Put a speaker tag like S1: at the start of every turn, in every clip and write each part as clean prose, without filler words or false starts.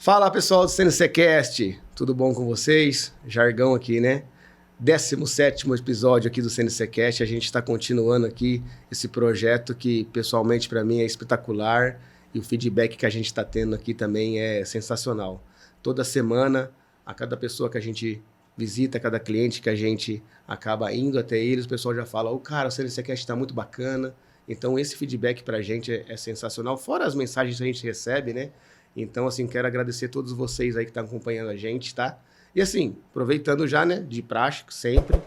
S1: Fala pessoal do CNCcast, tudo bom com vocês? Jargão aqui, né? 17º episódio aqui do CNCcast, a gente está continuando aqui esse projeto que pessoalmente para mim é espetacular e o feedback que a gente está tendo aqui também é sensacional. Toda semana, a cada pessoa que a gente visita, a cada cliente que a gente acaba indo até eles, o pessoal já fala, cara, o CNCcast está muito bacana. Então esse feedback para a gente é sensacional, fora as mensagens que a gente recebe, né? Então, assim, quero agradecer a todos vocês aí que estão acompanhando a gente, tá? E assim, aproveitando já, né, de praxe, sempre,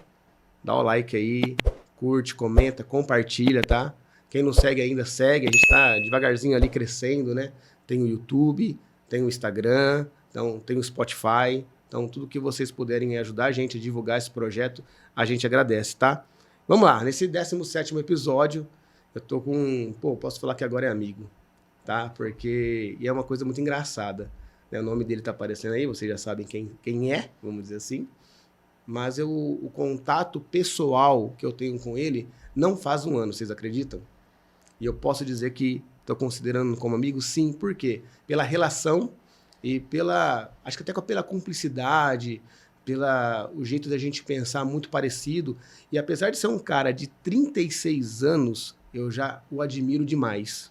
S1: dá o like aí, curte, comenta, compartilha, tá? Quem não segue ainda, segue. A gente tá devagarzinho ali crescendo, né? Tem o YouTube, tem o Instagram, então tem o Spotify. Então, tudo que vocês puderem ajudar a gente a divulgar esse projeto, a gente agradece, tá? Vamos lá, nesse 17º episódio, eu tô com... posso falar que agora é amigo. Tá? Porque é uma coisa muito engraçada, né? O nome dele tá aparecendo aí, vocês já sabem quem é, vamos dizer assim. Mas o contato pessoal que eu tenho com ele não faz um ano, vocês acreditam? E eu posso dizer que estou considerando como amigo, sim. Por quê? Pela relação e acho que até pela cumplicidade, o jeito da gente pensar muito parecido. E apesar de ser um cara de 36 anos, eu já o admiro demais.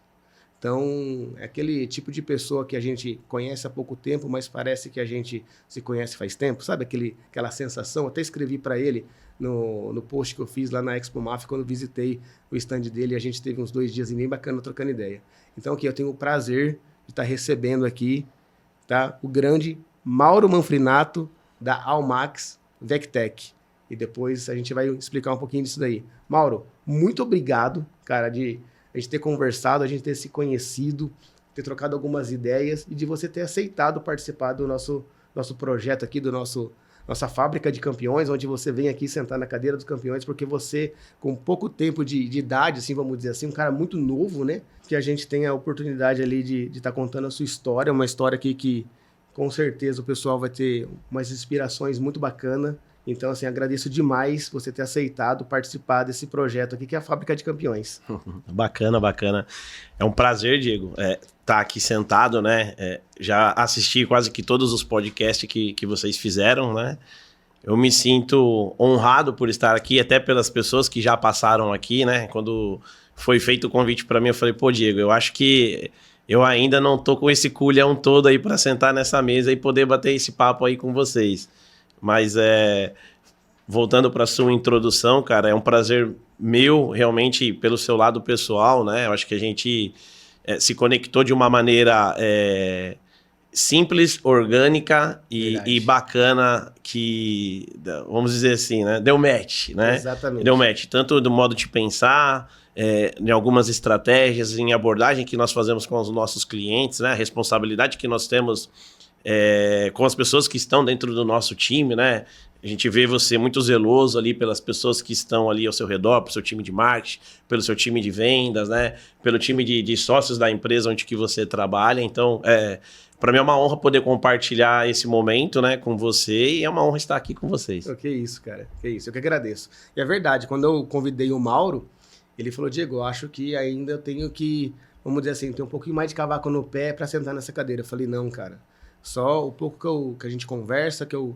S1: Então, é aquele tipo de pessoa que a gente conhece há pouco tempo, mas parece que a gente se conhece faz tempo. Sabe aquela sensação? Até escrevi para ele no post que eu fiz lá na Expo Maf, quando visitei o stand dele. A gente teve uns 2 dias bem bacana trocando ideia. Então, aqui eu tenho o prazer de estar recebendo aqui, tá, o grande Mauro Manfrinato, da Almax Vectec. E depois a gente vai explicar um pouquinho disso daí. Mauro, muito obrigado, cara, a gente ter conversado, a gente ter se conhecido, ter trocado algumas ideias e de você ter aceitado participar do nosso projeto aqui, nossa fábrica de campeões, onde você vem aqui sentar na cadeira dos campeões, porque você, com pouco tempo de idade, assim, vamos dizer assim, um cara muito novo, né? Que a gente tem a oportunidade ali de estar contando a sua história, uma história aqui que, com certeza, o pessoal vai ter umas inspirações muito bacanas. Então, assim, agradeço demais você ter aceitado participar desse projeto aqui, que é a Fábrica de Campeões.
S2: Bacana, bacana. É um prazer, Diego, tá aqui sentado, né? Já assisti quase que todos os podcasts que vocês fizeram, né? Eu me sinto honrado por estar aqui, até pelas pessoas que já passaram aqui, né? Quando foi feito o convite para mim, eu falei, Diego, eu acho que eu ainda não tô com esse culhão todo aí para sentar nessa mesa e poder bater esse papo aí com vocês. Mas voltando para a sua introdução, cara, é um prazer meu, realmente, pelo seu lado pessoal, né? Eu acho que a gente se conectou de uma maneira simples, orgânica e bacana, que, vamos dizer assim, né? Deu match, né?
S1: Exatamente.
S2: Deu match, tanto do modo de pensar, em algumas estratégias, em abordagem que nós fazemos com os nossos clientes, né? A responsabilidade que nós temos com as pessoas que estão dentro do nosso time, né? A gente vê você muito zeloso ali pelas pessoas que estão ali ao seu redor, pelo seu time de marketing, pelo seu time de vendas, né? Pelo time de sócios da empresa onde que você trabalha. Então, para mim é uma honra poder compartilhar esse momento, né, com você, e é uma honra estar aqui com vocês.
S1: Que isso, cara. Que isso. Eu que agradeço. E é verdade, quando eu convidei o Mauro, ele falou, Diego, eu acho que ainda eu tenho que, vamos dizer assim, ter um pouquinho mais de cavaco no pé para sentar nessa cadeira. Eu falei, não, cara. Só o pouco que a gente conversa, que eu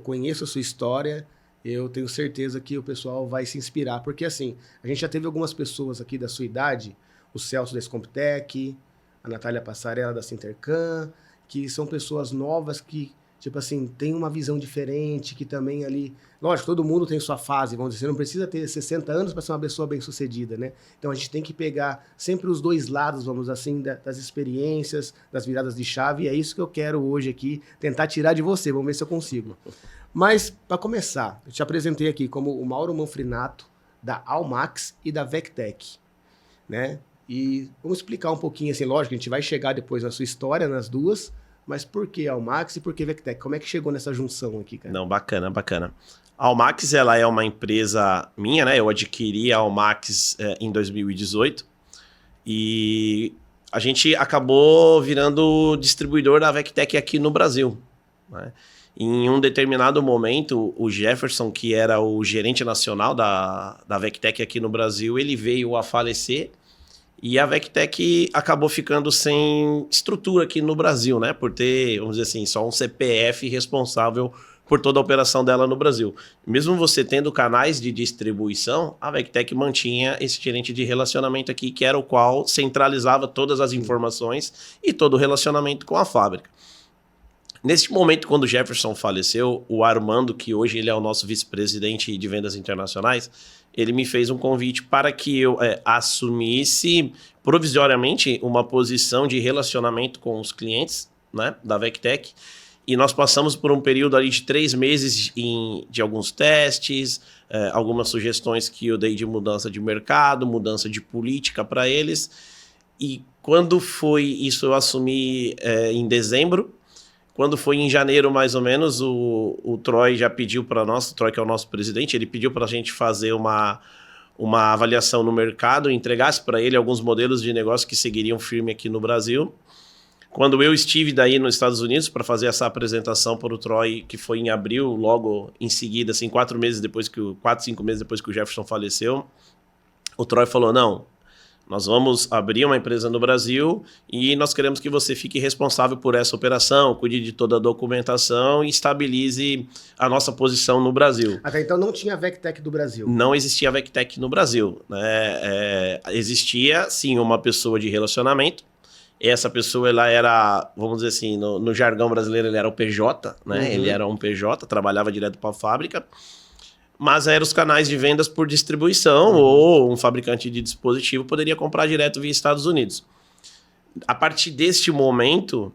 S1: conheço a sua história, eu tenho certeza que o pessoal vai se inspirar. Porque, assim, a gente já teve algumas pessoas aqui da sua idade, o Celso da Scomptech, a Natália Passarella da Sintercam, que são pessoas novas que, tipo assim, tem uma visão diferente, que também ali... Lógico, todo mundo tem sua fase, vamos dizer, você não precisa ter 60 anos para ser uma pessoa bem-sucedida, né? Então a gente tem que pegar sempre os dois lados, vamos assim, das experiências, das viradas de chave, e é isso que eu quero hoje aqui, tentar tirar de você, vamos ver se eu consigo. Mas, para começar, eu te apresentei aqui como o Mauro Manfrinato, da Almax e da Vectec, né? E vamos explicar um pouquinho, assim, lógico, a gente vai chegar depois na sua história, nas duas, mas por que Almax e por que Vectec? Como é que chegou nessa junção aqui, cara?
S2: Não, bacana, bacana. A Almax, ela é uma empresa minha, né? Eu adquiri a Almax em 2018 e a gente acabou virando distribuidor da Vectec aqui no Brasil, né? Em um determinado momento, o Jefferson, que era o gerente nacional da Vectec aqui no Brasil, ele veio a falecer E a Vectec acabou ficando sem estrutura aqui no Brasil, né? Por ter, vamos dizer assim, só um CPF responsável por toda a operação dela no Brasil. Mesmo você tendo canais de distribuição, a Vectec mantinha esse gerente de relacionamento aqui, que era o qual centralizava todas as informações e todo o relacionamento com a fábrica. Nesse momento, quando o Jefferson faleceu, o Armando, que hoje ele é o nosso vice-presidente de vendas internacionais, ele me fez um convite para que eu assumisse provisoriamente uma posição de relacionamento com os clientes, né, da Vectec. E nós passamos por um período ali de 3 meses de alguns testes, algumas sugestões que eu dei de mudança de mercado, mudança de política para eles. E quando foi isso, eu assumi em dezembro. Quando foi em janeiro, mais ou menos, o Troy já pediu para nós, o Troy que é o nosso presidente, ele pediu para a gente fazer uma avaliação no mercado, entregasse para ele alguns modelos de negócio que seguiriam firme aqui no Brasil. Quando eu estive daí nos Estados Unidos para fazer essa apresentação para o Troy, que foi em abril, logo em seguida, assim, 4, 5 meses depois que o Jefferson faleceu, o Troy falou, não, nós vamos abrir uma empresa no Brasil e nós queremos que você fique responsável por essa operação, cuide de toda a documentação e estabilize a nossa posição no Brasil.
S1: Até então não tinha Vectec do Brasil.
S2: Não existia Vectec no Brasil, né? Existia, sim, uma pessoa de relacionamento. Essa pessoa, ela era, vamos dizer assim, no jargão brasileiro, ele era o PJ, né? Uhum. Ele era um PJ, trabalhava direto para a fábrica. Mas eram os canais de vendas por distribuição, ou um fabricante de dispositivo poderia comprar direto via Estados Unidos. A partir deste momento,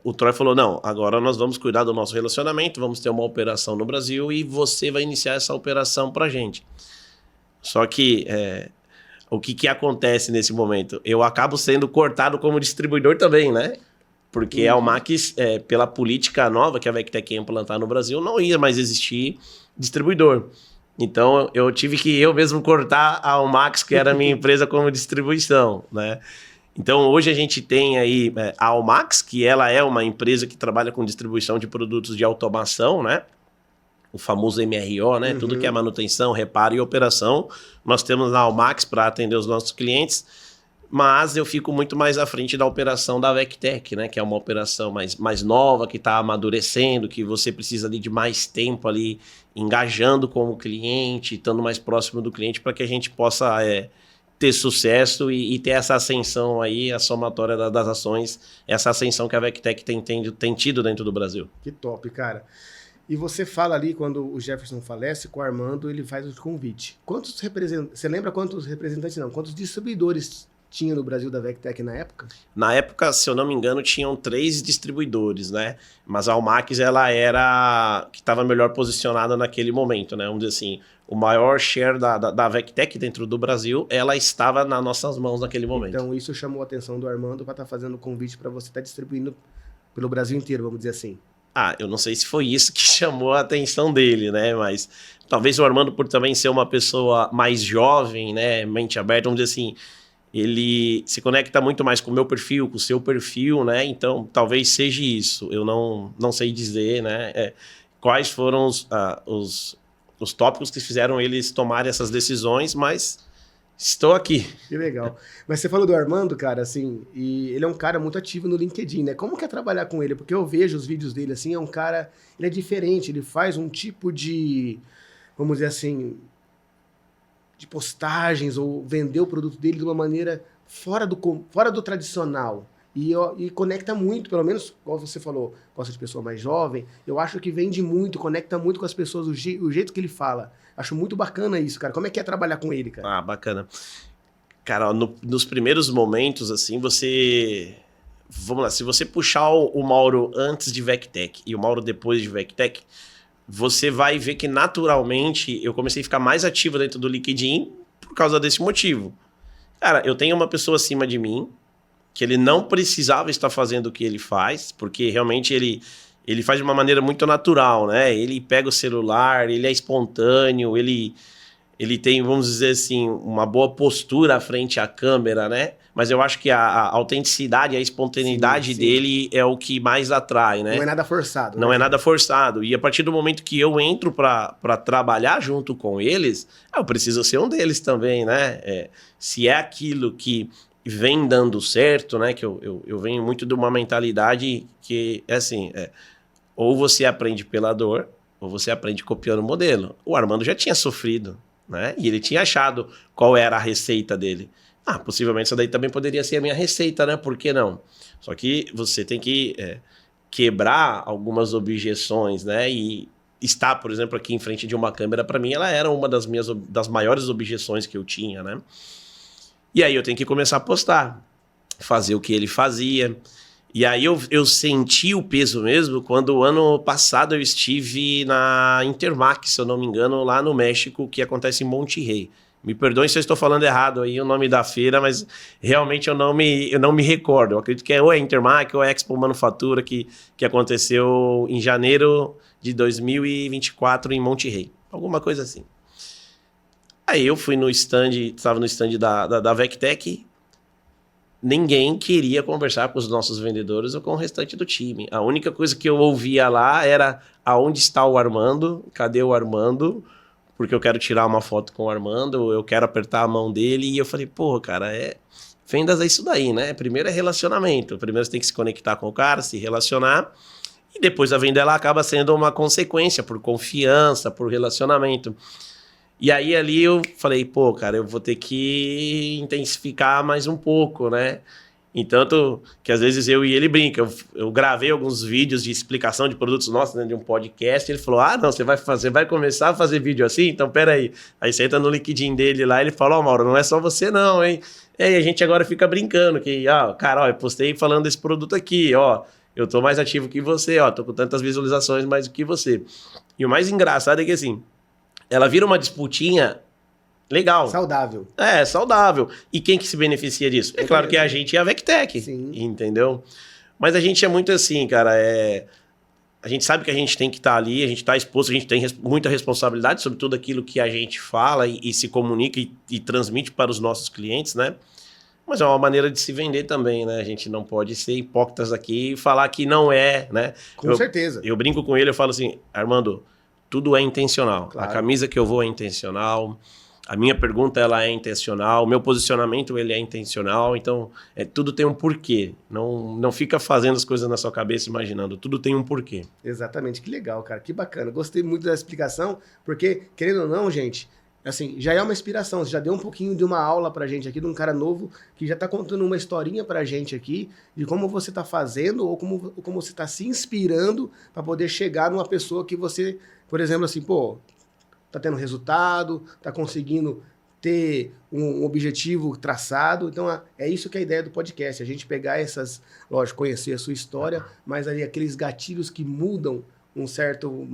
S2: o Troy falou, não, agora nós vamos cuidar do nosso relacionamento, vamos ter uma operação no Brasil e você vai iniciar essa operação para a gente. Só que o que acontece nesse momento? Eu acabo sendo cortado como distribuidor também, né? Porque a Almax, pela política nova que a Vectec ia implantar no Brasil, não ia mais existir distribuidor. Então, eu tive que eu mesmo cortar a Almax, que era a minha empresa, como distribuição, né? Então, hoje a gente tem aí a Almax, que ela é uma empresa que trabalha com distribuição de produtos de automação, né? O famoso MRO, né? Uhum. Tudo que é manutenção, reparo e operação. Nós temos a Almax para atender os nossos clientes, mas eu fico muito mais à frente da operação da Vectec, né? Que é uma operação mais nova, que está amadurecendo, que você precisa ali de mais tempo ali engajando com o cliente, estando mais próximo do cliente para que a gente possa ter sucesso e ter essa ascensão aí, a somatória das ações, essa ascensão que a Vectec tem tido dentro do Brasil.
S1: Que top, cara. E você fala ali, quando o Jefferson falece, com o Armando, ele faz o convite. Quantos representantes, você lembra quantos representantes não, quantos distribuidores tinha no Brasil da Vectec na época?
S2: Na época, se eu não me engano, tinham 3 distribuidores, né? Mas a Almax, ela era que estava melhor posicionada naquele momento, né? Vamos dizer assim, o maior share da Vectec dentro do Brasil, ela estava nas nossas mãos naquele momento.
S1: Então, isso chamou a atenção do Armando para estar fazendo o convite para você estar distribuindo pelo Brasil inteiro, vamos dizer assim.
S2: Eu não sei se foi isso que chamou a atenção dele, né? Mas talvez o Armando, por também ser uma pessoa mais jovem, né? Mente aberta, vamos dizer assim, ele se conecta muito mais com o meu perfil, com o seu perfil, né? Então, talvez seja isso. Eu não sei dizer, né? Quais foram os tópicos que fizeram eles tomarem essas decisões, mas estou aqui.
S1: Que legal. Mas você falou do Armando, cara, assim, e ele é um cara muito ativo no LinkedIn, né? Como que é trabalhar com ele? Porque eu vejo os vídeos dele, assim, é um cara, ele é diferente, ele faz um tipo de, vamos dizer assim, de postagens ou vender o produto dele de uma maneira fora do tradicional. E conecta muito, pelo menos, como você falou, gosta de pessoa mais jovem, eu acho que vende muito, conecta muito com as pessoas, o jeito que ele fala. Acho muito bacana isso, cara. Como é que é trabalhar com ele, cara?
S2: Bacana. Cara, nos primeiros momentos, assim, vamos lá, se você puxar o Mauro antes de Vectec e o Mauro depois de Vectec, você vai ver que naturalmente eu comecei a ficar mais ativo dentro do LinkedIn por causa desse motivo. Cara, eu tenho uma pessoa acima de mim que ele não precisava estar fazendo o que ele faz, porque realmente ele faz de uma maneira muito natural, né? Ele pega o celular, ele é espontâneo, ele ele tem, vamos dizer assim, uma boa postura frente à câmera, né? Mas eu acho que a autenticidade, a espontaneidade
S1: Sim.
S2: dele é o que mais atrai, né?
S1: Não é nada forçado.
S2: Não
S1: né?
S2: é nada forçado. E a partir do momento que eu entro para trabalhar junto com eles, eu preciso ser um deles também, né? Se é aquilo que vem dando certo, né? Que eu venho muito de uma mentalidade que é assim, ou você aprende pela dor, ou você aprende copiando o modelo. O Armando já tinha sofrido, né? E ele tinha achado qual era a receita dele. Possivelmente essa daí também poderia ser a minha receita, né? Por que não? Só que você tem que quebrar algumas objeções, né? E estar, por exemplo, aqui em frente de uma câmera, para mim, ela era uma das maiores objeções que eu tinha, né? E aí eu tenho que começar a postar, fazer o que ele fazia. E aí eu senti o peso mesmo quando ano passado eu estive na Intermax, se eu não me engano, lá no México, que acontece em Monterrey. Me perdoem se eu estou falando errado aí o nome da feira, mas realmente eu não me recordo. Eu acredito que ou é Intermax ou é Expo Manufatura que aconteceu em janeiro de 2024 em Monterrey. Alguma coisa assim. Aí eu fui no stand, estava no stand da Vectec. Ninguém queria conversar com os nossos vendedores ou com o restante do time. A única coisa que eu ouvia lá era aonde está o Armando, cadê o Armando, porque eu quero tirar uma foto com o Armando, eu quero apertar a mão dele. E eu falei, pô, cara, vendas é isso daí, né? Primeiro é relacionamento. Primeiro você tem que se conectar com o cara, se relacionar. E depois a venda ela acaba sendo uma consequência, por confiança, por relacionamento. E aí ali eu falei, pô, cara, eu vou ter que intensificar mais um pouco, né? Entanto que às vezes eu e ele brinca. Eu gravei alguns vídeos de explicação de produtos nossos dentro de um podcast. Ele falou, não, você vai começar a fazer vídeo assim? Então, peraí. Aí você entra no LinkedIn dele lá, ele fala, Mauro, não é só você não, hein? E a gente agora fica brincando que, cara, eu postei falando desse produto aqui, eu tô mais ativo que você, tô com tantas visualizações mais do que você. E o mais engraçado é que assim, ela vira uma disputinha legal.
S1: Saudável.
S2: Saudável. E quem que se beneficia disso? É claro que a gente é a Vectec.
S1: Sim.
S2: Entendeu? Mas a gente é muito assim, cara. A gente sabe que a gente tem que estar ali, a gente está exposto, a gente tem muita responsabilidade sobre tudo aquilo que a gente fala e se comunica e transmite para os nossos clientes, né? Mas é uma maneira de se vender também, né? A gente não pode ser hipócritas aqui e falar que não é, né?
S1: Com certeza.
S2: Eu brinco com ele, eu falo assim, Armando, tudo é intencional.
S1: Claro.
S2: A camisa que eu vou é intencional. A minha pergunta ela é intencional. O meu posicionamento ele é intencional. Então, tudo tem um porquê. Não fica fazendo as coisas na sua cabeça imaginando. Tudo tem um porquê.
S1: Exatamente. Que legal, cara. Que bacana. Gostei muito da explicação, porque, querendo ou não, gente, assim, já é uma inspiração. Você já deu um pouquinho de uma aula pra gente aqui, de um cara novo que já tá contando uma historinha pra gente aqui de como você tá fazendo ou como você tá se inspirando para poder chegar numa pessoa que você, por exemplo, assim, pô, tá tendo resultado, tá conseguindo ter um objetivo traçado. Então, é isso que é a ideia do podcast, a gente pegar lógico, conhecer a sua história, mas ali aqueles gatilhos que mudam uma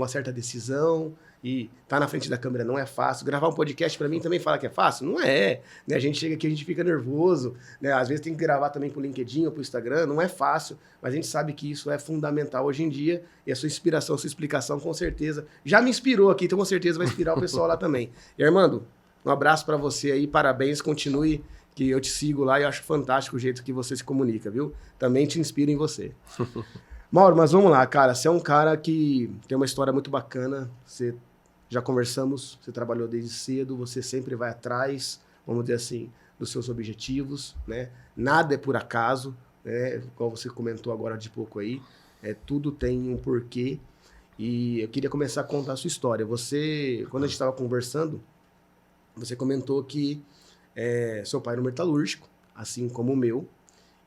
S1: certa decisão. E tá na frente da câmera não é fácil. Gravar um podcast para mim também fala que é fácil? Não é. Né? A gente chega aqui, a gente fica nervoso. Né? Às vezes tem que gravar também pro LinkedIn ou pro Instagram. Não é fácil, mas a gente sabe que isso é fundamental hoje em dia. E a sua inspiração, a sua explicação, com certeza, já me inspirou aqui, então com certeza vai inspirar o pessoal lá também. E Armando, um abraço para você aí, parabéns, continue, que eu te sigo lá e eu acho fantástico o jeito que você se comunica, viu? Também te inspiro em você. Mauro, mas vamos lá, cara. Você é um cara que tem uma história muito bacana. Você já conversamos, você trabalhou desde cedo, você sempre vai atrás, vamos dizer assim, dos seus objetivos, né? Nada é por acaso, né? Como você comentou agora de pouco aí, tudo tem um porquê. E eu queria começar a contar a sua história. Você, quando a gente estava conversando, você comentou que seu pai era um metalúrgico, assim como o meu.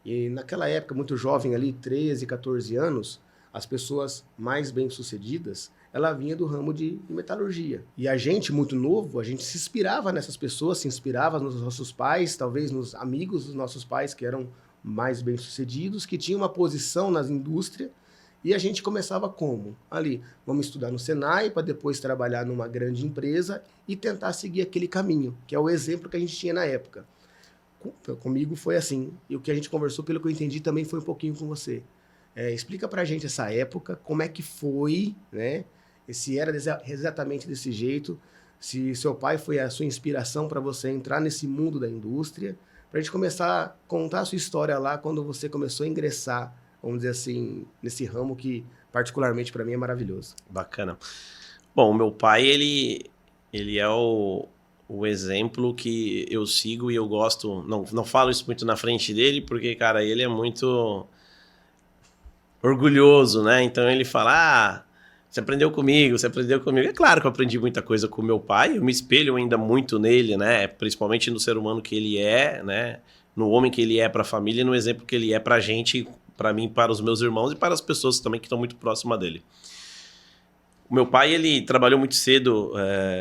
S1: E naquela época, muito jovem ali, 13, 14 anos, as pessoas mais bem-sucedidas, ela vinha do ramo de metalurgia. E a gente, muito novo, a gente se inspirava nessas pessoas, se inspirava nos nossos pais, talvez nos amigos dos nossos pais que eram mais bem-sucedidos, que tinham uma posição nas indústrias, e a gente começava como? Ali, vamos estudar no Senai, para depois trabalhar numa grande empresa e tentar seguir aquele caminho, que é o exemplo que a gente tinha na época. Comigo foi assim, e o que a gente conversou, pelo que eu entendi, também foi um pouquinho com você. Explica pra gente essa época, como é que foi, né? Se era exatamente desse jeito, se seu pai foi a sua inspiração para você entrar nesse mundo da indústria, para a gente começar a contar a sua história lá quando você começou a ingressar, vamos dizer assim, nesse ramo que particularmente para mim é maravilhoso.
S2: Bacana. Bom, o meu pai, ele é o exemplo que eu sigo e eu gosto. Não falo isso muito na frente dele, porque, cara, ele é muito orgulhoso, né? Então ele fala, você aprendeu comigo, você aprendeu comigo. É claro que eu aprendi muita coisa com meu pai, eu me espelho ainda muito nele, né? Principalmente no ser humano que ele é, né? No homem que ele é para a família e no exemplo que ele é para a gente, para mim, para os meus irmãos e para as pessoas também que estão muito próximas dele. O meu pai, ele trabalhou muito cedo,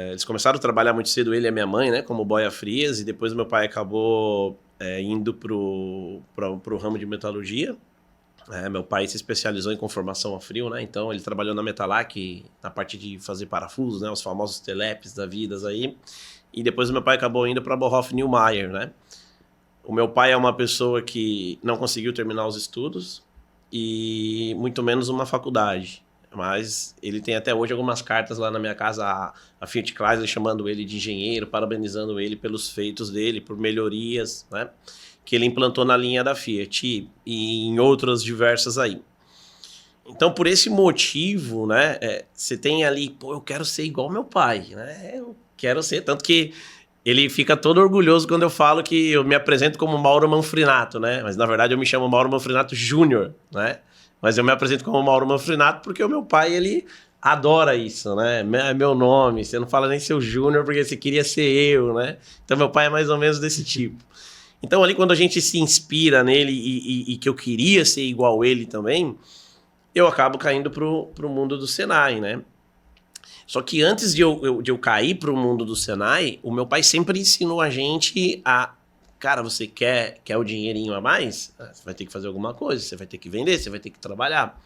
S2: eles começaram a trabalhar muito cedo, ele e a minha mãe, né, como boia frias, e depois meu pai acabou indo pro ramo de metalurgia. Meu pai se especializou em conformação a frio, né, então ele trabalhou na Metalac, na parte de fazer parafusos, né, os famosos telepes da vida aí, e depois meu pai acabou indo para a Bauhoff Neumayer, né. O meu pai é uma pessoa que não conseguiu terminar os estudos e muito menos uma faculdade. Mas ele tem até hoje algumas cartas lá na minha casa, a Fiat Chrysler chamando ele de engenheiro, parabenizando ele pelos feitos dele, por melhorias, né, que ele implantou na linha da Fiat e em outras diversas aí. Então, por esse motivo, né, você tem ali, pô, eu quero ser igual meu pai, né, eu quero ser, tanto que ele fica todo orgulhoso quando eu falo que eu me apresento como Mauro Manfrinato, né, mas na verdade eu me chamo Mauro Manfrinato Júnior, né. Mas eu me apresento como Mauro Manfrinato porque o meu pai, ele adora isso, né? É meu nome, você não fala nem seu Júnior porque você queria ser eu, né? Então meu pai é mais ou menos desse tipo. Então ali quando a gente se inspira nele e que eu queria ser igual ele também, eu acabo caindo pro mundo do Senai, né? Só que antes de eu cair pro mundo do Senai, o meu pai sempre ensinou a gente a... Cara, você quer o dinheirinho a mais? Você vai ter que fazer alguma coisa, você vai ter que vender, você vai ter que trabalhar.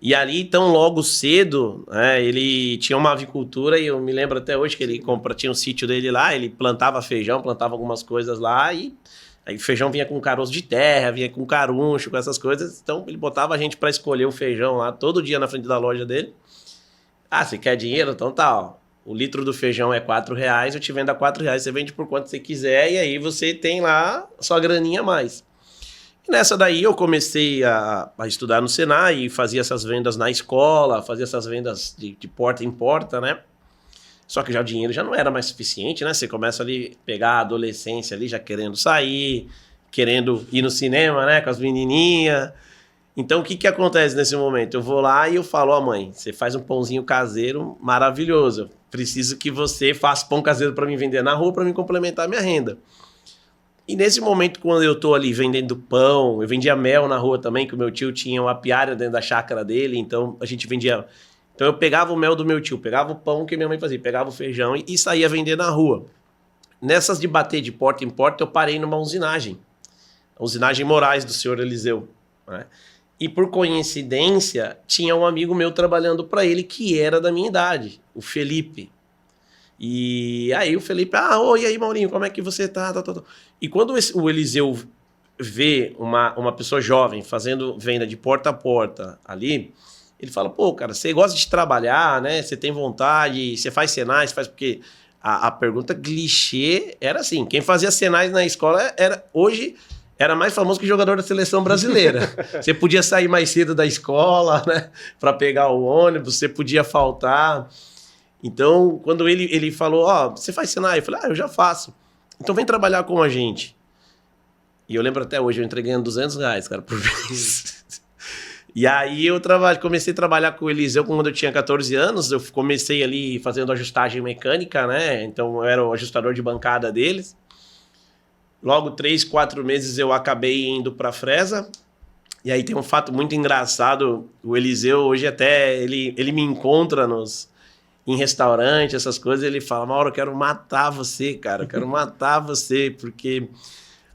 S2: E ali, tão logo cedo, ele tinha uma avicultura e eu me lembro até hoje que ele tinha um sítio dele lá, ele plantava feijão, plantava algumas coisas lá e aí feijão vinha com caroço de terra, vinha com caruncho, com essas coisas. Então ele botava a gente para escolher o feijão lá todo dia na frente da loja dele. Você quer dinheiro? Então tá, ó. O litro do feijão é R$4, eu te vendo a R$4, você vende por quanto você quiser e aí você tem lá sua graninha a mais. E nessa daí eu comecei a estudar no Senai e fazia essas vendas na escola, fazia essas vendas de porta em porta, né? Só que já o dinheiro já não era mais suficiente, né? Você começa ali a pegar a adolescência ali já querendo sair, querendo ir no cinema, né? Com as menininhas. Então, o que acontece nesse momento? Eu vou lá e eu falo, mãe, você faz um pãozinho caseiro maravilhoso. Preciso que você faça pão caseiro para mim vender na rua, para mim complementar a minha renda. E nesse momento, quando eu tô ali vendendo pão, eu vendia mel na rua também, que o meu tio tinha uma apiária dentro da chácara dele, então a gente vendia... Então eu pegava o mel do meu tio, pegava o pão que minha mãe fazia, pegava o feijão e saía vender na rua. Nessas de bater de porta em porta, eu parei numa usinagem. A usinagem Moraes do senhor Eliseu, né? E por coincidência, tinha um amigo meu trabalhando para ele que era da minha idade, o Felipe. E aí o Felipe, oi, e aí Maurinho, como é que você tá? E quando o Eliseu vê uma pessoa jovem fazendo venda de porta a porta ali, ele fala, pô, cara, você gosta de trabalhar, né? Você tem vontade, você faz Senai, você faz... Porque a pergunta clichê era assim, quem fazia Senai na escola hoje... Era mais famoso que jogador da seleção brasileira. Você podia sair mais cedo da escola, né, para pegar o ônibus, você podia faltar. Então, quando ele falou, você faz Senai? Eu falei, eu já faço. Então vem trabalhar com a gente. E eu lembro até hoje, eu entrei ganhando R$200, cara, por mês. E aí eu comecei a trabalhar com o Eliseu quando eu tinha 14 anos. Eu comecei ali fazendo ajustagem mecânica, né? Então eu era o ajustador de bancada deles. Logo 3, 4 meses eu acabei indo para a Fresa. E aí tem um fato muito engraçado. O Eliseu hoje até ele me encontra em restaurante, essas coisas. Ele fala, Mauro, eu quero matar você, cara. Eu quero matar você. Porque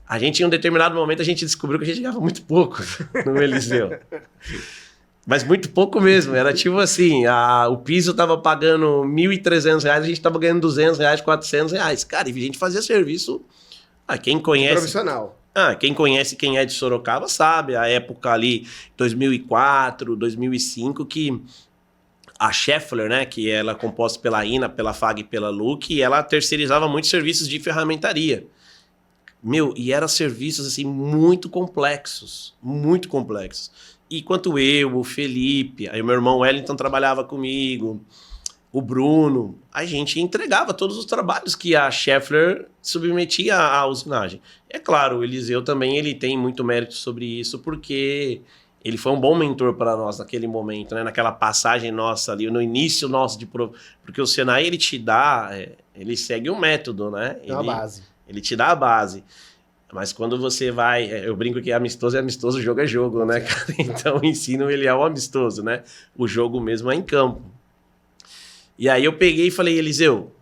S2: a gente em um determinado momento a gente descobriu que a gente ganhava muito pouco no Eliseu. Mas muito pouco mesmo. Era tipo assim, o piso tava pagando R$1.300, a gente tava ganhando R$200, R$400. Cara, e a gente fazia serviço... quem conhece...
S1: Profissional.
S2: Quem conhece quem é de Sorocaba sabe, a época ali, 2004, 2005, que a Schaeffler, né, que ela é composta pela INA, pela FAG e pela Look, ela terceirizava muitos serviços de ferramentaria. Meu, e eram serviços assim muito complexos, muito complexos. E quanto eu, o Felipe, aí o meu irmão Wellington trabalhava comigo, o Bruno, a gente entregava todos os trabalhos que a Schaeffler submetia à usinagem. É claro, o Eliseu também ele tem muito mérito sobre isso, porque ele foi um bom mentor para nós naquele momento, né? Naquela passagem nossa ali, no início nosso de... Porque o Senai, ele te dá... ele segue um método, né?
S1: É uma base.
S2: Ele te dá a base. Mas quando você vai... eu brinco que amistoso é amistoso, jogo é jogo, né, cara? Então o ensino, ele é o amistoso, né? O jogo mesmo é em campo. E aí eu peguei e falei, Eliseu,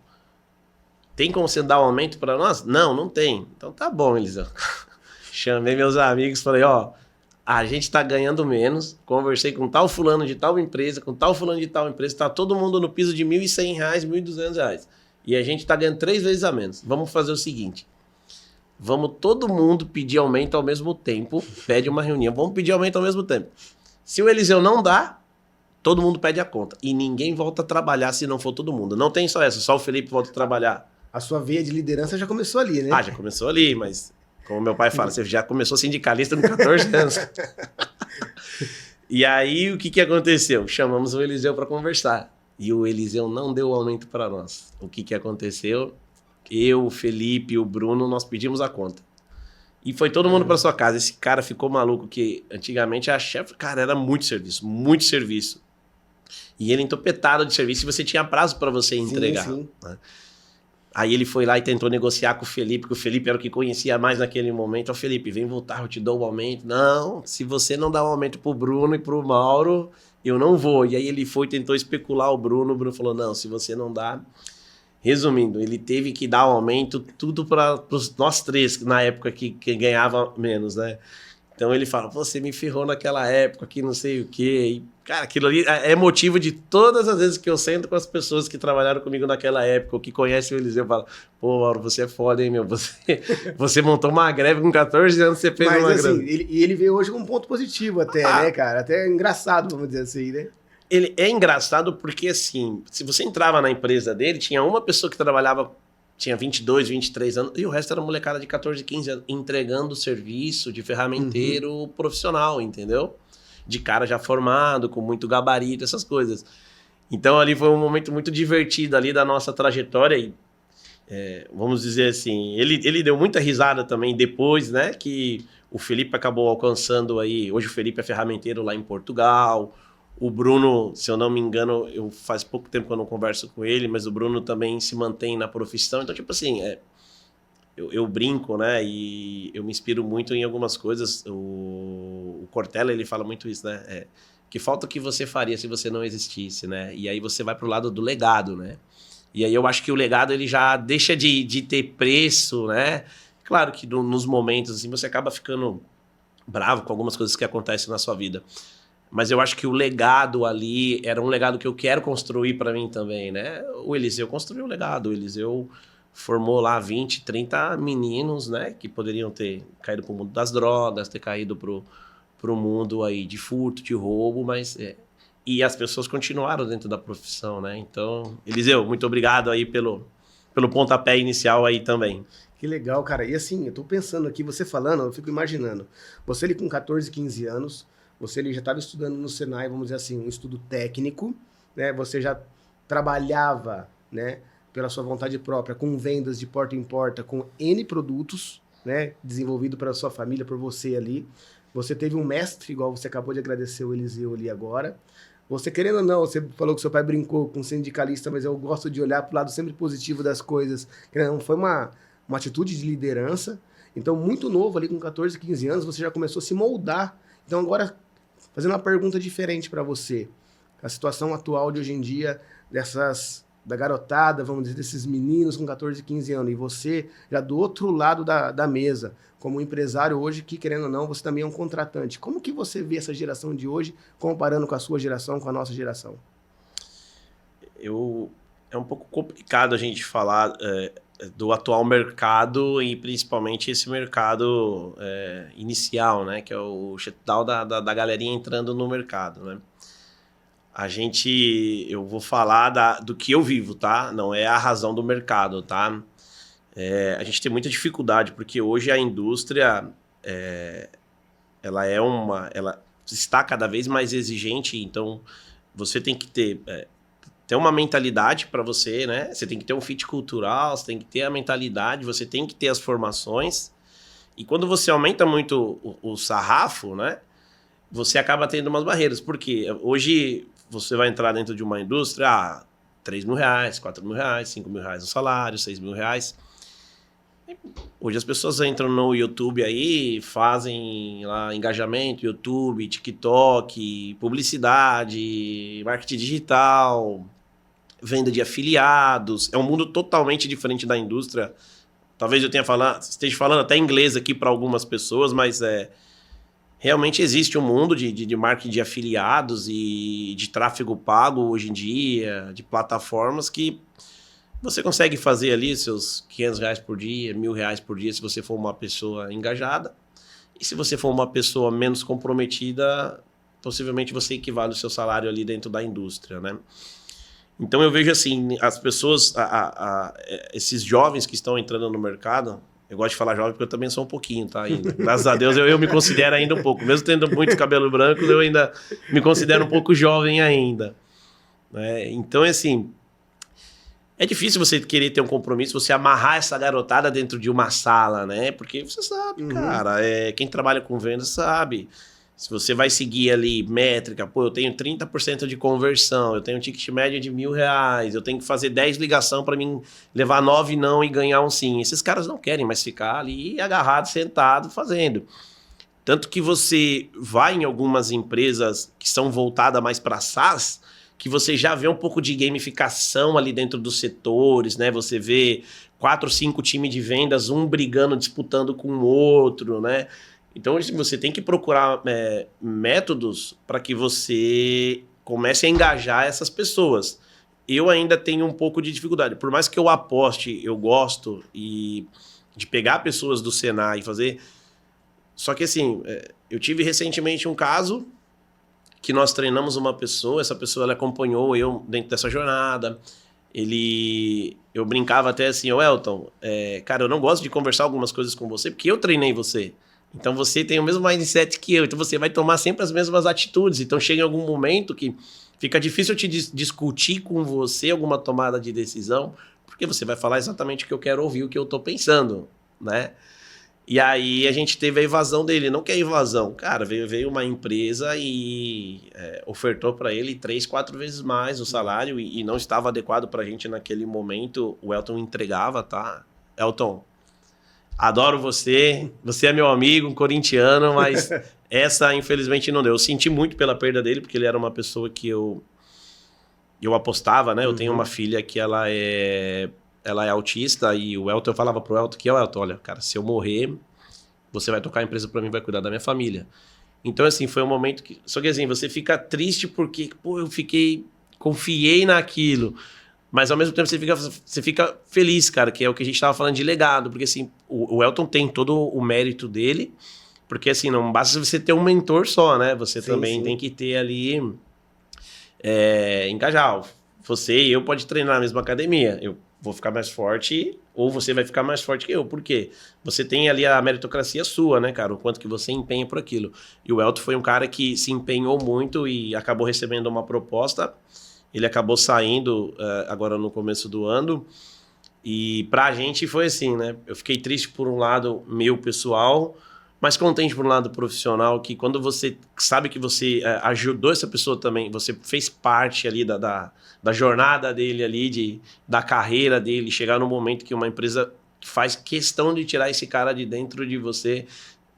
S2: tem como você dar um aumento para nós? Não, não tem. Então tá bom, Eliseu. Chamei meus amigos, falei, ó, a gente tá ganhando menos, conversei com tal fulano de tal empresa, com tal fulano de tal empresa, tá todo mundo no piso de R$1.100, R$1.200. E a gente tá ganhando 3 vezes a menos. Vamos fazer o seguinte, vamos todo mundo pedir aumento ao mesmo tempo, pede uma reunião, vamos pedir aumento ao mesmo tempo. Se o Eliseu não dá, todo mundo pede a conta. E ninguém volta a trabalhar se não for todo mundo. Não tem só essa, só o Felipe volta a trabalhar.
S1: A sua veia de liderança já começou ali, né?
S2: Ah, já começou ali, mas como meu pai fala, você já começou sindicalista com 14 anos. E aí, o que aconteceu? Chamamos o Eliseu para conversar. E o Eliseu não deu o aumento para nós. O que aconteceu? Eu, o Felipe e o Bruno, nós pedimos a conta. E foi todo mundo para sua casa. Esse cara ficou maluco, que antigamente a chefe, cara, era muito serviço, muito serviço. E ele entopetado de serviço e você tinha prazo para você entregar.
S1: Sim.
S2: Né? Aí ele foi lá e tentou negociar com o Felipe, que o Felipe era o que conhecia mais naquele momento. Ó, Felipe, vem voltar, eu te dou o aumento. Não, se você não dá um aumento pro Bruno e pro Mauro, eu não vou. E aí ele foi, tentou especular o Bruno falou, não, se você não dá... Resumindo, ele teve que dar um aumento tudo para nós três, na época que ganhava menos, né? Então ele fala, você me ferrou naquela época, que não sei o quê. E, cara, aquilo ali é motivo de todas as vezes que eu sento com as pessoas que trabalharam comigo naquela época, ou que conhecem o Eliseu, eu falo, pô, Mauro, você é foda, hein, meu? Você montou uma greve com 14 anos, você fez uma
S1: greve. Mas assim,
S2: greve.
S1: ele veio hoje com um ponto positivo até, né, cara? Até engraçado, vamos dizer assim, né?
S2: Ele é engraçado porque, assim, se você entrava na empresa dele, tinha uma pessoa que trabalhava... Tinha 22, 23 anos, e o resto era molecada de 14, 15 anos, entregando serviço de ferramenteiro profissional, entendeu? De cara já formado, com muito gabarito, essas coisas. Então ali foi um momento muito divertido ali da nossa trajetória e, vamos dizer assim, ele deu muita risada também depois, né, que o Felipe acabou alcançando aí, hoje o Felipe é ferramenteiro lá em Portugal. O Bruno, se eu não me engano, faz pouco tempo que eu não converso com ele, mas o Bruno também se mantém na profissão. Então, tipo assim, eu brinco, né? E eu me inspiro muito em algumas coisas. O Cortella, ele fala muito isso, né? Que falta o que você faria se você não existisse, né? E aí você vai pro lado do legado, né? E aí eu acho que o legado, ele já deixa de ter preço, né? Claro que nos momentos, assim, você acaba ficando bravo com algumas coisas que acontecem na sua vida. Mas eu acho que o legado ali era um legado que eu quero construir para mim também, né? O Eliseu construiu o legado. O Eliseu formou lá 20, 30 meninos, né? Que poderiam ter caído pro mundo das drogas, ter caído pro mundo aí de furto, de roubo, mas... E as pessoas continuaram dentro da profissão, né? Então, Eliseu, muito obrigado aí pelo pontapé inicial aí também.
S1: Que legal, cara. E assim, eu tô pensando aqui, você falando, eu fico imaginando. Você ali com 14, 15 anos... Você já estava estudando no Senai, vamos dizer assim, um estudo técnico, né? Você já trabalhava, né, pela sua vontade própria, com vendas de porta em porta, com N produtos, né, desenvolvido pela sua família, por você ali. Você teve um mestre, igual você acabou de agradecer o Eliseu ali agora. Você, querendo ou não, você falou que seu pai brincou com sindicalista, mas eu gosto de olhar para o lado sempre positivo das coisas. Não, foi uma atitude de liderança. Então, muito novo ali, com 14, 15 anos, você já começou a se moldar. Então, agora... Fazendo uma pergunta diferente para você. A situação atual de hoje em dia, da garotada, vamos dizer, desses meninos com 14, 15 anos, e você já do outro lado da mesa, como empresário hoje, que querendo ou não, você também é um contratante. Como que você vê essa geração de hoje, comparando com a sua geração, com a nossa geração?
S2: É um pouco complicado a gente falar do atual mercado e principalmente esse mercado inicial, né? Que é o shutdown da galerinha entrando no mercado, né? eu vou falar do que eu vivo, tá? Não é a razão do mercado, tá? A gente tem muita dificuldade, porque hoje a indústria, ela está cada vez mais exigente, então você tem que ter uma mentalidade para você, né? Você tem que ter um fit cultural, você tem que ter a mentalidade, você tem que ter as formações. E quando você aumenta muito o sarrafo, né? Você acaba tendo umas barreiras. Porque hoje você vai entrar dentro de uma indústria, R$3.000, R$4.000, R$5.000 no salário, R$6.000. Hoje as pessoas entram no YouTube aí, fazem lá engajamento, YouTube, TikTok, publicidade, marketing digital, venda de afiliados. É um mundo totalmente diferente da indústria. Talvez eu esteja falando até inglês aqui para algumas pessoas, mas realmente existe um mundo de marketing de afiliados e de tráfego pago hoje em dia, de plataformas que você consegue fazer ali seus R$500 por dia, R$1.000 por dia, se você for uma pessoa engajada. E se você for uma pessoa menos comprometida, possivelmente você equivale o seu salário ali dentro da indústria, né? Então eu vejo assim, as pessoas, esses jovens que estão entrando no mercado, eu gosto de falar jovem porque eu também sou um pouquinho, tá? Ainda. Graças a Deus eu me considero ainda um pouco. Mesmo tendo muito cabelo branco, eu ainda me considero um pouco jovem ainda. Né? Então, assim, é difícil você querer ter um compromisso, você amarrar essa garotada dentro de uma sala, né? Porque você sabe, cara, quem trabalha com vendas sabe. Se você vai seguir ali métrica, pô, eu tenho 30% de conversão, eu tenho um ticket médio de R$1.000, eu tenho que fazer 10 ligações para mim levar 9 não e ganhar um sim. Esses caras não querem mais ficar ali agarrado, sentado, fazendo. Tanto que você vai em algumas empresas que são voltadas mais para SaaS, que você já vê um pouco de gamificação ali dentro dos setores, né? Você vê 4, 5 times de vendas, um brigando, disputando com o outro, né? Então você tem que procurar métodos para que você comece a engajar essas pessoas. Eu ainda tenho um pouco de dificuldade. Por mais que eu aposte, eu gosto de pegar pessoas do Senai e fazer... Só que assim, eu tive recentemente um caso que nós treinamos uma pessoa, essa pessoa ela acompanhou eu dentro dessa jornada. Eu brincava até assim, ô Elton, cara, eu não gosto de conversar algumas coisas com você porque eu treinei você. Então você tem o mesmo mindset que eu, então você vai tomar sempre as mesmas atitudes. Então chega em algum momento que fica difícil eu te discutir com você alguma tomada de decisão, porque você vai falar exatamente o que eu quero ouvir, o que eu tô pensando, né? E aí a gente teve a evasão dele. Não que é evasão, cara, veio uma empresa e ofertou para ele 3, 4 vezes mais o salário e não estava adequado pra gente naquele momento. O Elton entregava, tá? Elton, adoro você é meu amigo, um corintiano, mas essa infelizmente não deu. Eu senti muito pela perda dele, porque ele era uma pessoa que eu apostava, né? Eu tenho uma filha que ela é autista e o Elton, eu falava pro Elton que, Elton, olha, cara, se eu morrer, você vai tocar a empresa pra mim, vai cuidar da minha família. Então, assim, foi um momento que... Só que assim, você fica triste porque, pô, confiei naquilo. Mas ao mesmo tempo você fica feliz, cara, que é o que a gente estava falando de legado. Porque assim, o Elton tem todo o mérito dele, porque assim, não basta você ter um mentor só, né? Você também tem que ter ali, engajar. Você e eu pode treinar na mesma academia. Eu vou ficar mais forte ou você vai ficar mais forte que eu. Por quê? Você tem ali a meritocracia sua, né, cara? O quanto que você empenha por aquilo. E o Elton foi um cara que se empenhou muito e acabou recebendo uma proposta. Ele acabou saindo agora no começo do ano. E pra gente foi assim, né? Eu fiquei triste por um lado meu pessoal, mas contente por um lado profissional, que quando você sabe que você ajudou essa pessoa também, você fez parte ali da jornada dele ali, da carreira dele, chegar no momento que uma empresa faz questão de tirar esse cara de dentro de você,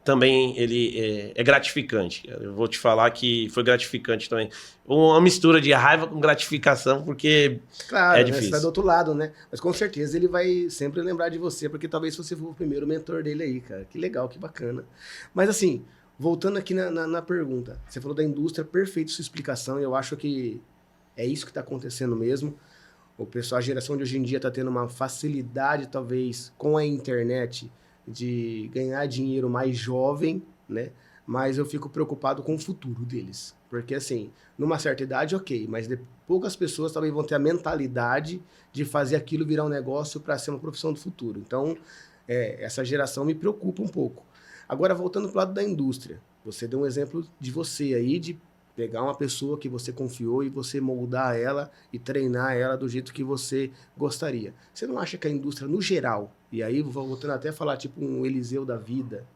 S2: também ele é gratificante. Eu vou te falar que foi gratificante também. Uma mistura de raiva com gratificação, porque
S1: claro,
S2: é
S1: né?
S2: difícil.
S1: Você tá do outro lado, né? Mas com certeza ele vai sempre lembrar de você, porque talvez você for o primeiro mentor dele aí, cara. Que legal, que bacana. Mas assim, voltando aqui na pergunta. Você falou da indústria, perfeita sua explicação, e eu acho que é isso que está acontecendo mesmo. O pessoal, a geração de hoje em dia está tendo uma facilidade, talvez, com a internet, de ganhar dinheiro mais jovem, né? mas eu fico preocupado com o futuro deles. Porque, assim, numa certa idade, ok, mas poucas pessoas também vão ter a mentalidade de fazer aquilo virar um negócio para ser uma profissão do futuro. Então, essa geração me preocupa um pouco. Agora, voltando para o lado da indústria, você deu um exemplo de você aí, de pegar uma pessoa que você confiou e você moldar ela e treinar ela do jeito que você gostaria. Você não acha que a indústria, no geral, e aí voltando até a falar tipo um Eliseu da vida,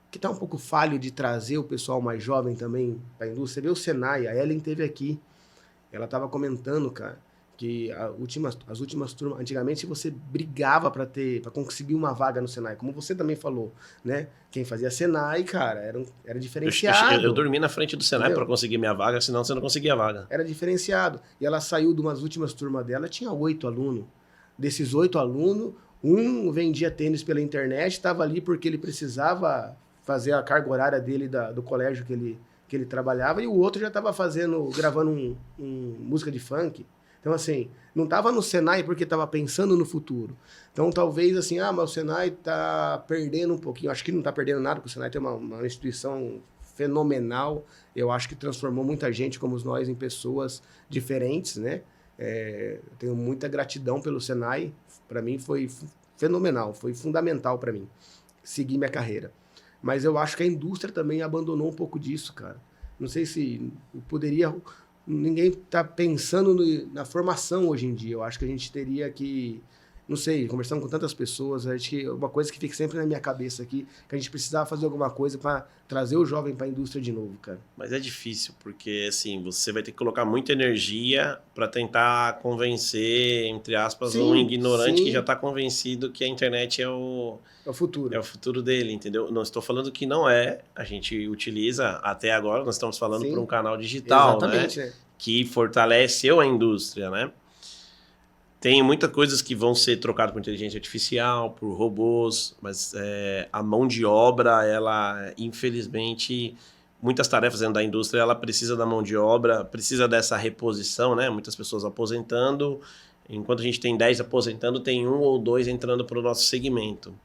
S1: que está um pouco falho de trazer o pessoal mais jovem também para a indústria? Você vê o Senai, a Ellen esteve aqui, ela estava comentando, cara, que as últimas turmas, antigamente você brigava para conseguir uma vaga no Senai, como você também falou, né? Quem fazia Senai, cara, era diferenciado.
S2: Eu dormi na frente do Senai para conseguir minha vaga, senão você não conseguia a vaga.
S1: Era diferenciado. E ela saiu de umas últimas turmas dela, tinha 8 alunos. Desses 8 alunos, um vendia tênis pela internet, estava ali porque ele precisava fazer a carga horária dele do colégio que ele trabalhava, e o outro já estava gravando música de funk. Então, assim, não estava no Senai porque estava pensando no futuro. Então, talvez, assim, mas o Senai está perdendo um pouquinho. Acho que não está perdendo nada, porque o Senai tem uma instituição fenomenal. Eu acho que transformou muita gente como nós em pessoas diferentes, né? Tenho muita gratidão pelo Senai. Para mim foi fenomenal, foi fundamental para mim seguir minha carreira. Mas eu acho que a indústria também abandonou um pouco disso, cara. Não sei se poderia... Ninguém está pensando na formação hoje em dia. Eu acho que a gente teria que... Não sei, conversando com tantas pessoas, acho que uma coisa que fica sempre na minha cabeça aqui, que a gente precisava fazer alguma coisa para trazer o jovem para a indústria de novo, cara.
S2: Mas é difícil, porque assim, você vai ter que colocar muita energia para tentar convencer, entre aspas, um ignorante que já está convencido que a internet é o
S1: futuro.
S2: É o futuro dele, entendeu? Não estou falando que não é. A gente utiliza, até agora, nós estamos falando por um canal digital,
S1: exatamente, né?
S2: Que fortaleceu a indústria, né? Tem muitas coisas que vão ser trocadas por inteligência artificial, por robôs, mas a mão de obra, ela, infelizmente, muitas tarefas dentro da indústria, ela precisa da mão de obra, precisa dessa reposição, né? Muitas pessoas aposentando, enquanto a gente tem 10 aposentando, tem 1 ou 2 entrando para o nosso segmento.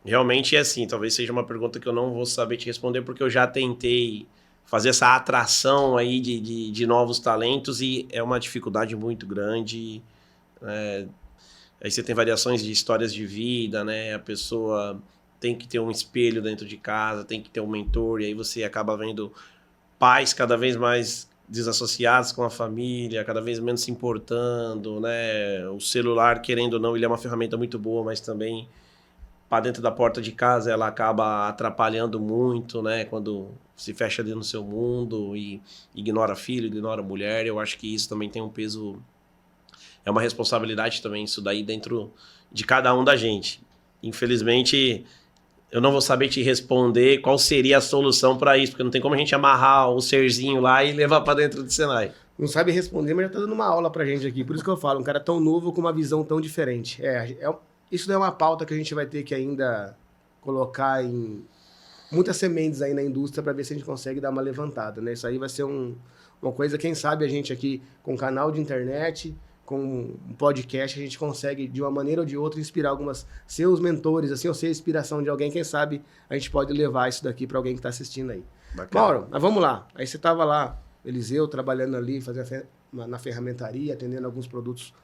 S2: Realmente é assim, talvez seja uma pergunta que eu não vou saber te responder, porque eu já tentei fazer essa atração aí de novos talentos e é uma dificuldade muito grande. Aí você tem variações de histórias de vida, né? A pessoa tem que ter um espelho dentro de casa, tem que ter um mentor, e aí você acaba vendo pais cada vez mais desassociados com a família, cada vez menos se importando, né? O celular, querendo ou não, ele é uma ferramenta muito boa, mas também para dentro da porta de casa ela acaba atrapalhando muito, né? Quando se fecha dentro do seu mundo e ignora filho, ignora mulher. Eu acho que isso também tem um peso... É uma responsabilidade também isso daí dentro de cada um da gente. Infelizmente, eu não vou saber te responder qual seria a solução para isso, porque não tem como a gente amarrar o serzinho lá e levar para dentro do Senai.
S1: Não sabe responder, mas já tá dando uma aula pra gente aqui. Por isso que eu falo, um cara tão novo com uma visão tão diferente. Isso é uma pauta que a gente vai ter que ainda colocar em muitas sementes aí na indústria para ver se a gente consegue dar uma levantada, né? Isso aí vai ser uma coisa, quem sabe a gente aqui com um canal de internet, com um podcast, a gente consegue, de uma maneira ou de outra, inspirar seus mentores, assim, ou ser a inspiração de alguém, quem sabe a gente pode levar isso daqui para alguém que está assistindo aí. Bacana. Mauro, mas vamos lá. Aí você estava lá, Eliseu, trabalhando ali, fazendo na ferramentaria, atendendo alguns produtos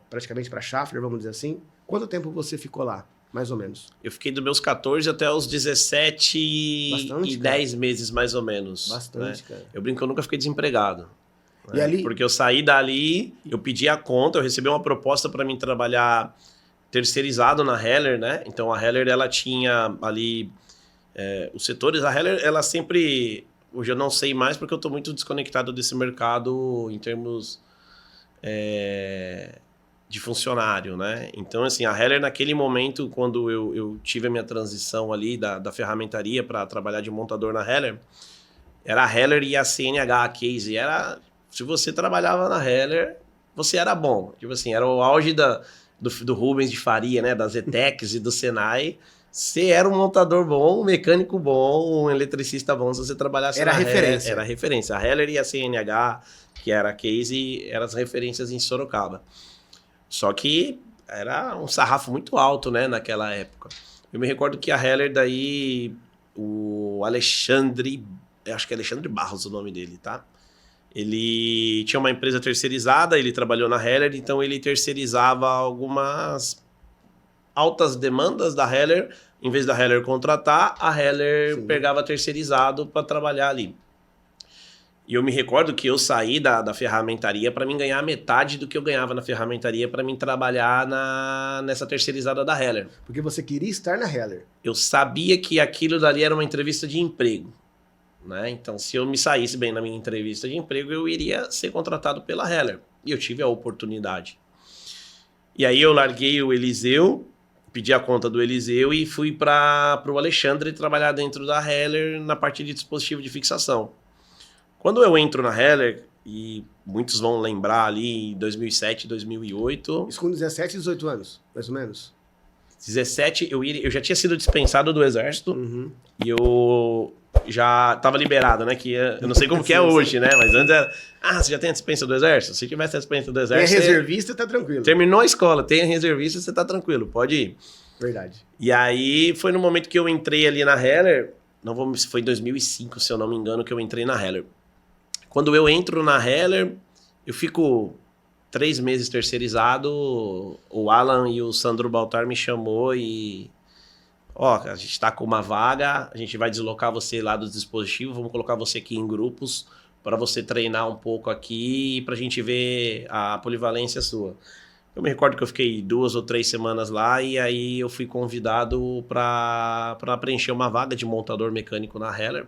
S1: praticamente para Schaeffler, vamos dizer assim. Quanto tempo você ficou lá, mais ou menos?
S2: Eu fiquei dos meus 14 até os 17 Bastante, e 10 meses, mais ou menos.
S1: Bastante, né? Cara.
S2: Eu brinco que eu nunca fiquei desempregado.
S1: E ali...
S2: Porque eu saí dali, eu pedi a conta, eu recebi uma proposta para mim trabalhar terceirizado na Heller, né? Então a Heller, ela tinha ali os setores. A Heller, ela sempre... Hoje eu não sei mais porque eu estou muito desconectado desse mercado em termos de funcionário, né? Então, assim, a Heller, naquele momento, quando eu tive a minha transição ali da ferramentaria para trabalhar de montador na Heller, era a Heller e a CNH, a Case. Se você trabalhava na Heller, você era bom. Tipo assim, era o auge do Rubens de Faria, né? Das ETECs e do Senai. Você era um montador bom, um mecânico bom, um eletricista bom, se você trabalhasse
S1: na
S2: referência. Era referência. A Heller e a CNH, que era a Case, eram as referências em Sorocaba. Só que era um sarrafo muito alto, né? Naquela época. Eu me recordo que a Heller daí o Alexandre, acho que é Alexandre Barros o nome dele, tá? Ele tinha uma empresa terceirizada, ele trabalhou na Heller, então ele terceirizava algumas altas demandas da Heller. Em vez da Heller contratar, a Heller pegava terceirizado para trabalhar ali. E eu me recordo que eu saí da ferramentaria para mim ganhar metade do que eu ganhava na ferramentaria para mim trabalhar nessa terceirizada da Heller.
S1: Porque você queria estar na Heller.
S2: Eu sabia que aquilo dali era uma entrevista de emprego, né? Então, se eu me saísse bem na minha entrevista de emprego, eu iria ser contratado pela Heller. E eu tive a oportunidade. E aí eu larguei o Eliseu, pedi a conta do Eliseu e fui para o Alexandre trabalhar dentro da Heller na parte de dispositivo de fixação. Quando eu entro na Heller, e muitos vão lembrar ali em 2007, 2008...
S1: Isso com 17, 18 anos, mais ou menos?
S2: 17, eu já tinha sido dispensado do Exército e eu já estava liberado, né? Que eu não sei como que é hoje, né? Mas antes era... você já tem a dispensa do Exército? Se tivesse a dispensa do Exército...
S1: Tem a reservista, tá tranquilo.
S2: Terminou a escola, tem a reservista, você tá tranquilo, pode ir.
S1: Verdade.
S2: E aí foi no momento que eu entrei ali na Heller, foi em 2005, se eu não me engano, que eu entrei na Heller. Quando eu entro na Heller, eu fico 3 meses terceirizado, o Alan e o Sandro Baltar me chamou e... a gente tá com uma vaga, a gente vai deslocar você lá do dispositivo, vamos colocar você aqui em grupos para você treinar um pouco aqui e pra gente ver a polivalência sua. Eu me recordo que eu fiquei 2 ou 3 semanas lá e aí eu fui convidado para preencher uma vaga de montador mecânico na Heller.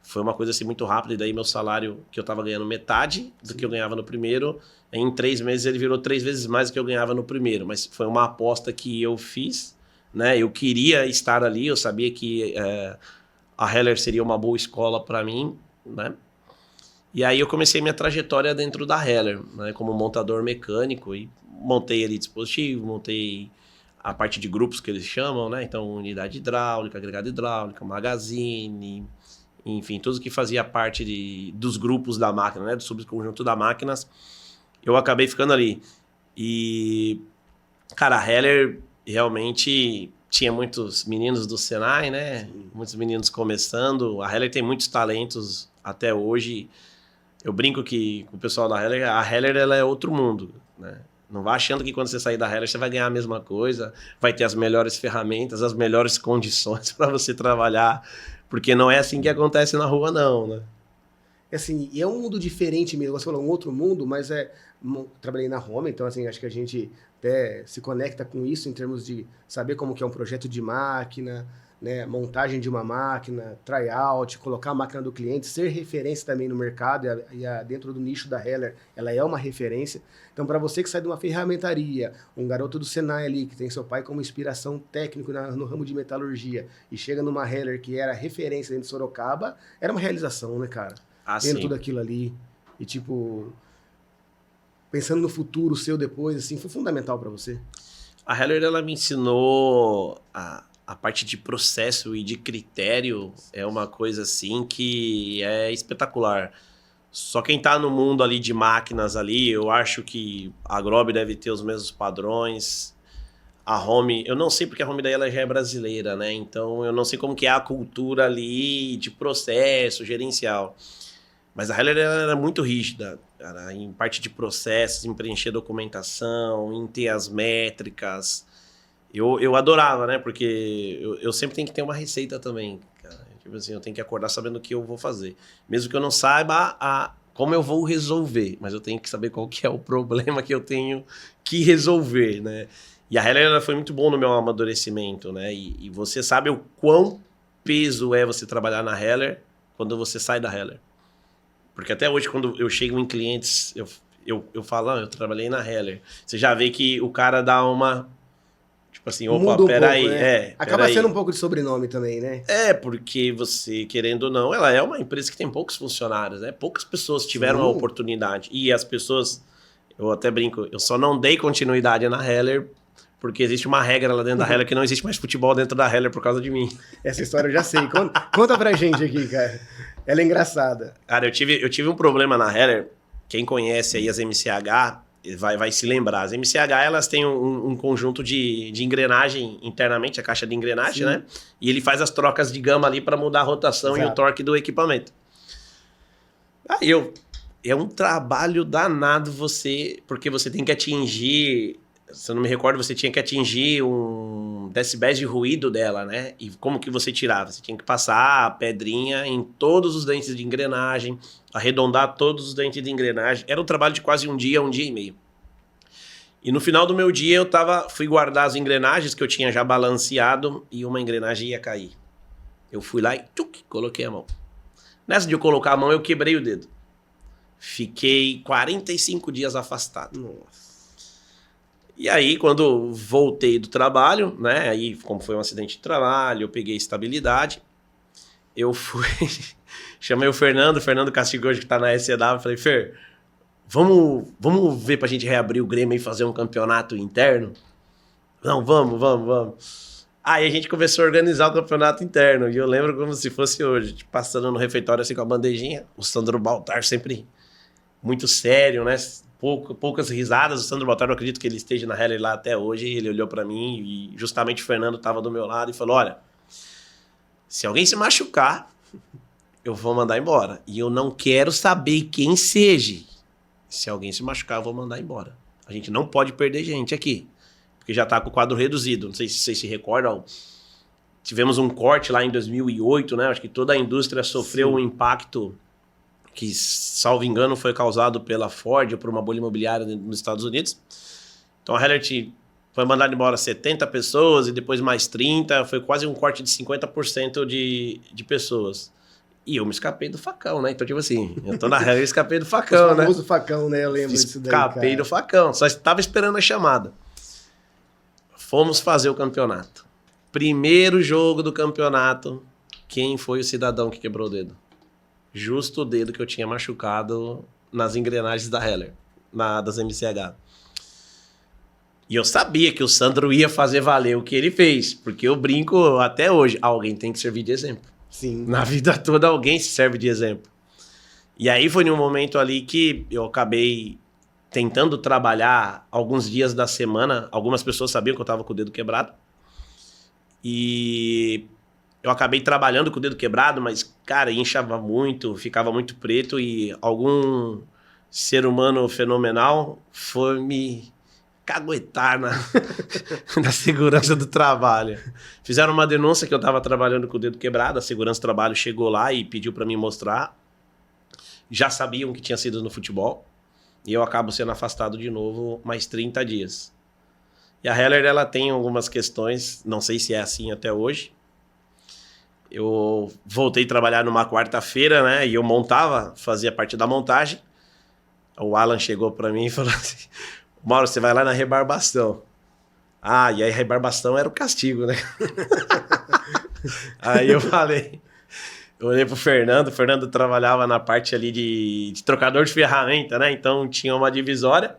S2: Foi uma coisa assim muito rápida, e daí meu salário, que eu tava ganhando metade do que eu ganhava no primeiro, em 3 meses ele virou 3 vezes mais do que eu ganhava no primeiro, mas foi uma aposta que eu fiz, né? Eu queria estar ali, eu sabia que a Heller seria uma boa escola para mim, né? E aí eu comecei minha trajetória dentro da Heller, né? Como montador mecânico, e montei ali dispositivo, montei a parte de grupos que eles chamam, né? Então, unidade hidráulica, agregado hidráulica, magazine... Enfim, tudo que fazia parte dos grupos da máquina, né? Do subconjunto da máquinas, eu acabei ficando ali. E, cara, a Heller realmente tinha muitos meninos do Senai, né? Sim. Muitos meninos começando. A Heller tem muitos talentos até hoje. Eu brinco que com o pessoal da Heller, a Heller ela é outro mundo, né? Não vá achando que quando você sair da Heller você vai ganhar a mesma coisa, vai ter as melhores ferramentas, as melhores condições para você trabalhar. Porque não é assim que acontece na rua, não, né?
S1: Assim, e é um mundo diferente mesmo. Você falou, um outro mundo, mas trabalhei na Roma, então assim, acho que a gente até se conecta com isso em termos de saber como que é um projeto de máquina, né, montagem de uma máquina, tryout, colocar a máquina do cliente, ser referência também no mercado, dentro do nicho da Heller, ela é uma referência. Então, para você que sai de uma ferramentaria, um garoto do Senai ali, que tem seu pai como inspiração técnico no ramo de metalurgia, e chega numa Heller que era referência dentro de Sorocaba, era uma realização, né, cara? Vendo tudo aquilo ali, e tipo, pensando no futuro seu depois, assim, foi fundamental para você?
S2: A Heller, ela me ensinou a parte de processo e de critério, é uma coisa assim que é espetacular. Só quem tá no mundo ali de máquinas ali, eu acho que a Grob deve ter os mesmos padrões. A Home, eu não sei porque a Home daí ela já é brasileira, né? Então eu não sei como que é a cultura ali de processo gerencial. Mas a Heller era muito rígida, cara, em parte de processos, em preencher documentação, em ter as métricas. Eu adorava, né? Porque eu sempre tenho que ter uma receita também, cara. Tipo assim, eu tenho que acordar sabendo o que eu vou fazer. Mesmo que eu não saiba como eu vou resolver, mas eu tenho que saber qual que é o problema que eu tenho que resolver, né? E a Heller foi muito bom no meu amadurecimento, né? E você sabe o quão peso é você trabalhar na Heller quando você sai da Heller. Porque até hoje, quando eu chego em clientes, eu falo, eu trabalhei na Heller. Você já vê que o cara dá uma... Tipo assim, opa, peraí.
S1: Né? Acaba sendo um pouco de sobrenome também, né?
S2: Porque você, querendo ou não, ela é uma empresa que tem poucos funcionários, né? Poucas pessoas tiveram a oportunidade. E as pessoas, eu até brinco, eu só não dei continuidade na Heller porque existe uma regra lá dentro da Heller que não existe mais futebol dentro da Heller por causa de mim.
S1: Essa história eu já sei. Conta pra gente aqui, cara. Ela é engraçada.
S2: Cara, eu tive um problema na Heller. Quem conhece aí as MCH, vai se lembrar. As MCH, elas têm um conjunto de engrenagem internamente, a caixa de engrenagem,
S1: Sim.
S2: né? E ele faz as trocas de gama ali para mudar a rotação e o torque do equipamento. Aí é um trabalho danado porque você tem que atingir, se eu não me recordo, você tinha que atingir um decibéis de ruído dela, né? E como que você tirava? Você tinha que passar a pedrinha em todos os dentes de engrenagem, arredondar todos os dentes de engrenagem. Era um trabalho de quase um dia e meio. E no final do meu dia fui guardar as engrenagens que eu tinha já balanceado e uma engrenagem ia cair. Eu fui lá e coloquei a mão. Nessa de eu colocar a mão, eu quebrei o dedo. Fiquei 45 dias afastado.
S1: Nossa.
S2: E aí, quando voltei do trabalho, né? Aí, como foi um acidente de trabalho, eu peguei estabilidade. Eu fui... Chamei o Fernando Castigo hoje, que tá na SCW. Falei, Fer, vamos ver pra gente reabrir o Grêmio e fazer um campeonato interno? Não, vamos. Aí a gente começou a organizar o campeonato interno. E eu lembro como se fosse hoje, passando no refeitório assim com a bandejinha. O Sandro Baltar sempre muito sério, né? Poucas risadas. O Sandro Baltar, eu acredito que ele esteja na Heller lá até hoje. Ele olhou pra mim e justamente o Fernando estava do meu lado e falou, olha, se alguém se machucar, eu vou mandar embora. E eu não quero saber quem seja. Se alguém se machucar, eu vou mandar embora. A gente não pode perder gente aqui. Porque já tá com o quadro reduzido. Não sei se vocês se recordam. Tivemos um corte lá em 2008, né? Acho que toda a indústria sofreu um impacto que, salvo engano, foi causado pela Ford ou por uma bolha imobiliária nos Estados Unidos. Então a Heller foi mandada embora 70 pessoas e depois mais 30. Foi quase um corte de 50% de pessoas. E eu me escapei do facão, né? Então, tipo assim, eu tô na Heller e escapei do facão, né?
S1: O famoso facão, né? Eu lembro disso daí,
S2: escapei do facão. Só estava esperando a chamada. Fomos fazer o campeonato. Primeiro jogo do campeonato, quem foi o cidadão que quebrou o dedo? Justo o dedo que eu tinha machucado nas engrenagens da Heller, das MCH. E eu sabia que o Sandro ia fazer valer o que ele fez, porque eu brinco até hoje, alguém tem que servir de exemplo.
S1: Sim.
S2: Na vida toda alguém se serve de exemplo. E aí foi num momento ali que eu acabei tentando trabalhar alguns dias da semana. Algumas pessoas sabiam que eu estava com o dedo quebrado. E eu acabei trabalhando com o dedo quebrado, mas, cara, inchava muito, ficava muito preto e algum ser humano fenomenal foi me caguetar na segurança do trabalho. Fizeram uma denúncia que eu estava trabalhando com o dedo quebrado, a segurança do trabalho chegou lá e pediu para mim mostrar. Já sabiam que tinha sido no futebol. E eu acabo sendo afastado de novo mais 30 dias. E a Heller, ela tem algumas questões, não sei se é assim até hoje. Eu voltei a trabalhar numa quarta-feira, né? E eu fazia parte da montagem. O Alan chegou para mim e falou assim, Mauro, você vai lá na rebarbação. Ah, e aí a rebarbação era o castigo, né? Aí eu olhei pro Fernando, o Fernando trabalhava na parte ali de trocador de ferramenta, né? Então tinha uma divisória,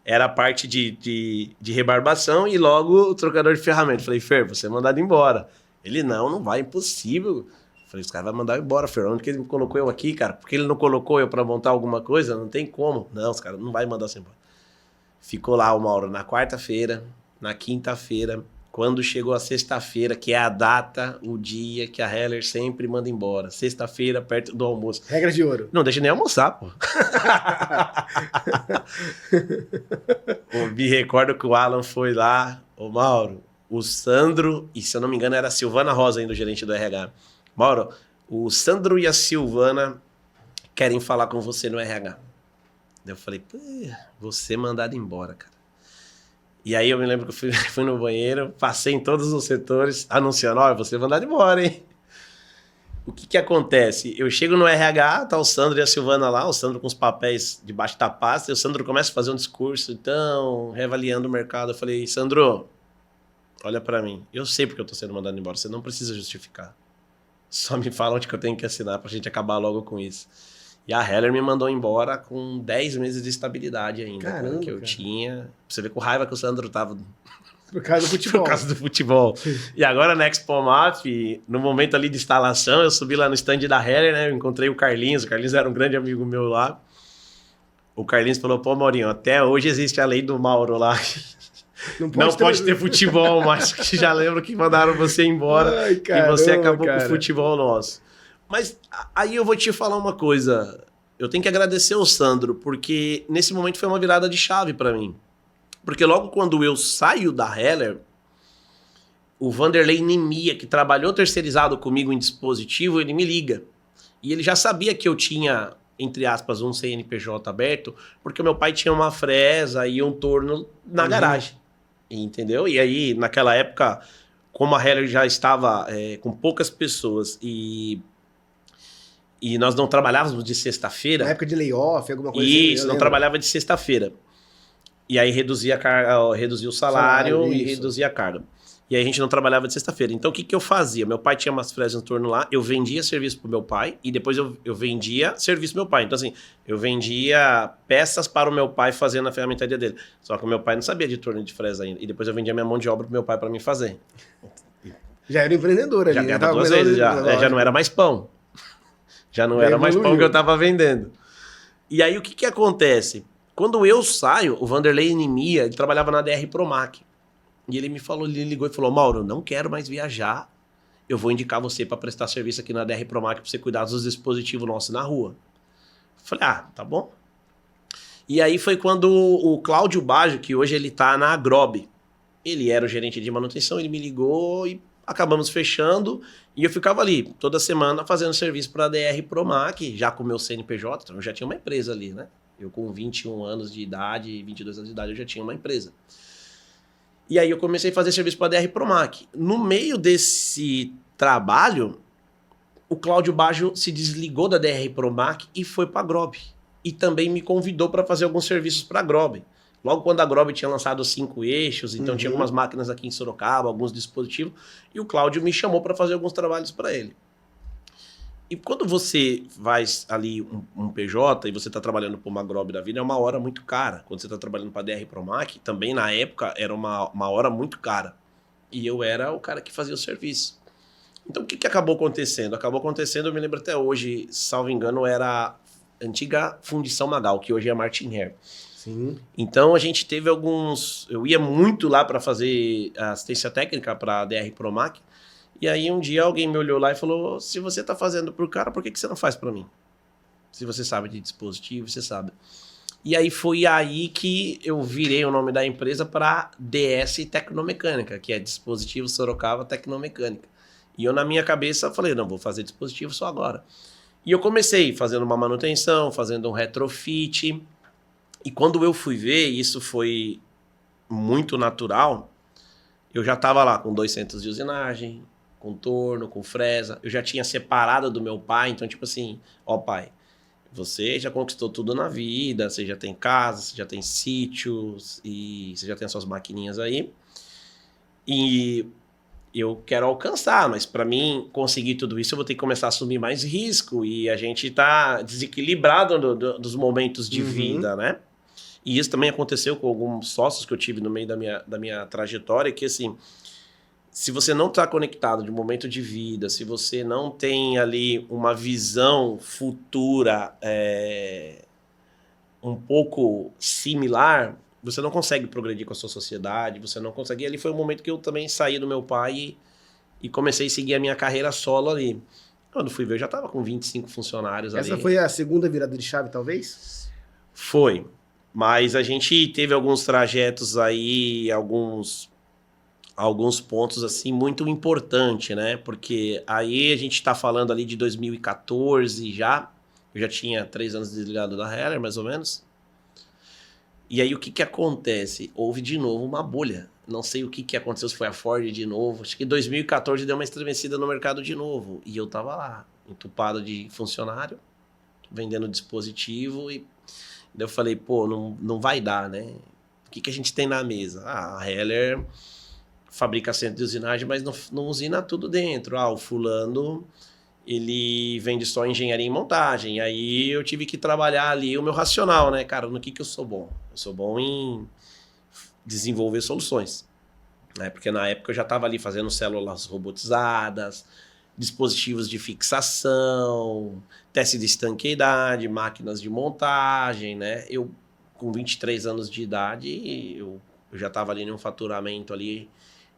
S2: era a parte de rebarbação e logo o trocador de ferramenta. Falei, Fer, você é mandado embora. Ele, não vai, impossível. Falei, os caras vão mandar eu embora, Fer. Onde que ele colocou eu aqui, cara? Porque ele não colocou eu pra montar alguma coisa? Não tem como. Não, os caras não vai mandar você embora. Ficou lá o Mauro na quarta-feira, na quinta-feira. Quando chegou a sexta-feira, que é a data, o dia que a Heller sempre manda embora. Sexta-feira, perto do almoço.
S1: Regra de ouro.
S2: Não deixa nem almoçar, pô. Me recordo que o Alan foi lá. Ô, Mauro, o Sandro, e se eu não me engano era a Silvana Rosa ainda, o gerente do RH. Mauro, o Sandro e a Silvana querem falar com você no RH. Daí eu falei, você mandado embora, cara. E aí eu me lembro que eu fui no banheiro, passei em todos os setores, anunciando, olha, você mandado embora, hein? O que acontece? Eu chego no RH, tá o Sandro e a Silvana lá, o Sandro com os papéis debaixo da pasta, e o Sandro começa a fazer um discurso, então, reavaliando o mercado. Eu falei, Sandro, olha pra mim, eu sei porque eu tô sendo mandado embora, você não precisa justificar. Só me fala onde que eu tenho que assinar pra gente acabar logo com isso. E a Heller me mandou embora com 10 meses de estabilidade ainda.
S1: Caramba,
S2: que eu tinha. Pra você ver com raiva que o Sandro tava.
S1: Por causa do futebol.
S2: Por causa do futebol. E agora na Expo Map, no momento ali de instalação, eu subi lá no stand da Heller, né? Eu encontrei o Carlinhos. O Carlinhos era um grande amigo meu lá. O Carlinhos falou, pô, Maurinho, até hoje existe a lei do Mauro lá. Não pode ter futebol, mas já lembro que mandaram você embora.
S1: Ai, caramba,
S2: e você acabou
S1: cara.
S2: com o futebol nosso. Mas aí eu vou te falar uma coisa. Eu tenho que agradecer ao Sandro, porque nesse momento foi uma virada de chave para mim. Porque logo quando eu saio da Heller, o Vanderlei Nemia, que trabalhou terceirizado comigo em dispositivo, ele me liga. E ele já sabia que eu tinha, entre aspas, um CNPJ aberto, porque meu pai tinha uma fresa e um torno na garagem. Entendeu? E aí, naquela época, como a Heller já estava com poucas pessoas e nós não trabalhávamos de sexta-feira...
S1: Na época de layoff, alguma coisa
S2: Isso,
S1: assim.
S2: não trabalhava de sexta-feira. E aí reduzia o salário e reduzia a carga. E aí a gente não trabalhava de sexta-feira. Então o que eu fazia? Meu pai tinha umas fresas no torno lá, eu vendia serviço pro meu pai e depois eu vendia serviço pro meu pai. Então assim, eu vendia peças para o meu pai fazer na ferramentaria dele. Só que o meu pai não sabia de torno de fresa ainda. E depois eu vendia minha mão de obra pro meu pai para mim fazer.
S1: Já era empreendedor ali.
S2: Já ganhava 2 vezes, já não era mais pão. Já não era mais pão que eu tava vendendo. E aí o que acontece? Quando eu saio, o Vanderlei Nemia, ele trabalhava na DR Promac. E ele me falou, ele ligou e falou, Mauro, eu não quero mais viajar. Eu vou indicar você para prestar serviço aqui na DR Promac para você cuidar dos dispositivos nossos na rua. Eu falei, tá bom. E aí foi quando o Cláudio Baggio, que hoje ele tá na Agrob, ele era o gerente de manutenção, ele me ligou e acabamos fechando. E eu ficava ali toda semana fazendo serviço para a DR Promac, já com o meu CNPJ, então eu já tinha uma empresa ali, né? Eu com 21 anos de idade, 22 anos de idade, eu já tinha uma empresa. E aí eu comecei a fazer serviço para a DR Promac. No meio desse trabalho, o Cláudio Baggio se desligou da DR Promac e foi para a Grob. E também me convidou para fazer alguns serviços para a Grob. Logo quando a Grob tinha lançado os 5 eixos, então tinha algumas máquinas aqui em Sorocaba, alguns dispositivos, e o Cláudio me chamou para fazer alguns trabalhos para ele. E quando você faz ali um PJ e você está trabalhando para uma Grob da vida, é uma hora muito cara. Quando você está trabalhando para a DR Promac, também na época era uma hora muito cara. E eu era o cara que fazia o serviço. Então o que acabou acontecendo? Acabou acontecendo, eu me lembro até hoje, salvo engano, era a antiga Fundição Magal, que hoje é a Martin Hair.
S1: Sim.
S2: Então a gente teve alguns... Eu ia muito lá para fazer assistência técnica para a DR Promac. E aí um dia alguém me olhou lá e falou, se você tá fazendo pro cara, por que você não faz para mim? Se você sabe de dispositivo, você sabe. E aí foi aí que eu virei o nome da empresa para DS Tecnomecânica, que é Dispositivo Sorocaba Tecnomecânica. E eu na minha cabeça falei, não, vou fazer dispositivo só agora. E eu comecei fazendo uma manutenção, fazendo um retrofit. E quando eu fui ver, isso foi muito natural, eu já estava lá com 2 centros de usinagem, com torno, com fresa. Eu já tinha separado do meu pai, então tipo assim, pai, você já conquistou tudo na vida, você já tem casa, você já tem sítios, e você já tem as suas maquininhas aí. E eu quero alcançar, mas para mim conseguir tudo isso, eu vou ter que começar a assumir mais risco, e a gente tá desequilibrado dos momentos de vida, né? E isso também aconteceu com alguns sócios que eu tive no meio da minha trajetória, que assim, se você não está conectado de momento de vida, se você não tem ali uma visão futura um pouco similar, você não consegue progredir com a sua sociedade, você não consegue. E ali foi o momento que eu também saí do meu pai e comecei a seguir a minha carreira solo ali. Quando fui ver, eu já estava com 25 funcionários ali.
S1: Essa foi a segunda virada de chave, talvez?
S2: Foi. Mas a gente teve alguns trajetos aí, alguns pontos assim muito importantes, né? Porque aí a gente está falando ali de 2014 já. Eu já tinha 3 anos desligado da Heller, mais ou menos. E aí o que acontece? Houve de novo uma bolha. Não sei o que aconteceu, se foi a Ford de novo. Acho que 2014 deu uma estremecida no mercado de novo. E eu tava lá, entupado de funcionário, vendendo dispositivo. E daí eu falei, pô, não vai dar, né? O que a gente tem na mesa? A Heller fabrica centro de usinagem, mas não usina tudo dentro. O fulano, ele vende só engenharia em montagem. E aí eu tive que trabalhar ali o meu racional, né, cara? No que eu sou bom? Eu sou bom em desenvolver soluções, né? Porque na época eu já estava ali fazendo células robotizadas, dispositivos de fixação, teste de estanqueidade, máquinas de montagem, né? Eu, com 23 anos de idade, eu já estava ali num faturamento ali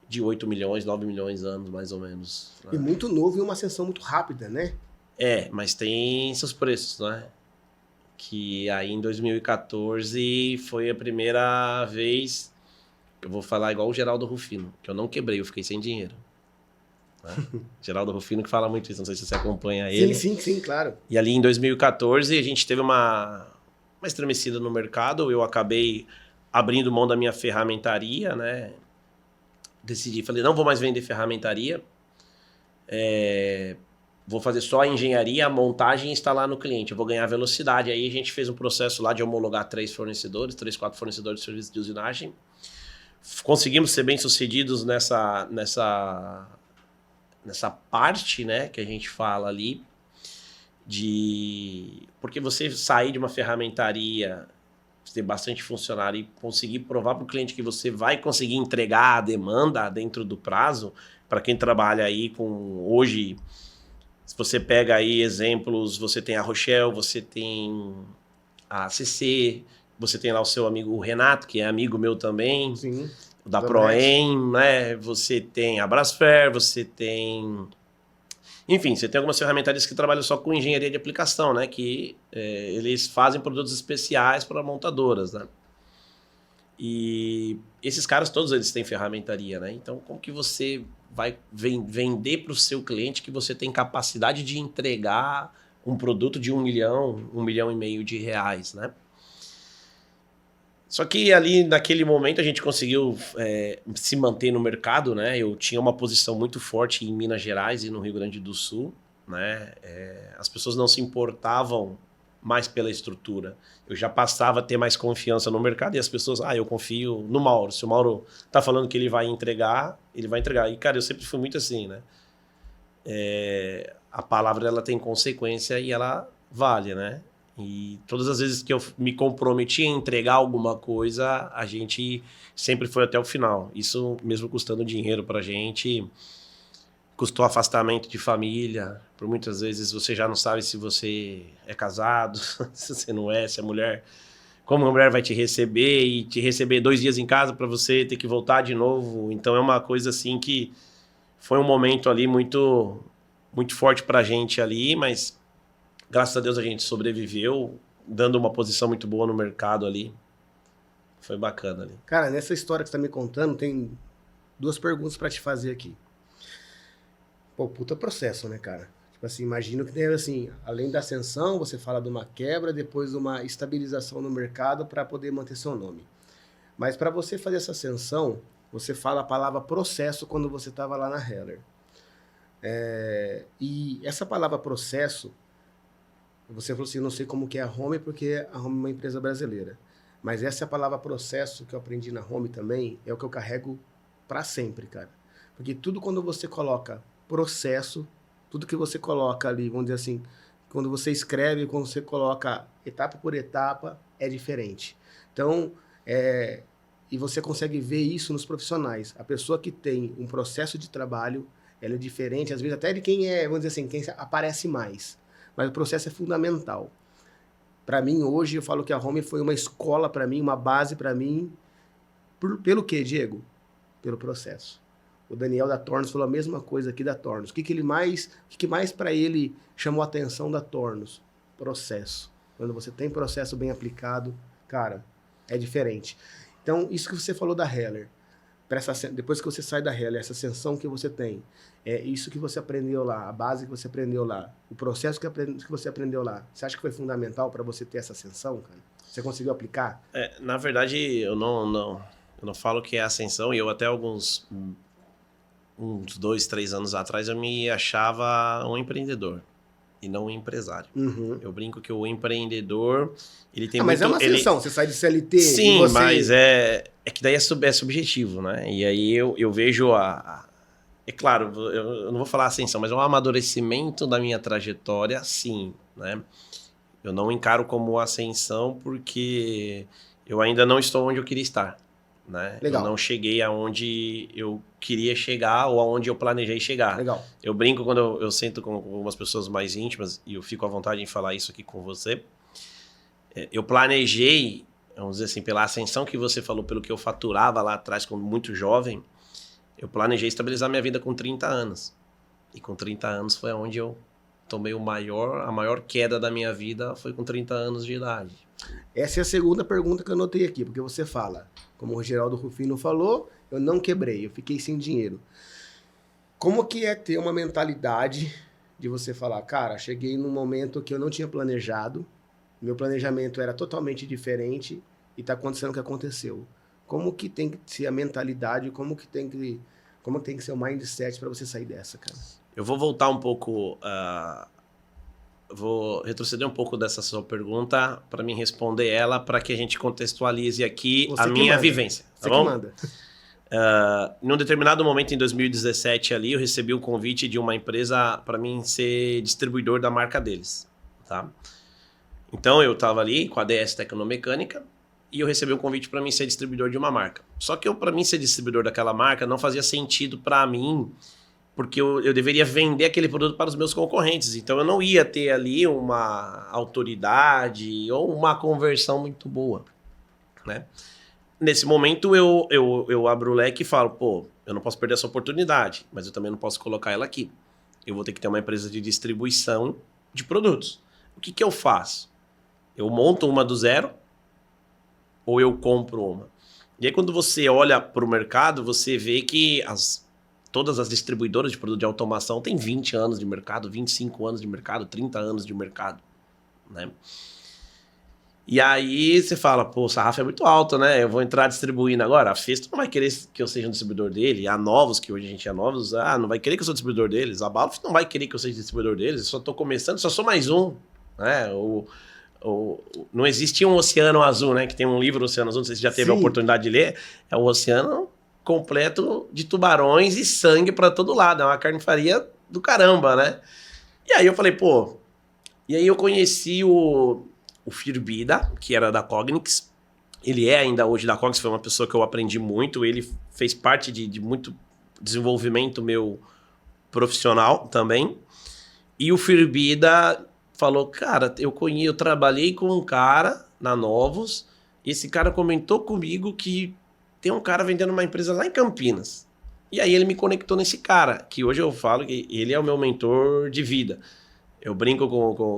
S2: de 8 milhões, 9 milhões anos, mais ou menos. Né?
S1: E muito novo e uma ascensão muito rápida, né?
S2: Mas tem seus preços, né? Que aí em 2014 foi a primeira vez, eu vou falar igual o Geraldo Rufino, que eu não quebrei, eu fiquei sem dinheiro. Né? Geraldo Rufino que fala muito isso, não sei se você acompanha ele.
S1: Sim, claro.
S2: E ali em 2014 a gente teve uma estremecida no mercado, eu acabei abrindo mão da minha ferramentaria, né? Decidi, falei, não vou mais vender ferramentaria, vou fazer só a engenharia, a montagem e instalar no cliente, eu vou ganhar velocidade. Aí a gente fez um processo lá de homologar 3, 4 fornecedores de serviço de usinagem. Conseguimos ser bem sucedidos nessa parte, né, que a gente fala ali, porque você sair de uma ferramentaria, ter bastante funcionário e conseguir provar para o cliente que você vai conseguir entregar a demanda dentro do prazo, para quem trabalha aí com hoje, se você pega aí exemplos, você tem a Rochelle, você tem a CC, você tem lá o seu amigo Renato, que é amigo meu também,
S1: Sim.
S2: da Proem, né? Você tem a Brasfer, você tem... Enfim, você tem algumas ferramentárias que trabalham só com engenharia de aplicação, né? Que eles fazem produtos especiais para montadoras, né? E esses caras, todos eles têm ferramentaria, né? Então, como que você vai vender para o seu cliente que você tem capacidade de entregar um produto de 1 milhão, 1,5 milhão de reais, né? Só que ali, naquele momento, a gente conseguiu se manter no mercado, né? Eu tinha uma posição muito forte em Minas Gerais e no Rio Grande do Sul, né? As pessoas não se importavam mais pela estrutura. Eu já passava a ter mais confiança no mercado e as pessoas, eu confio no Mauro. Se o Mauro tá falando que ele vai entregar, ele vai entregar. E, cara, eu sempre fui muito assim, né? A palavra, ela tem consequência e ela vale, né? E todas as vezes que eu me comprometi a entregar alguma coisa, a gente sempre foi até o final. Isso mesmo custando dinheiro pra gente, custou afastamento de família. Por muitas vezes você já não sabe se você é casado, se você não é, se a mulher... Como a mulher vai te receber e te receber 2 dias em casa para você ter que voltar de novo. Então é uma coisa assim que foi um momento ali muito, muito forte pra gente ali, mas... Graças a Deus a gente sobreviveu, dando uma posição muito boa no mercado ali. Foi bacana ali.
S1: Cara, nessa história que você tá me contando, tem 2 perguntas para te fazer aqui. Pô, puta processo, né, cara? Tipo assim, imagino que deve, assim, além da ascensão, você fala de uma quebra, depois de uma estabilização no mercado para poder manter seu nome. Mas para você fazer essa ascensão, você fala a palavra processo quando você estava lá na Heller. E essa palavra processo, você falou assim, eu não sei como que é a Home, porque a Home é uma empresa brasileira. Mas essa é a palavra processo que eu aprendi na Home também, é o que eu carrego para sempre, cara. Porque tudo quando você coloca processo, tudo que você coloca ali, vamos dizer assim, quando você escreve, quando você coloca etapa por etapa, é diferente. Então, e você consegue ver isso nos profissionais. A pessoa que tem um processo de trabalho, ela é diferente, às vezes até de quem vamos dizer assim, quem aparece mais. Mas o processo é fundamental. Para mim, hoje, eu falo que a Home foi uma escola para mim, uma base para mim. Pelo quê, Diego? Pelo processo. O Daniel da Tornos falou a mesma coisa aqui da Tornos. O que mais para ele chamou a atenção da Tornos? Processo. Quando você tem processo bem aplicado, cara, é diferente. Então, isso que você falou da Heller, depois que você sai da Heller, essa ascensão que você tem, isso que você aprendeu lá, a base que você aprendeu lá, o processo que você aprendeu lá, você acha que foi fundamental para você ter essa ascensão, cara? Você conseguiu aplicar?
S2: Na verdade, eu não falo que é ascensão, e eu até uns 2, 3 anos atrás eu me achava um empreendedor e não um empresário.
S1: Uhum.
S2: Eu brinco que o empreendedor, ele tem
S1: mas é uma ascensão, você sai de CLT...
S2: Sim,
S1: e você...
S2: mas é que daí é subjetivo, né? E aí eu vejo é claro, eu não vou falar ascensão, mas é um amadurecimento da minha trajetória, sim, né? Eu não encaro como ascensão porque eu ainda não estou onde eu queria estar, né?
S1: Legal.
S2: Eu não cheguei aonde eu queria chegar ou aonde eu planejei chegar.
S1: Legal.
S2: Eu brinco quando eu sento com algumas pessoas mais íntimas e eu fico à vontade em falar isso aqui com você. Eu planejei, vamos dizer assim, pela ascensão que você falou, pelo que eu faturava lá atrás, quando muito jovem, eu planejei estabilizar minha vida com 30 anos. E com 30 anos foi onde eu tomei a maior queda da minha vida, foi com 30 anos de idade.
S1: Essa é a segunda pergunta que eu anotei aqui, porque você fala, como o Geraldo Rufino falou, eu não quebrei, eu fiquei sem dinheiro. Como que é ter uma mentalidade de você falar, cara, cheguei num momento que eu não tinha planejado, meu planejamento era totalmente diferente e tá acontecendo o que aconteceu. Como que tem que ser a mentalidade, como que tem que ser o mindset para você sair dessa, cara?
S2: Eu vou voltar um pouco, vou retroceder um pouco dessa sua pergunta para me responder ela, para que a gente contextualize aqui
S1: Você
S2: a
S1: que
S2: minha
S1: manda.
S2: vivência.
S1: Você
S2: Tá
S1: que
S2: bom?
S1: manda.
S2: Num determinado momento, em 2017, ali, eu recebi um convite de uma empresa para mim ser distribuidor da marca deles. Tá? Então, eu estava ali com a DS Tecnomecânica e eu recebi um convite para mim ser distribuidor de uma marca. Só que para mim ser distribuidor daquela marca não fazia sentido para mim, porque eu deveria vender aquele produto para os meus concorrentes. Então, eu não ia ter ali uma autoridade ou uma conversão muito boa, né? Nesse momento, eu abro o leque e falo, pô, eu não posso perder essa oportunidade, mas eu também não posso colocar ela aqui. Eu vou ter que ter uma empresa de distribuição de produtos. O que que eu faço? Eu monto uma do zero ou eu compro uma? E aí, quando você olha para o mercado, você vê que todas as distribuidoras de produto de automação têm 20 anos de mercado, 25 anos de mercado, 30 anos de mercado, né? E aí você fala, pô, o sarrafo é muito alto, né? Eu vou entrar distribuindo agora. A Festo não vai querer que eu seja um distribuidor dele. A Novos, que hoje a gente é Novos, não vai querer que eu seja distribuidor deles. A Balf não vai querer que eu seja distribuidor deles. Eu só tô começando, só sou mais um, né? Não existia um Oceano Azul, né? Que tem um livro, Oceano Azul, não sei se você já teve a oportunidade de ler. É o oceano completo de tubarões e sangue para todo lado. É uma carnifaria do caramba, né? E aí eu falei, pô... E aí eu conheci o Firbida, que era da Cognix. Ele é ainda hoje da Cognix, foi uma pessoa que eu aprendi muito. Ele fez parte de muito desenvolvimento meu profissional também. E o Firbida falou, cara, eu trabalhei com um cara na Novos, e esse cara comentou comigo que tem um cara vendendo uma empresa lá em Campinas. E aí ele me conectou nesse cara, que hoje eu falo que ele é o meu mentor de vida. Eu brinco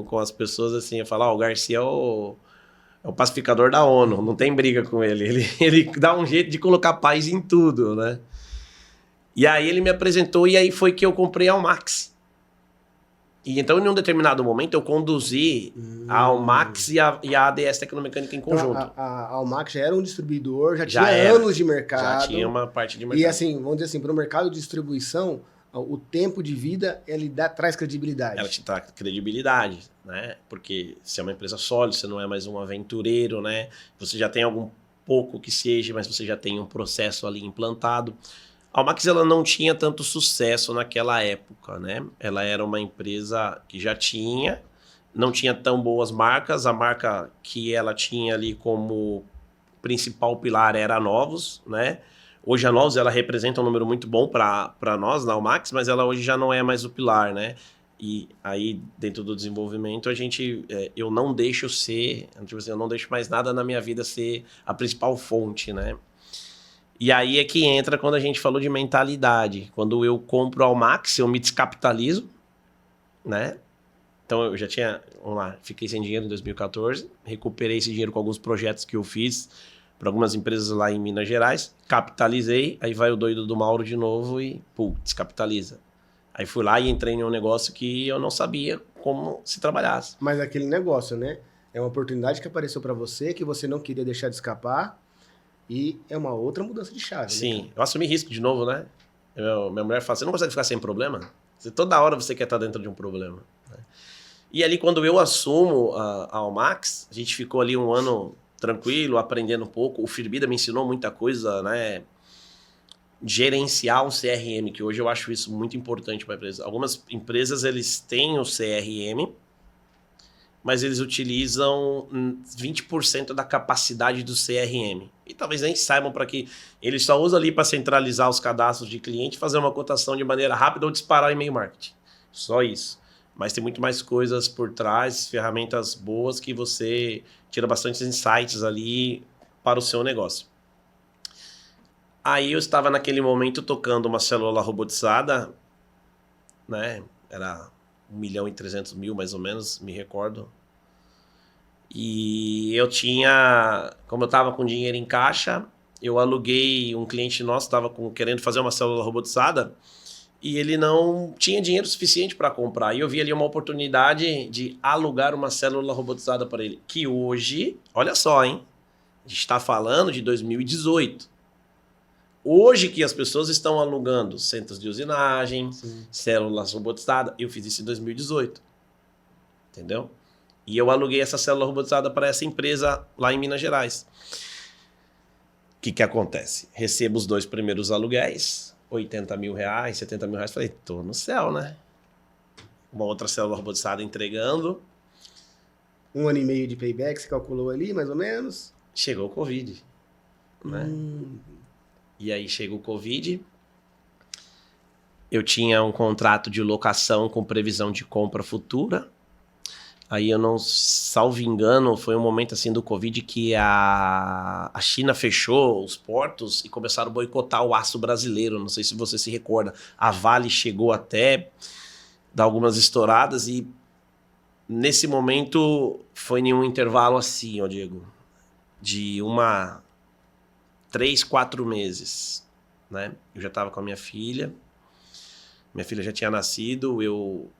S2: com as pessoas assim, eu falo, o Garcia é o pacificador da ONU, não tem briga com ele. Ele dá um jeito de colocar paz em tudo, né? E aí ele me apresentou e aí foi que eu comprei a Almax. E então, em um determinado momento, eu conduzi a Almax e a ADS Tecnomecânica em conjunto.
S1: Então, a Almax já era um distribuidor, já
S2: Já
S1: tinha
S2: era.
S1: anos de mercado.
S2: Já tinha uma parte de mercado.
S1: E assim, vamos dizer assim, para o mercado de distribuição, o tempo de vida, ele traz credibilidade.
S2: Ela te traz credibilidade, né? Porque se é uma empresa sólida, você não é mais um aventureiro, né? Você já tem algum pouco que seja, mas você já tem um processo ali implantado. A Almax, ela não tinha tanto sucesso naquela época, né? Ela era uma empresa que já não tinha tão boas marcas. A marca que ela tinha ali como principal pilar era a Novos, né? Hoje a Novos, ela representa um número muito bom para nós, na Almax, mas ela hoje já não é mais o pilar, né? E aí, dentro do desenvolvimento, eu não deixo eu não deixo mais nada na minha vida ser a principal fonte, né? E aí é que entra quando a gente falou de mentalidade. Quando eu compro a Almax, eu me descapitalizo, né? Então eu já tinha, vamos lá, fiquei sem dinheiro em 2014, recuperei esse dinheiro com alguns projetos que eu fiz para algumas empresas lá em Minas Gerais, capitalizei, aí vai o doido do Mauro de novo e, descapitaliza. Aí fui lá e entrei em um negócio que eu não sabia como se trabalhasse.
S1: Mas aquele negócio, né? É uma oportunidade que apareceu para você, que você não queria deixar de escapar, e é uma outra mudança de chave.
S2: Sim,
S1: né?
S2: Eu assumi risco de novo, né? Minha mulher fala, você não consegue ficar sem problema? Toda hora você quer estar dentro de um problema. Né? E ali, quando eu assumo a Almax, a gente ficou ali um ano tranquilo, aprendendo um pouco. O Firbida me ensinou muita coisa, né? Gerenciar um CRM, que hoje eu acho isso muito importante para a empresa. Algumas empresas, eles têm o CRM, mas eles utilizam 20% da capacidade do CRM. E talvez nem saibam para que eles só usam ali para centralizar os cadastros de cliente, fazer uma cotação de maneira rápida ou disparar e-mail marketing. Só isso. Mas tem muito mais coisas por trás, ferramentas boas que você tira bastante insights ali para o seu negócio. Aí eu estava naquele momento tocando uma célula robotizada, né? Era 1.300.000 mais ou menos, me recordo. E eu tinha, como eu estava com dinheiro em caixa, eu aluguei, um cliente nosso estava querendo fazer uma célula robotizada e ele não tinha dinheiro suficiente para comprar. E eu vi ali uma oportunidade de alugar uma célula robotizada para ele, que hoje, olha só, hein? A gente está falando de 2018. Hoje que as pessoas estão alugando centros de usinagem, sim, células robotizadas, eu fiz isso em 2018. Entendeu? E eu aluguei essa célula robotizada para essa empresa lá em Minas Gerais. O que acontece? Recebo os 2 primeiros aluguéis, R$80.000, R$70.000. Falei, tô no céu, né? Uma outra célula robotizada entregando.
S1: 1 ano e meio de payback, você calculou ali, mais ou menos?
S2: Chegou o Covid. Né? E aí chega o Covid. Eu tinha um contrato de locação com previsão de compra futura. Aí eu não, salvo engano, foi um momento assim do Covid que a China fechou os portos e começaram a boicotar o aço brasileiro. Não sei se você se recorda. A Vale chegou até dar algumas estouradas e nesse momento foi em um intervalo assim, ó, Diego, de 3, 4 meses, né? Eu já estava com a minha filha já tinha nascido, eu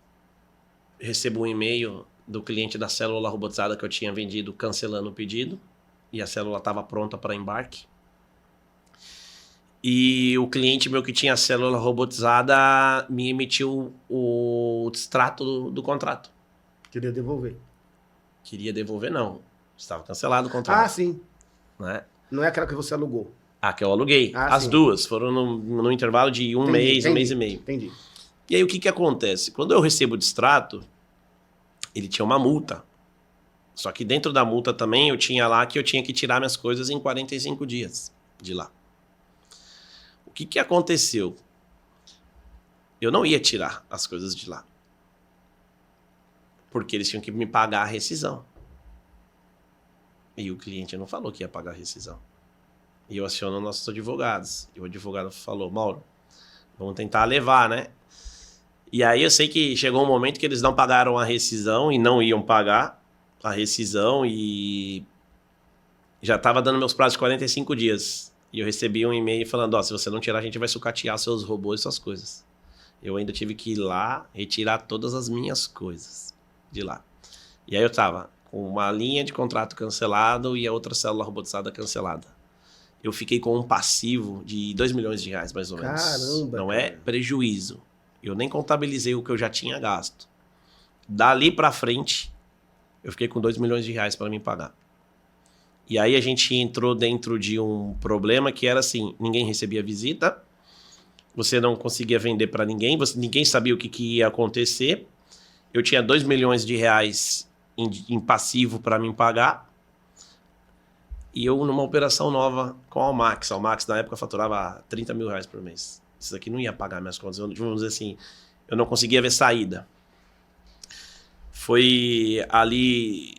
S2: recebo um e-mail do cliente da célula robotizada que eu tinha vendido cancelando o pedido e a célula estava pronta para embarque. E o cliente meu que tinha a célula robotizada me emitiu o extrato do contrato.
S1: Queria devolver.
S2: Queria devolver, não. Estava cancelado o contrato.
S1: Ah, sim.
S2: Né?
S1: Não é aquela que você alugou.
S2: Que eu aluguei. As duas foram no intervalo de um mês e meio.
S1: Entendi.
S2: E aí o que acontece? Quando eu recebo o extrato, ele tinha uma multa. Só que dentro da multa também eu tinha lá que eu tinha que tirar minhas coisas em 45 dias de lá. O que aconteceu? Eu não ia tirar as coisas de lá. Porque eles tinham que me pagar a rescisão. E o cliente não falou que ia pagar a rescisão. E eu aciono nossos advogados. E o advogado falou, Mauro, vamos tentar levar, né? E aí eu sei que chegou um momento que eles não pagaram a rescisão e não iam pagar a rescisão e já estava dando meus prazos de 45 dias. E eu recebi um e-mail falando, se você não tirar, a gente vai sucatear seus robôs e suas coisas. Eu ainda tive que ir lá retirar todas as minhas coisas de lá. E aí eu tava com uma linha de contrato cancelado e a outra célula robotizada cancelada. Eu fiquei com um passivo de R$2 milhões, mais ou menos.
S1: Caramba!
S2: Não é prejuízo. Eu nem contabilizei o que eu já tinha gasto. Dali pra frente, eu fiquei com R$2 milhões para me pagar. E aí a gente entrou dentro de um problema que era assim, ninguém recebia visita, você não conseguia vender para ninguém, ninguém sabia o que ia acontecer. Eu tinha R$2 milhões em passivo para me pagar. E eu numa operação nova com a Almax. A Almax na época faturava R$30 mil por mês. Isso daqui não ia pagar minhas contas. Vamos dizer assim, eu não conseguia ver saída. Foi ali,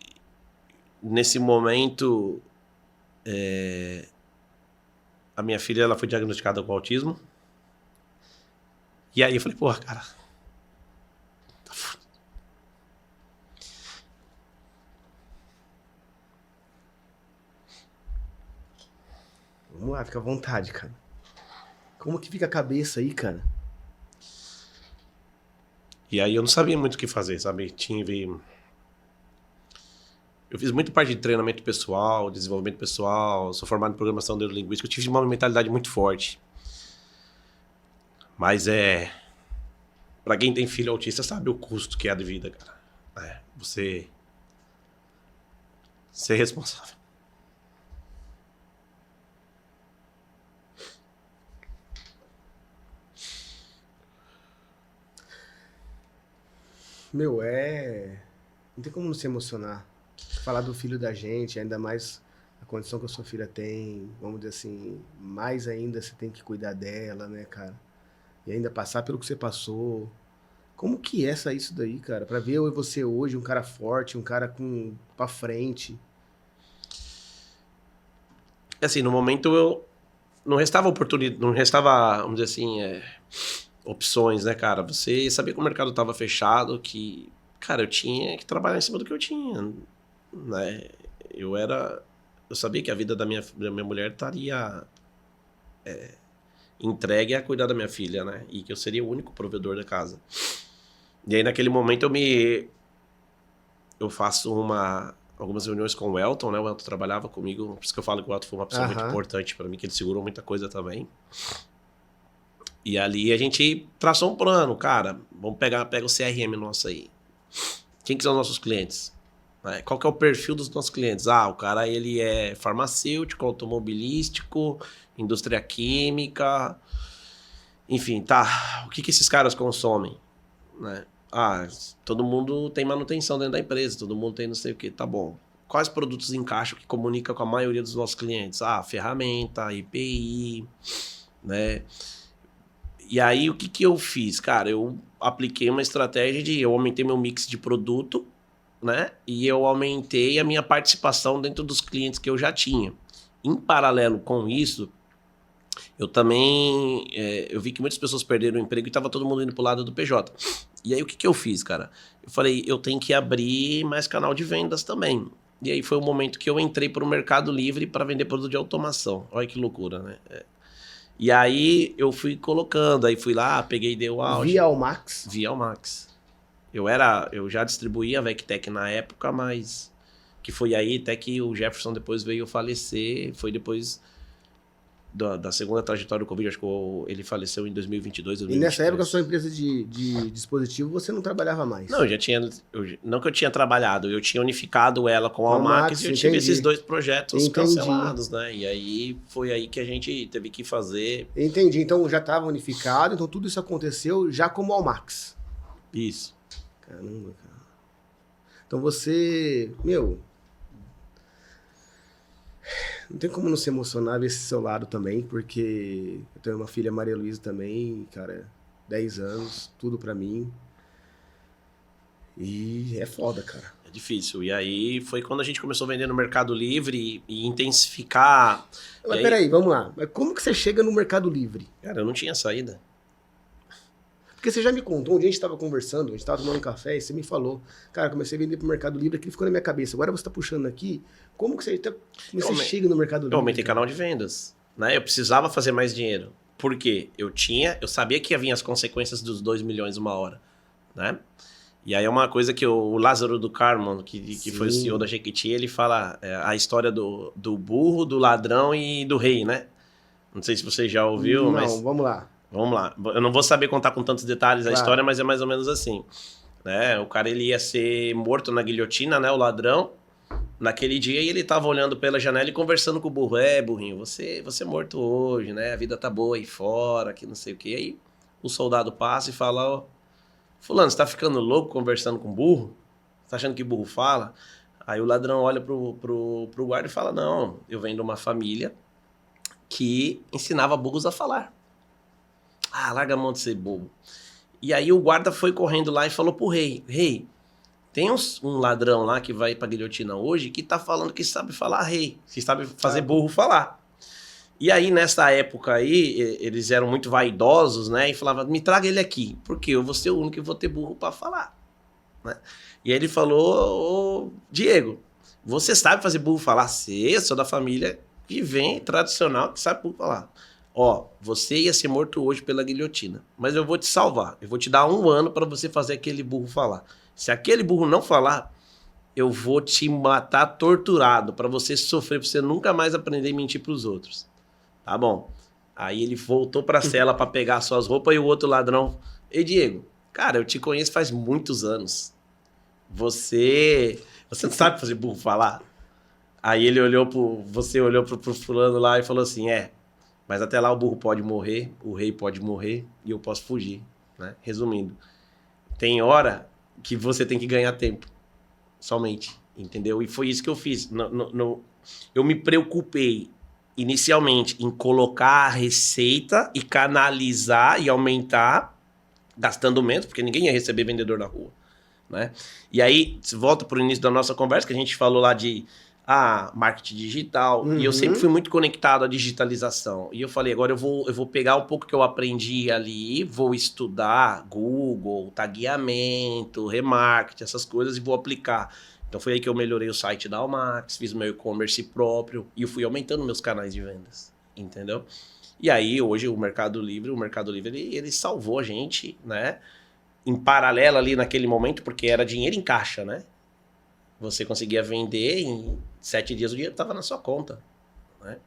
S2: nesse momento, a minha filha ela foi diagnosticada com autismo. E aí eu falei, porra, cara,
S1: vamos lá, fica à vontade, cara. Como que fica a cabeça aí, cara?
S2: E aí eu não sabia muito o que fazer, sabe? Eu fiz muito parte de treinamento pessoal, desenvolvimento pessoal, sou formado em programação neurolinguística, eu tive uma mentalidade muito forte. Mas pra quem tem filho autista sabe o custo que é a de vida, cara. Você ser responsável.
S1: Meu, é Não tem como não se emocionar. Falar do filho da gente, ainda mais a condição que a sua filha tem, vamos dizer assim, mais ainda você tem que cuidar dela, né, cara? E ainda passar pelo que você passou. Como que é isso daí, cara? Pra ver eu e você hoje, um cara forte, um cara pra frente.
S2: Assim, no momento eu não restava oportunidade, não restava, vamos dizer assim, opções, né, cara? Você sabia que o mercado estava fechado, que, cara, eu tinha que trabalhar em cima do que eu tinha, né? Eu sabia que a vida da minha mulher estaria entregue a cuidar da minha filha, né? E que eu seria o único provedor da casa. E aí, naquele momento, eu faço algumas reuniões com o Elton, né? O Elton trabalhava comigo, por isso que eu falo que o Elton foi uma pessoa muito importante para mim, que ele segurou muita coisa também. E ali a gente traçou um plano, cara, pega o CRM nosso aí. Quem que são os nossos clientes? Qual que é o perfil dos nossos clientes? O cara, ele é farmacêutico, automobilístico, indústria química, enfim, tá. O que esses caras consomem, né? Todo mundo tem manutenção dentro da empresa, todo mundo tem não sei o que, tá bom. Quais produtos encaixam que comunica com a maioria dos nossos clientes? Ferramenta, EPI, né? E aí, o que eu fiz? Cara, eu apliquei uma estratégia eu aumentei meu mix de produto, né? E eu aumentei a minha participação dentro dos clientes que eu já tinha. Em paralelo com isso, eu também eu vi que muitas pessoas perderam o emprego e estava todo mundo indo pro lado do PJ. E aí, o que eu fiz, cara? Eu falei, eu tenho que abrir mais canal de vendas também. E aí foi o momento que eu entrei para o Mercado Livre para vender produto de automação. Olha que loucura, né? E aí eu fui colocando, aí fui lá, peguei e dei o auge.
S1: Via Almax?
S2: Via Almax. Eu já distribuía a Vectec na época, mas que foi aí até que o Jefferson depois veio falecer, foi depois da segunda trajetória do Covid, acho que ele faleceu em 2022, 2023.
S1: E nessa época a sua empresa de dispositivo, você não trabalhava mais?
S2: Não, não que eu tinha trabalhado, eu tinha unificado ela com a Almax e eu tive esses 2 projetos cancelados, né? E aí foi aí que a gente teve que fazer.
S1: Entendi, então já estava unificado, então tudo isso aconteceu já como Almax.
S2: Isso.
S1: Caramba, cara. Então você, não tem como não se emocionar ver esse seu lado também, porque eu tenho uma filha, Maria Luísa, também, cara, 10 anos, tudo pra mim. E é foda, cara.
S2: É difícil. E aí foi quando a gente começou a vender no Mercado Livre e intensificar.
S1: Mas peraí, vamos lá. Mas como que você chega no Mercado Livre?
S2: Cara, eu não tinha saída.
S1: Porque você já me contou, um dia a gente tava conversando, a gente tava tomando um café e você me falou, cara, comecei a vender pro Mercado Livre, aquilo ficou na minha cabeça. Agora você tá puxando aqui, como que você chega no Mercado Livre?
S2: Eu aumentei canal de vendas, né? Eu precisava fazer mais dinheiro. Por quê? Eu sabia que ia vir as consequências dos 2 milhões uma hora, né? E aí é uma coisa que o Lázaro do Carmo, que foi o CEO da Jequiti, ele fala a história do burro, do ladrão e do rei, né? Não sei se você já ouviu, mas...
S1: Não, vamos lá.
S2: Vamos lá. Eu não vou saber contar com tantos detalhes a história, mas é mais ou menos assim. Né? O cara ele ia ser morto na guilhotina, né? O ladrão. Naquele dia ele tava olhando pela janela e conversando com o burro. Burrinho, você é morto hoje, né? A vida tá boa aí fora, que não sei o quê. Aí o soldado passa e fala, fulano, você tá ficando louco conversando com o burro? Você tá achando que burro fala? Aí o ladrão olha pro guarda e fala, não, eu venho de uma família que ensinava burros a falar. Larga a mão de ser bobo. E aí o guarda foi correndo lá e falou pro rei, tem um ladrão lá que vai pra guilhotina hoje que tá falando que sabe falar rei, que sabe fazer burro falar. E aí nessa época aí, eles eram muito vaidosos, né? E falavam, me traga ele aqui, porque eu vou ser o único que vou ter burro pra falar. Né? E aí ele falou, Diego, você sabe fazer burro falar? Sim, eu sou da família que vem tradicional que sabe burro falar. Você ia ser morto hoje pela guilhotina, mas eu vou te salvar. Eu vou te dar 1 ano para você fazer aquele burro falar. Se aquele burro não falar, eu vou te matar torturado para você sofrer, para você nunca mais aprender a mentir para os outros. Tá bom. Aí ele voltou para a cela para pegar suas roupas e o outro ladrão... Ei, Diego, cara, eu te conheço faz muitos anos. Você não sabe fazer burro falar? Aí você olhou pro fulano lá e falou assim, mas até lá o burro pode morrer, o rei pode morrer e eu posso fugir, né? Resumindo, tem hora que você tem que ganhar tempo. somente, entendeu? E foi isso que eu fiz. Eu me preocupei inicialmente em colocar a receita e canalizar e aumentar, gastando menos, porque ninguém ia receber vendedor na rua, né? E aí, volta para o início da nossa conversa, que a gente falou lá de marketing digital, e eu sempre fui muito conectado à digitalização. E eu falei, agora eu vou pegar um pouco que eu aprendi ali, vou estudar Google, tagueamento, remarketing, essas coisas, e vou aplicar. Então foi aí que eu melhorei o site da Almax, fiz meu e-commerce próprio, e eu fui aumentando meus canais de vendas, entendeu? E aí, hoje, o Mercado Livre, ele salvou a gente, né? Em paralelo ali naquele momento, porque era dinheiro em caixa, né? Você conseguia vender em 7 dias, o dinheiro estava na sua conta, né?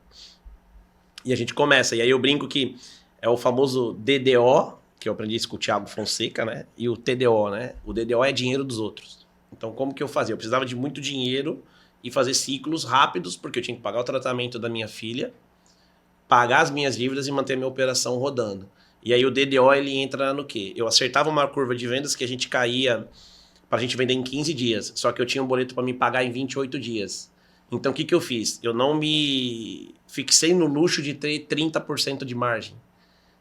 S2: E a gente começa. E aí eu brinco que é o famoso DDO, que eu aprendi isso com o Thiago Fonseca, né? E o TDO, né? O DDO é dinheiro dos outros. Então, como que eu fazia? Eu precisava de muito dinheiro e fazer ciclos rápidos, porque eu tinha que pagar o tratamento da minha filha, pagar as minhas dívidas e manter a minha operação rodando. E aí o DDO, ele entra no quê? Eu acertava uma curva de vendas que a gente caía pra gente vender em 15 dias. Só que eu tinha um boleto para me pagar em 28 dias. Então, o que eu fiz? Eu não me fixei no luxo de ter 30% de margem.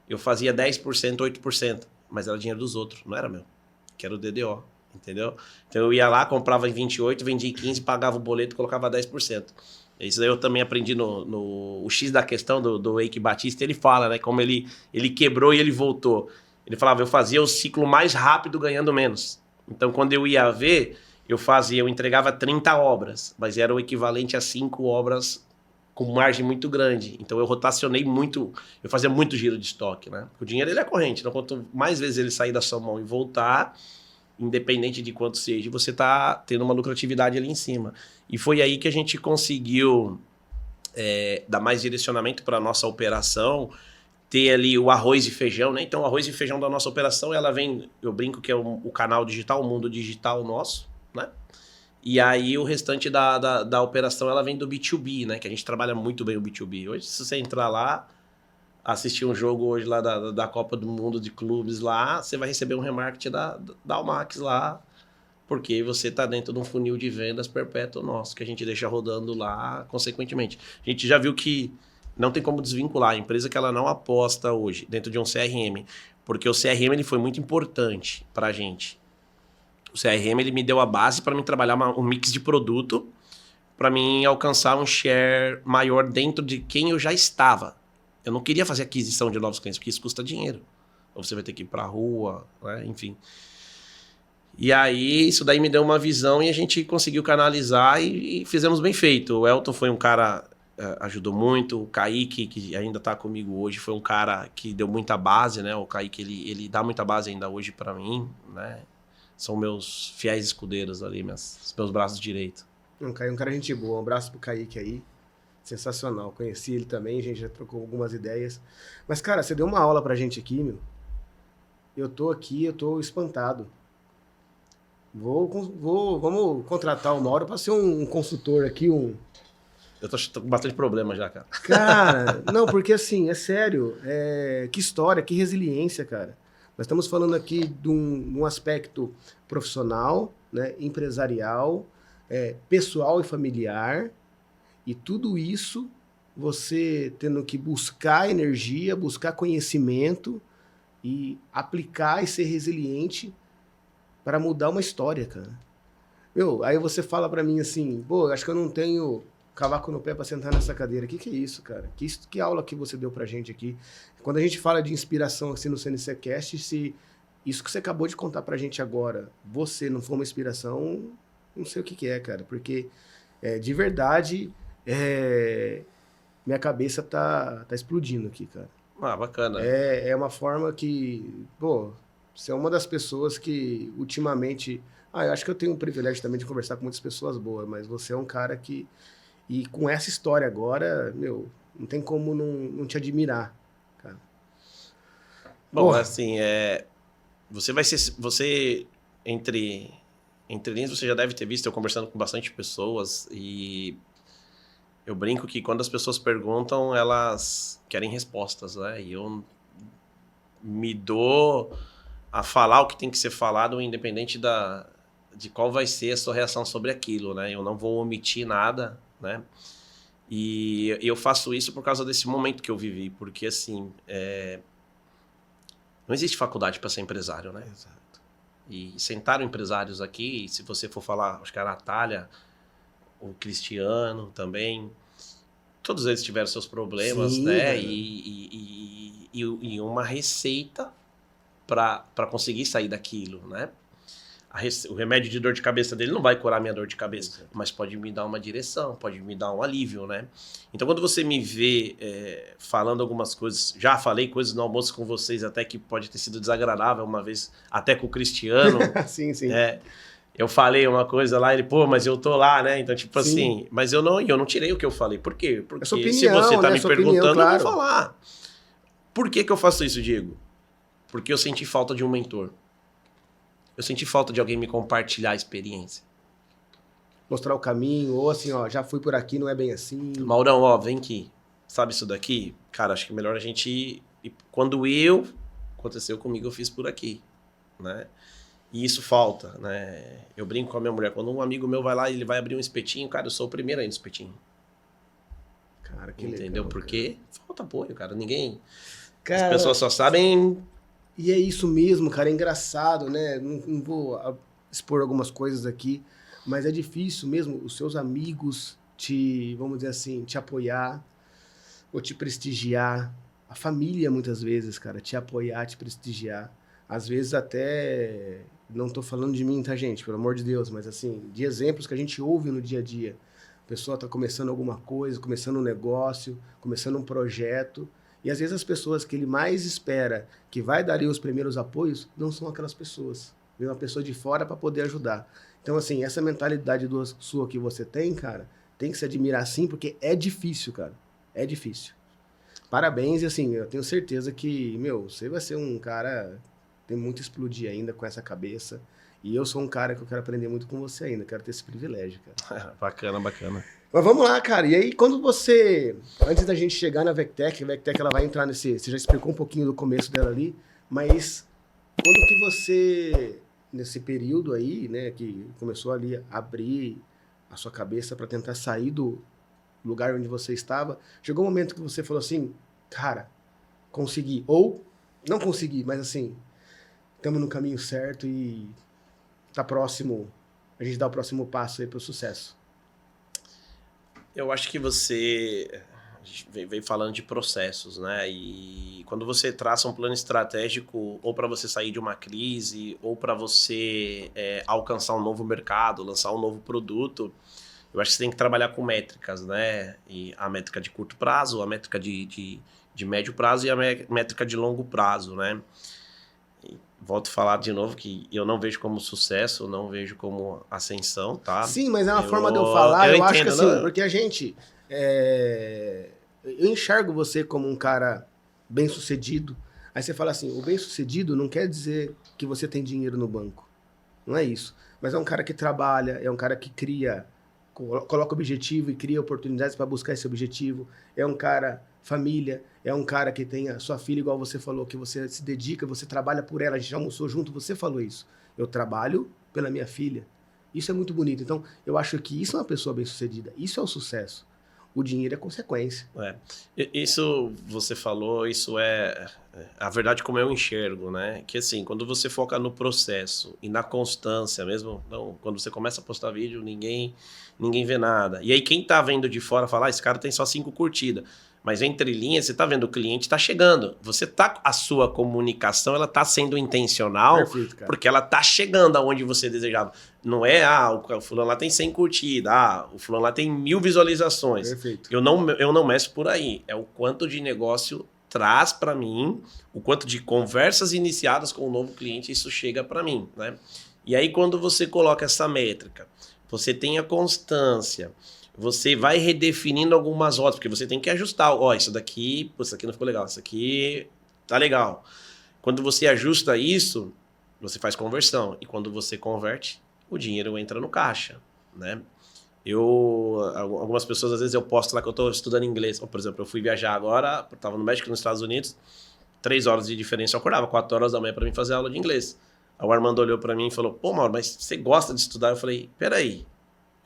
S2: Eu fazia 10%, 8%. Mas era dinheiro dos outros, não era meu. Que era o DDO, entendeu? Então, eu ia lá, comprava em 28, vendia em 15, pagava o boleto e colocava 10%. Isso daí eu também aprendi o X da questão do Eike Batista. Ele fala, né? Como ele quebrou e ele voltou. Ele falava, eu fazia o ciclo mais rápido ganhando menos. Então, quando eu ia ver, eu entregava 30 obras, mas era o equivalente a 5 obras com margem muito grande. Então, eu rotacionei muito, eu fazia muito giro de estoque, né? O dinheiro, ele é corrente, então quanto mais vezes ele sair da sua mão e voltar, independente de quanto seja, você está tendo uma lucratividade ali em cima. E foi aí que a gente conseguiu dar mais direcionamento para a nossa operação, ter ali o arroz e feijão, né? Então, o arroz e feijão da nossa operação, ela vem, eu brinco que é o canal digital, o mundo digital nosso, né? E aí, o restante da operação, ela vem do B2B, né? Que a gente trabalha muito bem o B2B. Hoje, se você entrar lá, assistir um jogo hoje lá da Copa do Mundo de clubes lá, você vai receber um remarketing da Almax lá, porque você está dentro de um funil de vendas perpétuo nosso, que a gente deixa rodando lá, consequentemente. A gente já viu que não tem como desvincular a empresa que ela não aposta hoje dentro de um CRM, porque o CRM ele foi muito importante para a gente. O CRM ele me deu a base para mim trabalhar um mix de produto, para mim alcançar um share maior dentro de quem eu já estava. Eu não queria fazer aquisição de novos clientes, porque isso custa dinheiro. Ou você vai ter que ir para a rua, né? Enfim. E aí, isso daí me deu uma visão e a gente conseguiu canalizar e fizemos bem feito. O Elton foi um cara, ajudou muito. O Kaique, que ainda está comigo hoje, foi um cara que deu muita base, né? O Kaique, ele dá muita base ainda hoje para mim, né? São meus fiéis escudeiros ali, meus braços direitos.
S1: Um cara gente boa. Um abraço pro Kaique aí. Sensacional. Conheci ele também, a gente já trocou algumas ideias. Mas, cara, você deu uma aula pra gente aqui, meu. Eu tô espantado. Vamos contratar o Mauro para ser um consultor aqui,
S2: Eu tô com bastante problema já, cara.
S1: Cara, não, porque assim, é sério, que história, que resiliência, cara. Nós estamos falando aqui de um aspecto profissional, né, empresarial, pessoal e familiar, e tudo isso você tendo que buscar energia, buscar conhecimento e aplicar e ser resiliente para mudar uma história, cara. Meu, aí você fala para mim assim, pô, acho que eu não tenho cavaco no pé para sentar nessa cadeira. Que é isso, cara? Que aula que você deu pra gente aqui? Quando a gente fala de inspiração assim no CNCcast, se isso que você acabou de contar pra gente agora, você não for uma inspiração, não sei o que é, cara. Porque, de verdade, minha cabeça tá explodindo aqui, cara.
S2: Ah, bacana.
S1: É uma forma que, pô, você é uma das pessoas que ultimamente... eu acho que eu tenho o privilégio também de conversar com muitas pessoas boas, mas você é um cara que... E com essa história agora, meu, não tem como não te admirar, cara.
S2: Bom, assim, você entre linhas, você já deve ter visto eu conversando com bastante pessoas e eu brinco que quando as pessoas perguntam, elas querem respostas, né? E eu me dou a falar o que tem que ser falado, independente de qual vai ser a sua reação sobre aquilo, né? Eu não vou omitir nada, né? E eu faço isso por causa desse momento que eu vivi, porque assim, não existe faculdade para ser empresário, né?
S1: Exato.
S2: E sentaram empresários aqui, e se você for falar, acho que a Natália, o Cristiano também, todos eles tiveram seus problemas,
S1: Sim,
S2: né?
S1: velho.
S2: E uma receita para conseguir sair daquilo, né? O remédio de dor de cabeça dele não vai curar minha dor de cabeça, mas pode me dar uma direção, pode me dar um alívio, né? Então, quando você me vê falando algumas coisas, já falei coisas no almoço com vocês, até que pode ter sido desagradável uma vez, até com o Cristiano,
S1: Sim, sim.
S2: eu falei uma coisa lá, ele, pô, mas eu tô lá, né? Então, tipo
S1: Sim.
S2: assim, mas eu não tirei o que eu falei. Por quê? Porque
S1: sua opinião,
S2: se você tá
S1: né?
S2: me
S1: Sua opinião,
S2: perguntando,
S1: claro.
S2: eu vou falar. Por que eu faço isso, Diego? Porque eu senti falta de um mentor. Eu senti falta de alguém me compartilhar a experiência.
S1: Mostrar o caminho, ou assim, ó, já fui por aqui, não é bem assim.
S2: Maurão, ó, vem aqui. Sabe isso daqui? Cara, acho que é melhor a gente ir. E quando aconteceu comigo, eu fiz por aqui, né? E isso falta, né? Eu brinco com a minha mulher. Quando um amigo meu vai lá e ele vai abrir um espetinho, cara, eu sou o primeiro aí no espetinho.
S1: Cara, que
S2: Entendeu?
S1: legal,
S2: Porque falta apoio, cara. Ninguém...
S1: cara.
S2: As pessoas só sabem...
S1: E é isso mesmo, cara, é engraçado, né? Não vou expor algumas coisas aqui, mas é difícil mesmo os seus amigos vamos dizer assim, te apoiar ou te prestigiar. A família, muitas vezes, cara, te apoiar, te prestigiar. Às vezes até, não tô falando de mim, tá, gente? Pelo amor de Deus, mas assim, de exemplos que a gente ouve no dia a dia. A pessoa tá começando alguma coisa, começando um negócio, começando um projeto. E às vezes as pessoas que ele mais espera que vai dar ali os primeiros apoios não são aquelas pessoas. Vem uma pessoa de fora para poder ajudar. Então, assim, essa mentalidade sua que você tem, cara, tem que se admirar sim, porque é difícil, cara. É difícil. Parabéns, e assim, eu tenho certeza que, você vai ser um cara que tem muito a explodir ainda com essa cabeça. E eu sou um cara que eu quero aprender muito com você ainda, quero ter esse privilégio, cara.
S2: Bacana, bacana.
S1: Mas vamos lá, cara. E aí, quando você... Antes da gente chegar na VecTech, a VecTech ela vai entrar nesse... Você já explicou um pouquinho do começo dela ali, mas quando que você, nesse período aí, né, que começou ali a abrir a sua cabeça para tentar sair do lugar onde você estava, chegou um momento que você falou assim, cara, consegui. Ou, não consegui, mas assim, estamos no caminho certo e tá próximo, a gente dá o próximo passo aí pro sucesso.
S2: Eu acho que você veio falando de processos, né? E quando você traça um plano estratégico, ou para você sair de uma crise, ou para você alcançar um novo mercado, lançar um novo produto, eu acho que você tem que trabalhar com métricas, né? E a métrica de curto prazo, a métrica de médio prazo e a métrica de longo prazo, né? Volto a falar de novo que eu não vejo como sucesso, não vejo como ascensão, tá?
S1: Sim, mas é uma forma de eu falar, eu acho que assim,
S2: não?
S1: porque a gente... eu enxergo você como um cara bem-sucedido, aí você fala assim, o bem-sucedido não quer dizer que você tem dinheiro no banco, não é isso. Mas é um cara que trabalha, é um cara que cria, coloca objetivo e cria oportunidades para buscar esse objetivo, é um cara... família, é um cara que tem a sua filha, igual você falou, que você se dedica, você trabalha por ela, a gente já almoçou junto, você falou isso. Eu trabalho pela minha filha. Isso é muito bonito. Então, eu acho que isso é uma pessoa bem-sucedida. Isso é o sucesso. O dinheiro é consequência.
S2: Isso você falou, isso é a verdade como eu enxergo, né? Que assim, quando você foca no processo e na constância mesmo, não, quando você começa a postar vídeo, ninguém vê nada. E aí quem tá vendo de fora fala, esse cara tem só 5 curtidas. Mas entre linhas, você tá vendo o cliente tá chegando. A sua comunicação, ela tá sendo intencional.
S1: Perfeito, cara.
S2: Porque ela tá chegando aonde você desejava. Não é, o fulano lá tem 100 curtidas, o fulano lá tem 1000 visualizações.
S1: Perfeito.
S2: Eu não meço por aí. É o quanto de negócio traz para mim, o quanto de conversas iniciadas com o novo cliente, isso chega para mim, né? E aí, quando você coloca essa métrica, você tem a constância, você vai redefinindo algumas rotas, porque você tem que ajustar. Isso daqui, isso aqui não ficou legal, isso aqui tá legal. Quando você ajusta isso, você faz conversão. E quando você converte, o dinheiro entra no caixa, né? Algumas pessoas, às vezes, eu posto lá que eu tô estudando inglês. Por exemplo, eu fui viajar agora, estava no México, nos Estados Unidos, 3 horas de diferença. Eu acordava 4 horas da manhã para mim fazer aula de inglês. Aí o Armando olhou pra mim e falou, pô, Mauro, mas você gosta de estudar? Eu falei, peraí,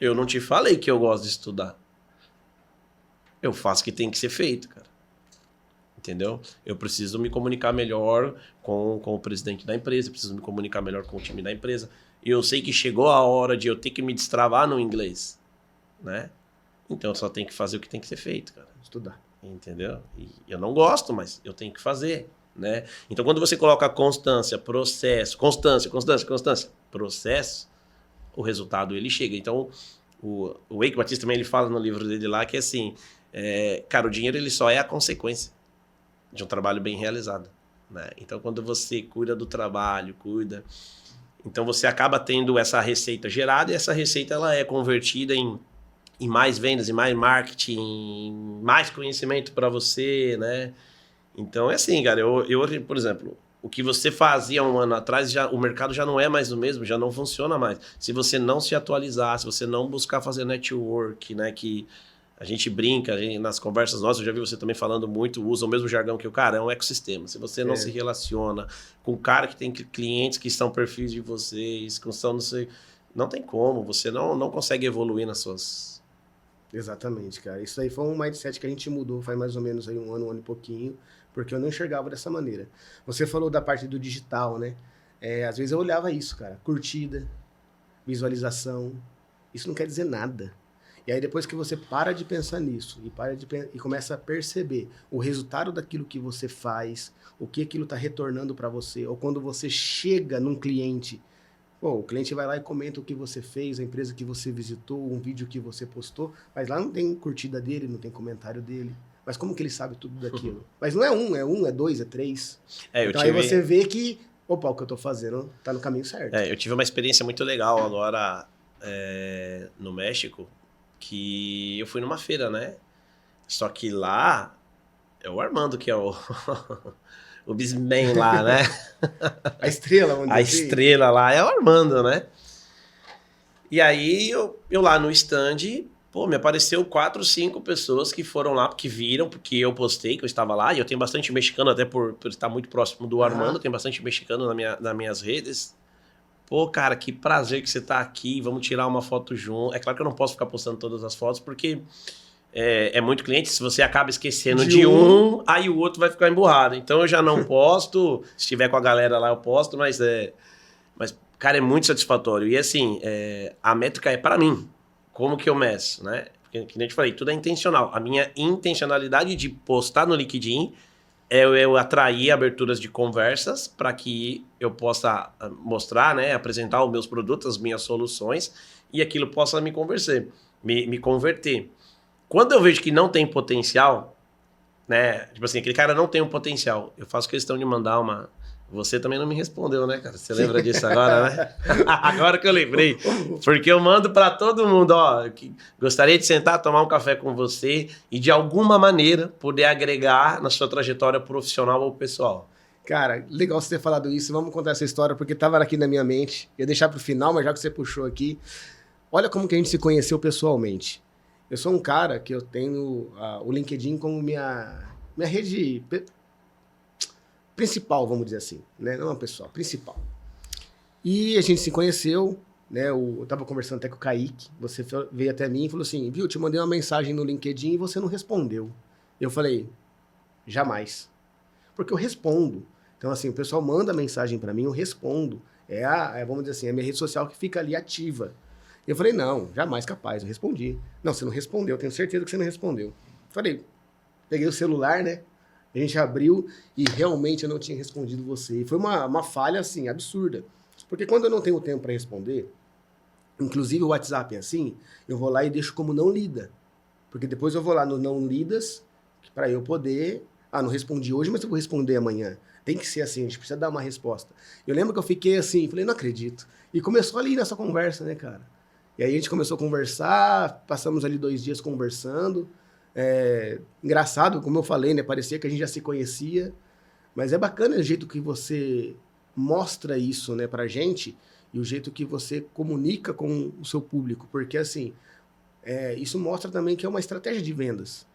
S2: eu não te falei que eu gosto de estudar. Eu faço o que tem que ser feito, cara. Entendeu? Eu preciso me comunicar melhor com o presidente da empresa, preciso me comunicar melhor com o time da empresa. E eu sei que chegou a hora de eu ter que me destravar no inglês, né? Então eu só tenho que fazer o que tem que ser feito, cara.
S1: Estudar.
S2: Entendeu? E eu não gosto, mas eu tenho que fazer, né? Então quando você coloca constância, processo, constância, processo, o resultado ele chega. Então o Eike Batista também ele fala no livro dele lá que assim, cara, o dinheiro ele só é a consequência de um trabalho bem realizado, né? Então quando você cuida do trabalho, então você acaba tendo essa receita gerada e essa receita ela é convertida em mais vendas, em mais marketing, em mais conhecimento para você, né? Então é assim, cara, eu, por exemplo, o que você fazia um ano atrás, o mercado já não é mais o mesmo, já não funciona mais. Se você não se atualizar, se você não buscar fazer network, né, que a gente brinca, nas conversas nossas, eu já vi você também falando muito, usa o mesmo jargão que o cara, é um ecossistema. Se você não se relaciona com o cara que tem clientes que são perfis de vocês, que são, não tem como, você não consegue evoluir nas suas...
S1: Exatamente, cara. Isso aí foi um mindset que a gente mudou faz mais ou menos aí um ano e pouquinho, porque eu não enxergava dessa maneira. Você falou da parte do digital, né? Às vezes eu olhava isso, cara. Curtida, visualização. Isso não quer dizer nada. E aí depois que você para de pensar nisso e começa a perceber o resultado daquilo que você faz, o que aquilo está retornando para você, ou quando você chega num cliente, pô, o cliente vai lá e comenta o que você fez, a empresa que você visitou, um vídeo que você postou, mas lá não tem curtida dele, não tem comentário dele. Mas como que ele sabe tudo daquilo? Mas não é um, é dois, é três. Então aí você vê que, opa, o que eu tô fazendo tá no caminho certo.
S2: Eu tive uma experiência muito legal agora no México, que eu fui numa feira, né? Só que lá é o Armando que é o o businessman lá, né?
S1: A estrela, onde
S2: a estrela lá é o Armando, né? E aí eu lá no stand, pô, me apareceu 4, 5 pessoas que foram lá, porque viram, porque eu postei que eu estava lá, e eu tenho bastante mexicano, até por estar muito próximo do Armando, tem bastante mexicano nas minhas redes. Pô, cara, que prazer que você tá aqui, vamos tirar uma foto junto. É claro que eu não posso ficar postando todas as fotos, porque é muito cliente, se você acaba esquecendo de um, aí o outro vai ficar emburrado. Então eu já não posto, se estiver com a galera lá eu posto, mas cara, é muito satisfatório. E assim, a métrica é para mim. Como que eu meço, né? Porque, que nem eu te falei, tudo é intencional. A minha intencionalidade de postar no LinkedIn eu atrair aberturas de conversas para que eu possa mostrar, né, apresentar os meus produtos, as minhas soluções, e aquilo possa me converter. Quando eu vejo que não tem potencial, né, tipo assim, aquele cara não tem um potencial, eu faço questão de mandar uma... Você também não me respondeu, né, cara? Você lembra disso agora, né? Agora que eu lembrei. Porque eu mando para todo mundo, ó, que gostaria de sentar, tomar um café com você e de alguma maneira poder agregar na sua trajetória profissional ou pessoal.
S1: Cara, legal você ter falado isso. Vamos contar essa história, porque estava aqui na minha mente. Ia deixar para o final, mas já que você puxou aqui, olha como que a gente se conheceu pessoalmente. Eu sou um cara que eu tenho o LinkedIn como minha rede principal, vamos dizer assim, né? Não é pessoal, principal. E a gente se conheceu, né? Eu tava conversando até com o Kaique, você veio até mim e falou assim, viu, te mandei uma mensagem no LinkedIn e você não respondeu. Eu falei, jamais. Porque eu respondo. Então, assim, o pessoal manda mensagem para mim, eu respondo. Vamos dizer assim, é a minha rede social que fica ali ativa. Eu falei, não, jamais capaz, eu respondi. Não, você não respondeu, eu tenho certeza que você não respondeu. Falei, peguei o celular, né? A gente abriu e realmente eu não tinha respondido você. E foi uma falha, assim, absurda. Porque quando eu não tenho tempo para responder, inclusive o WhatsApp é assim, eu vou lá e deixo como não lida. Porque depois eu vou lá no não lidas, para eu poder... não respondi hoje, mas eu vou responder amanhã. Tem que ser assim, a gente precisa dar uma resposta. Eu lembro que eu fiquei assim, falei, não acredito. E começou ali nessa conversa, né, cara? E aí a gente começou a conversar, passamos ali 2 dias conversando. Engraçado, como eu falei, né? Parecia que a gente já se conhecia, mas é bacana o jeito que você mostra isso, né, pra gente e o jeito que você comunica com o seu público, porque assim, isso mostra também que é uma estratégia de vendas.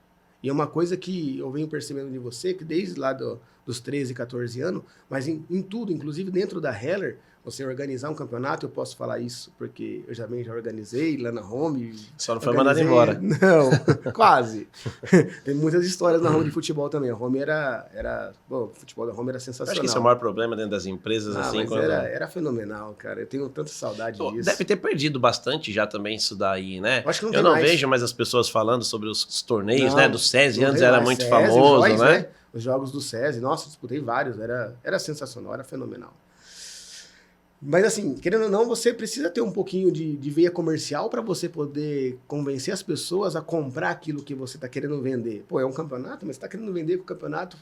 S1: E é uma coisa que eu venho percebendo de você, que desde lá do dos 13, 14 anos, mas em tudo, inclusive dentro da Heller, você organizar um campeonato, eu posso falar isso, porque eu já organizei lá na Home.
S2: Só não foi mandado embora.
S1: Não, quase. Tem muitas histórias na Home de futebol também. A Home bom, o futebol da Home era sensacional.
S2: Acho que esse é o maior problema dentro das empresas, assim.
S1: Mas era fenomenal, cara. Eu tenho tanta saudade disso.
S2: Deve ter perdido bastante já também isso daí, né?
S1: Acho que não
S2: eu não
S1: mais.
S2: vejo mais as pessoas falando sobre os torneios,
S1: Não,
S2: né? Do SESI, antes
S1: era
S2: muito
S1: SESI,
S2: famoso,
S1: Joyce,
S2: né?
S1: Os jogos do SESI, nossa, disputei vários. Era sensacional, era fenomenal. Mas assim, querendo ou não, você precisa ter um pouquinho de veia comercial para você poder convencer as pessoas a comprar aquilo que você está querendo vender. Pô, é um campeonato, mas você está querendo vender com o campeonato,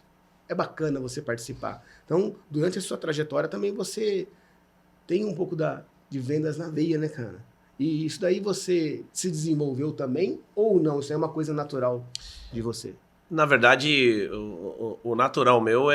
S1: é bacana você participar. Então, durante a sua trajetória também você tem um pouco de vendas na veia, né, cara? E isso daí você se desenvolveu também ou não? Isso é uma coisa natural de você?
S2: Na verdade, o natural meu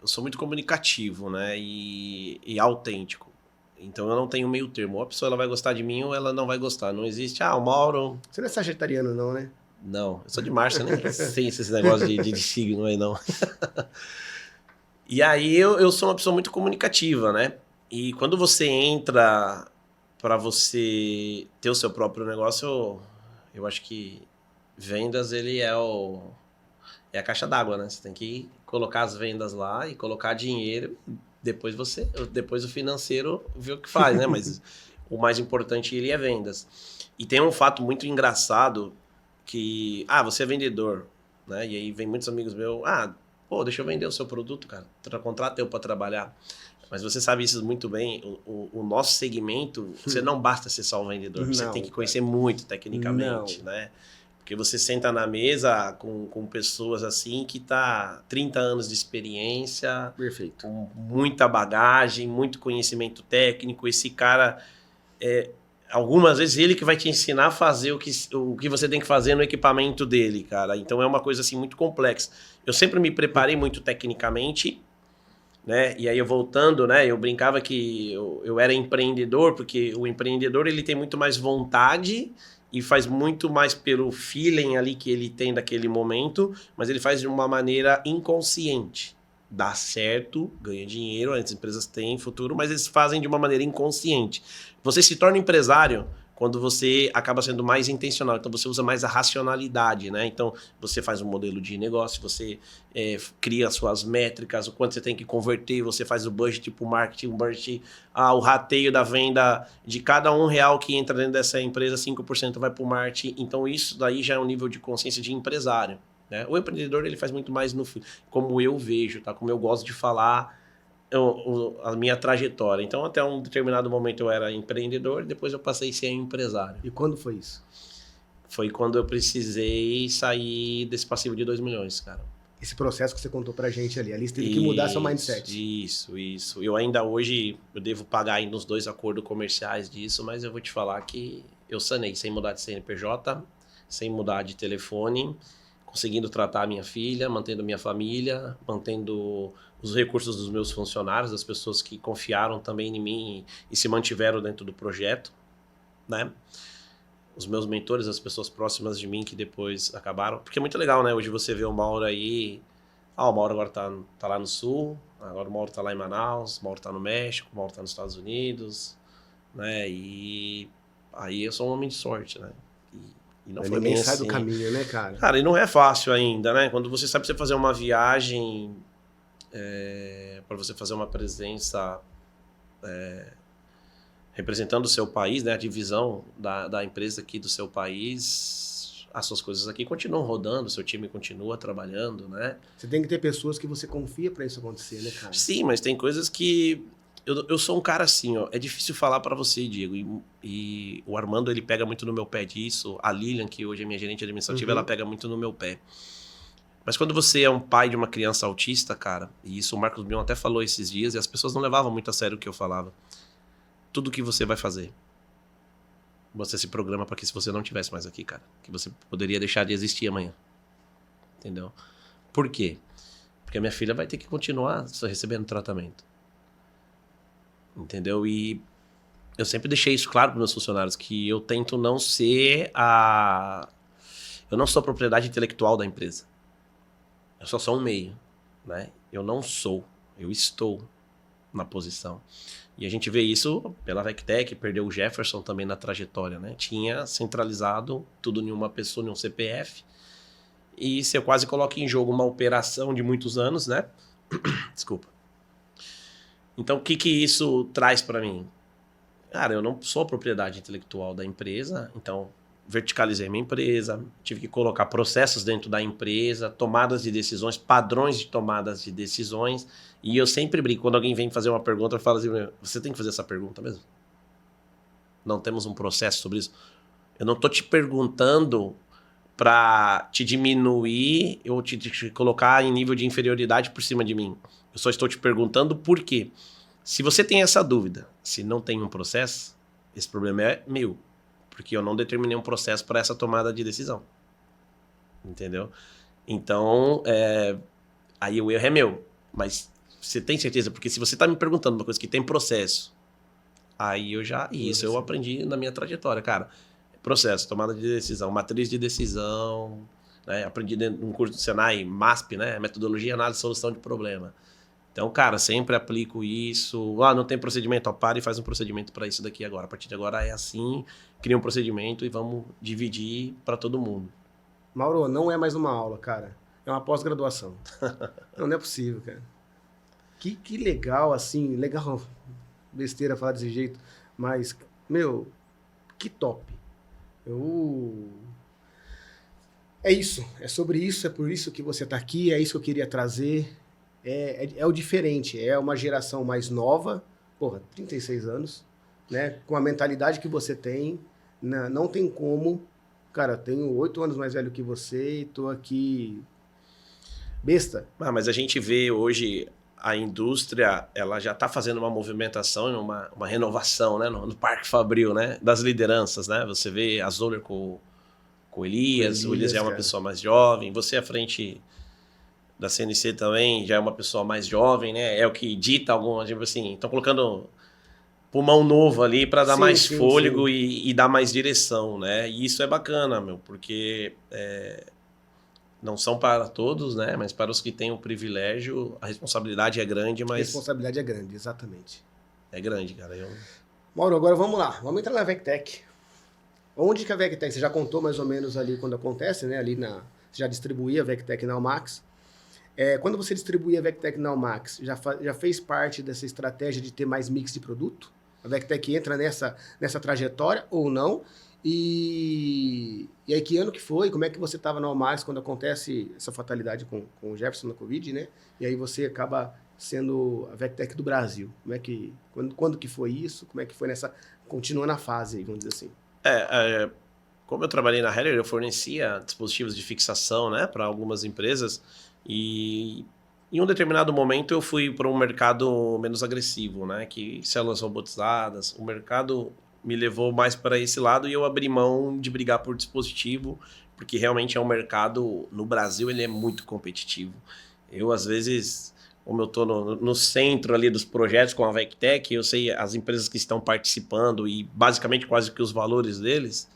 S2: eu sou muito comunicativo, né? E autêntico. Então eu não tenho meio termo. Ou a pessoa ela vai gostar de mim ou ela não vai gostar. Não existe, o Mauro...
S1: Você não é sagitariano não, né?
S2: Não, eu sou de março, eu nem sei esse negócio de signo aí, não. E aí eu sou uma pessoa muito comunicativa, né? E quando você entra para você ter o seu próprio negócio, eu acho que vendas, ele é a caixa d'água, né? Você tem que colocar as vendas lá e colocar dinheiro, depois o financeiro vê o que faz, né? Mas o mais importante, ele é vendas. E tem um fato muito engraçado que, você é vendedor, né? E aí vem muitos amigos meus, deixa eu vender o seu produto, cara. Contrata eu para trabalhar. Mas você sabe isso muito bem, o nosso segmento, você não basta ser só um vendedor, você tem que conhecer muito tecnicamente, né? Porque você senta na mesa com pessoas assim que tá 30 anos de experiência,
S1: perfeito,
S2: com muita bagagem, muito conhecimento técnico. Esse cara, algumas vezes ele que vai te ensinar a fazer o que você tem que fazer no equipamento dele, cara. Então é uma coisa assim muito complexa. Eu sempre me preparei muito tecnicamente, né? E aí eu voltando, né? Eu brincava que eu era empreendedor, porque o empreendedor ele tem muito mais vontade e faz muito mais pelo feeling ali que ele tem daquele momento, mas ele faz de uma maneira inconsciente. Dá certo, ganha dinheiro, as empresas têm futuro, mas eles fazem de uma maneira inconsciente. Você se torna empresário quando você acaba sendo mais intencional, então você usa mais a racionalidade, né? Então você faz um modelo de negócio, você cria suas métricas, o quanto você tem que converter, você faz o budget para o marketing, o rateio da venda de cada R$1 que entra dentro dessa empresa, 5% vai para o marketing. Então isso daí já é um nível de consciência de empresário, né? O empreendedor ele faz muito mais como eu vejo, tá? Como eu gosto de falar a minha trajetória. Então, até um determinado momento eu era empreendedor, depois eu passei a ser empresário.
S1: E quando foi isso?
S2: Foi quando eu precisei sair desse passivo de 2 milhões, cara.
S1: Esse processo que você contou pra gente ali você teve que mudar seu mindset.
S2: Isso. Eu ainda hoje, eu devo pagar ainda uns 2 acordos comerciais disso, mas eu vou te falar que eu sanei, sem mudar de CNPJ, sem mudar de telefone, conseguindo tratar a minha filha, mantendo minha família, mantendo os recursos dos meus funcionários, das pessoas que confiaram também em mim e se mantiveram dentro do projeto, né? Os meus mentores, as pessoas próximas de mim que depois acabaram. Porque é muito legal, né? Hoje você vê o Mauro aí... o Mauro agora tá lá no Sul, agora o Mauro tá lá em Manaus, o Mauro tá no México, o Mauro tá nos Estados Unidos, né? E aí eu sou um homem de sorte, né? E não foi bem
S1: sai
S2: assim.
S1: do caminho, né, cara?
S2: Cara, e não é fácil ainda, né? Quando você sabe você fazer uma viagem... para você fazer uma presença representando o seu país, né, a divisão da empresa aqui do seu país, as suas coisas aqui continuam rodando, seu time continua trabalhando, né?
S1: Você tem que ter pessoas que você confia para isso acontecer, né, cara?
S2: Sim, mas tem coisas que... Eu sou um cara assim, ó, é difícil falar para você, Diego, e o Armando, ele pega muito no meu pé disso, a Lilian, que hoje é minha gerente administrativa, ela pega muito no meu pé. Mas quando você é um pai de uma criança autista, cara, e isso o Marcos Mion até falou esses dias, e as pessoas não levavam muito a sério o que eu falava. Tudo que você vai fazer, você se programa para que se você não tivesse mais aqui, cara, que você poderia deixar de existir amanhã. Entendeu? Por quê? Porque a minha filha vai ter que continuar recebendo tratamento. Entendeu? E eu sempre deixei isso claro para meus funcionários, que eu tento não ser eu não sou a propriedade intelectual da empresa. Eu só sou um meio, né? Eu não sou, eu estou na posição. E a gente vê isso pela VecTech, perdeu o Jefferson também na trajetória, né? Tinha centralizado tudo em uma pessoa, em um CPF. E você quase coloca em jogo uma operação de muitos anos, né? Desculpa. Então, o que isso traz para mim? Cara, eu não sou propriedade intelectual da empresa, então verticalizei minha empresa, tive que colocar processos dentro da empresa, tomadas de decisões, padrões de tomadas de decisões. E eu sempre brinco, quando alguém vem fazer uma pergunta, eu falo assim, você tem que fazer essa pergunta mesmo? Não temos um processo sobre isso? Eu não estou te perguntando para te diminuir ou te colocar em nível de inferioridade por cima de mim. Eu só estou te perguntando por quê. Se você tem essa dúvida, se não tem um processo, esse problema é meu. Porque eu não determinei um processo para essa tomada de decisão. Entendeu? Então, aí o erro é meu. Mas você tem certeza? Porque se você está me perguntando uma coisa que tem processo, aí eu já... Isso eu aprendi na minha trajetória, cara. Processo, tomada de decisão, matriz de decisão, né? Aprendi num curso do Senai, MASP, né? Metodologia, análise e solução de problema. Então, cara, sempre aplico isso. Não tem procedimento, para e faz um procedimento para isso daqui agora. A partir de agora é assim, cria um procedimento e vamos dividir para todo mundo.
S1: Mauro, não é mais uma aula, cara. É uma pós-graduação. não é possível, cara. Que legal, assim, legal, besteira falar desse jeito, mas, meu, que top. É isso, é sobre isso, é por isso que você está aqui, é isso que eu queria trazer. É o diferente, é uma geração mais nova, 36 anos, né? Com a mentalidade que você tem, não tem como. Cara, eu tenho 8 anos mais velho que você e tô aqui besta.
S2: Mas a gente vê hoje a indústria, ela já está fazendo uma movimentação, uma renovação, né? No Parque Fabril, né? Das lideranças, né? Você vê a Zoller com o Elias, o Elias já é uma pessoa mais jovem, você à frente da CNC também já é uma pessoa mais jovem, né? É o que dita algumas, tipo assim, estão colocando pulmão novo ali para dar mais fôlego e dar mais direção, né? E isso é bacana, meu, porque não são para todos, né? Mas para os que têm o privilégio, a responsabilidade é grande, mas...
S1: A responsabilidade é grande, exatamente.
S2: É grande, cara.
S1: Mauro, agora vamos lá. Vamos entrar na VecTech. Onde que a VecTech, você já contou mais ou menos ali quando acontece, né? Ali você já distribuía a VecTech na Almax. Quando você distribuía a VecTech na Almax, já fez parte dessa estratégia de ter mais mix de produto? A VecTech entra nessa trajetória ou não? E aí, que ano que foi? Como é que você estava no Almax quando acontece essa fatalidade com o Jefferson na Covid, né? E aí você acaba sendo a VecTech do Brasil. Quando que foi isso? Como é que foi continua na fase aí, vamos dizer assim?
S2: Como eu trabalhei na Heller, eu fornecia dispositivos de fixação, né, para algumas empresas e em um determinado momento eu fui para um mercado menos agressivo, né, que células robotizadas, o mercado me levou mais para esse lado e eu abri mão de brigar por dispositivo, porque realmente é um mercado, no Brasil ele é muito competitivo. Eu às vezes, como eu estou no centro ali dos projetos com a VecTech, eu sei as empresas que estão participando e basicamente quase que os valores deles,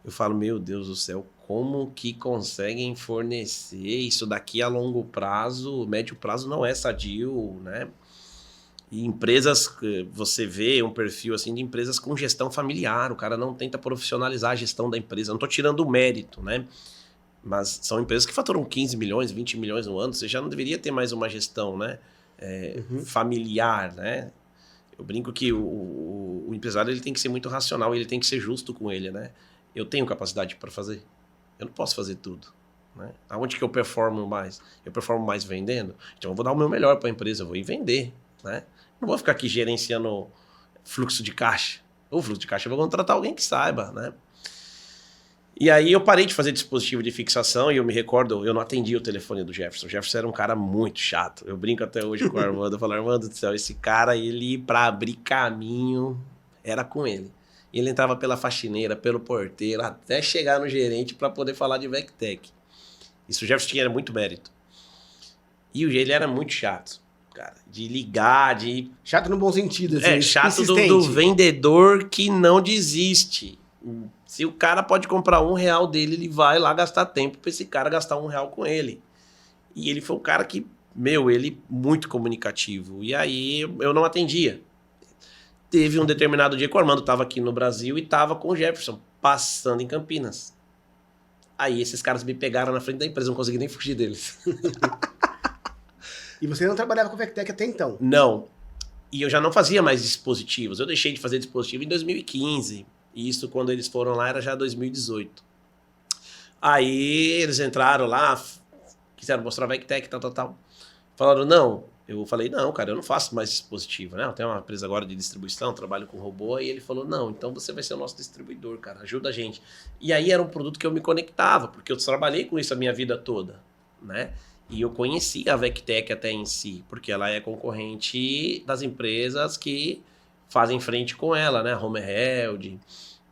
S2: eu falo, meu Deus do céu, como que conseguem fornecer isso daqui a longo prazo, médio prazo não é sadio, né? E empresas, você vê um perfil assim de empresas com gestão familiar, o cara não tenta profissionalizar a gestão da empresa, não estou tirando o mérito, né? Mas são empresas que faturam 15 milhões, 20 milhões no ano, você já não deveria ter mais uma gestão, né? Familiar, né? Eu brinco que o empresário ele tem que ser muito racional, ele tem que ser justo com ele, né? Eu tenho capacidade para fazer, eu não posso fazer tudo, né? Aonde que eu performo mais? Eu performo mais vendendo? Então eu vou dar o meu melhor para a empresa, eu vou ir vender, né? Não vou ficar aqui gerenciando fluxo de caixa. O fluxo de caixa eu vou contratar alguém que saiba, né? E aí eu parei de fazer dispositivo de fixação e eu me recordo, eu não atendi o telefone do Jefferson. O Jefferson era um cara muito chato. Eu brinco até hoje com o Armando, eu falo, Armando do céu, esse cara, ele, pra abrir caminho, era com ele. Ele entrava pela faxineira, pelo porteiro, até chegar no gerente para poder falar de VecTech. Isso o Jefferson tinha muito mérito. E ele era muito chato, cara, de ligar, de...
S1: Chato no bom sentido, assim,
S2: chato do vendedor que não desiste. Se o cara pode comprar R$1 dele, ele vai lá gastar tempo para esse cara gastar R$1 com ele. E ele foi um cara que, ele muito comunicativo. E aí eu não atendia. Teve um determinado dia que o Armando estava aqui no Brasil e estava com o Jefferson, passando em Campinas. Aí esses caras me pegaram na frente da empresa, não consegui nem fugir deles.
S1: E você não trabalhava com VecTech até então?
S2: Não. E eu já não fazia mais dispositivos. Eu deixei de fazer dispositivo em 2015. E isso, quando eles foram lá, era já 2018. Aí eles entraram lá, quiseram mostrar a VecTech, tal. Falaram, não. Eu falei, não, cara, eu não faço mais dispositivo, né? Eu tenho uma empresa agora de distribuição, trabalho com robô. E ele falou, não, então você vai ser o nosso distribuidor, cara, ajuda a gente. E aí era um produto que eu me conectava, porque eu trabalhei com isso a minha vida toda, né? E eu conheci a VecTech até em si, porque ela é concorrente das empresas que fazem frente com ela, né? A Homerheld,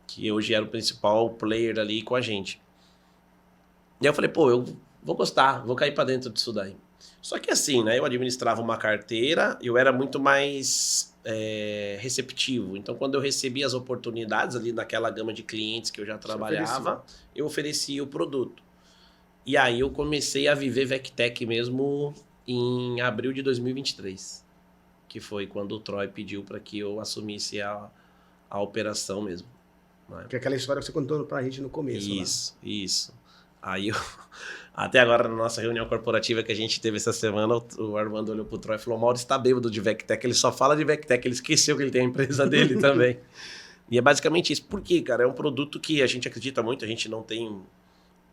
S2: que hoje era o principal player ali com a gente. E aí eu falei, pô, eu vou gostar, vou cair pra dentro disso daí. Só que assim, né? Eu administrava uma carteira, eu era muito mais receptivo. Então, quando eu recebia as oportunidades ali naquela gama de clientes que eu já trabalhava, eu oferecia o produto. E aí eu comecei a viver VecTech mesmo em abril de 2023, que foi quando o Troy pediu para que eu assumisse a operação mesmo. Né?
S1: Que é aquela história que você contou pra gente no começo.
S2: Isso. Aí eu, até agora na nossa reunião corporativa que a gente teve essa semana, o Armando olhou pro Troy e falou, Mauro está bêbado de VecTech, ele só fala de VecTech, ele esqueceu que ele tem a empresa dele também. E é basicamente isso. Por quê, cara? É um produto que a gente acredita muito, a gente não tem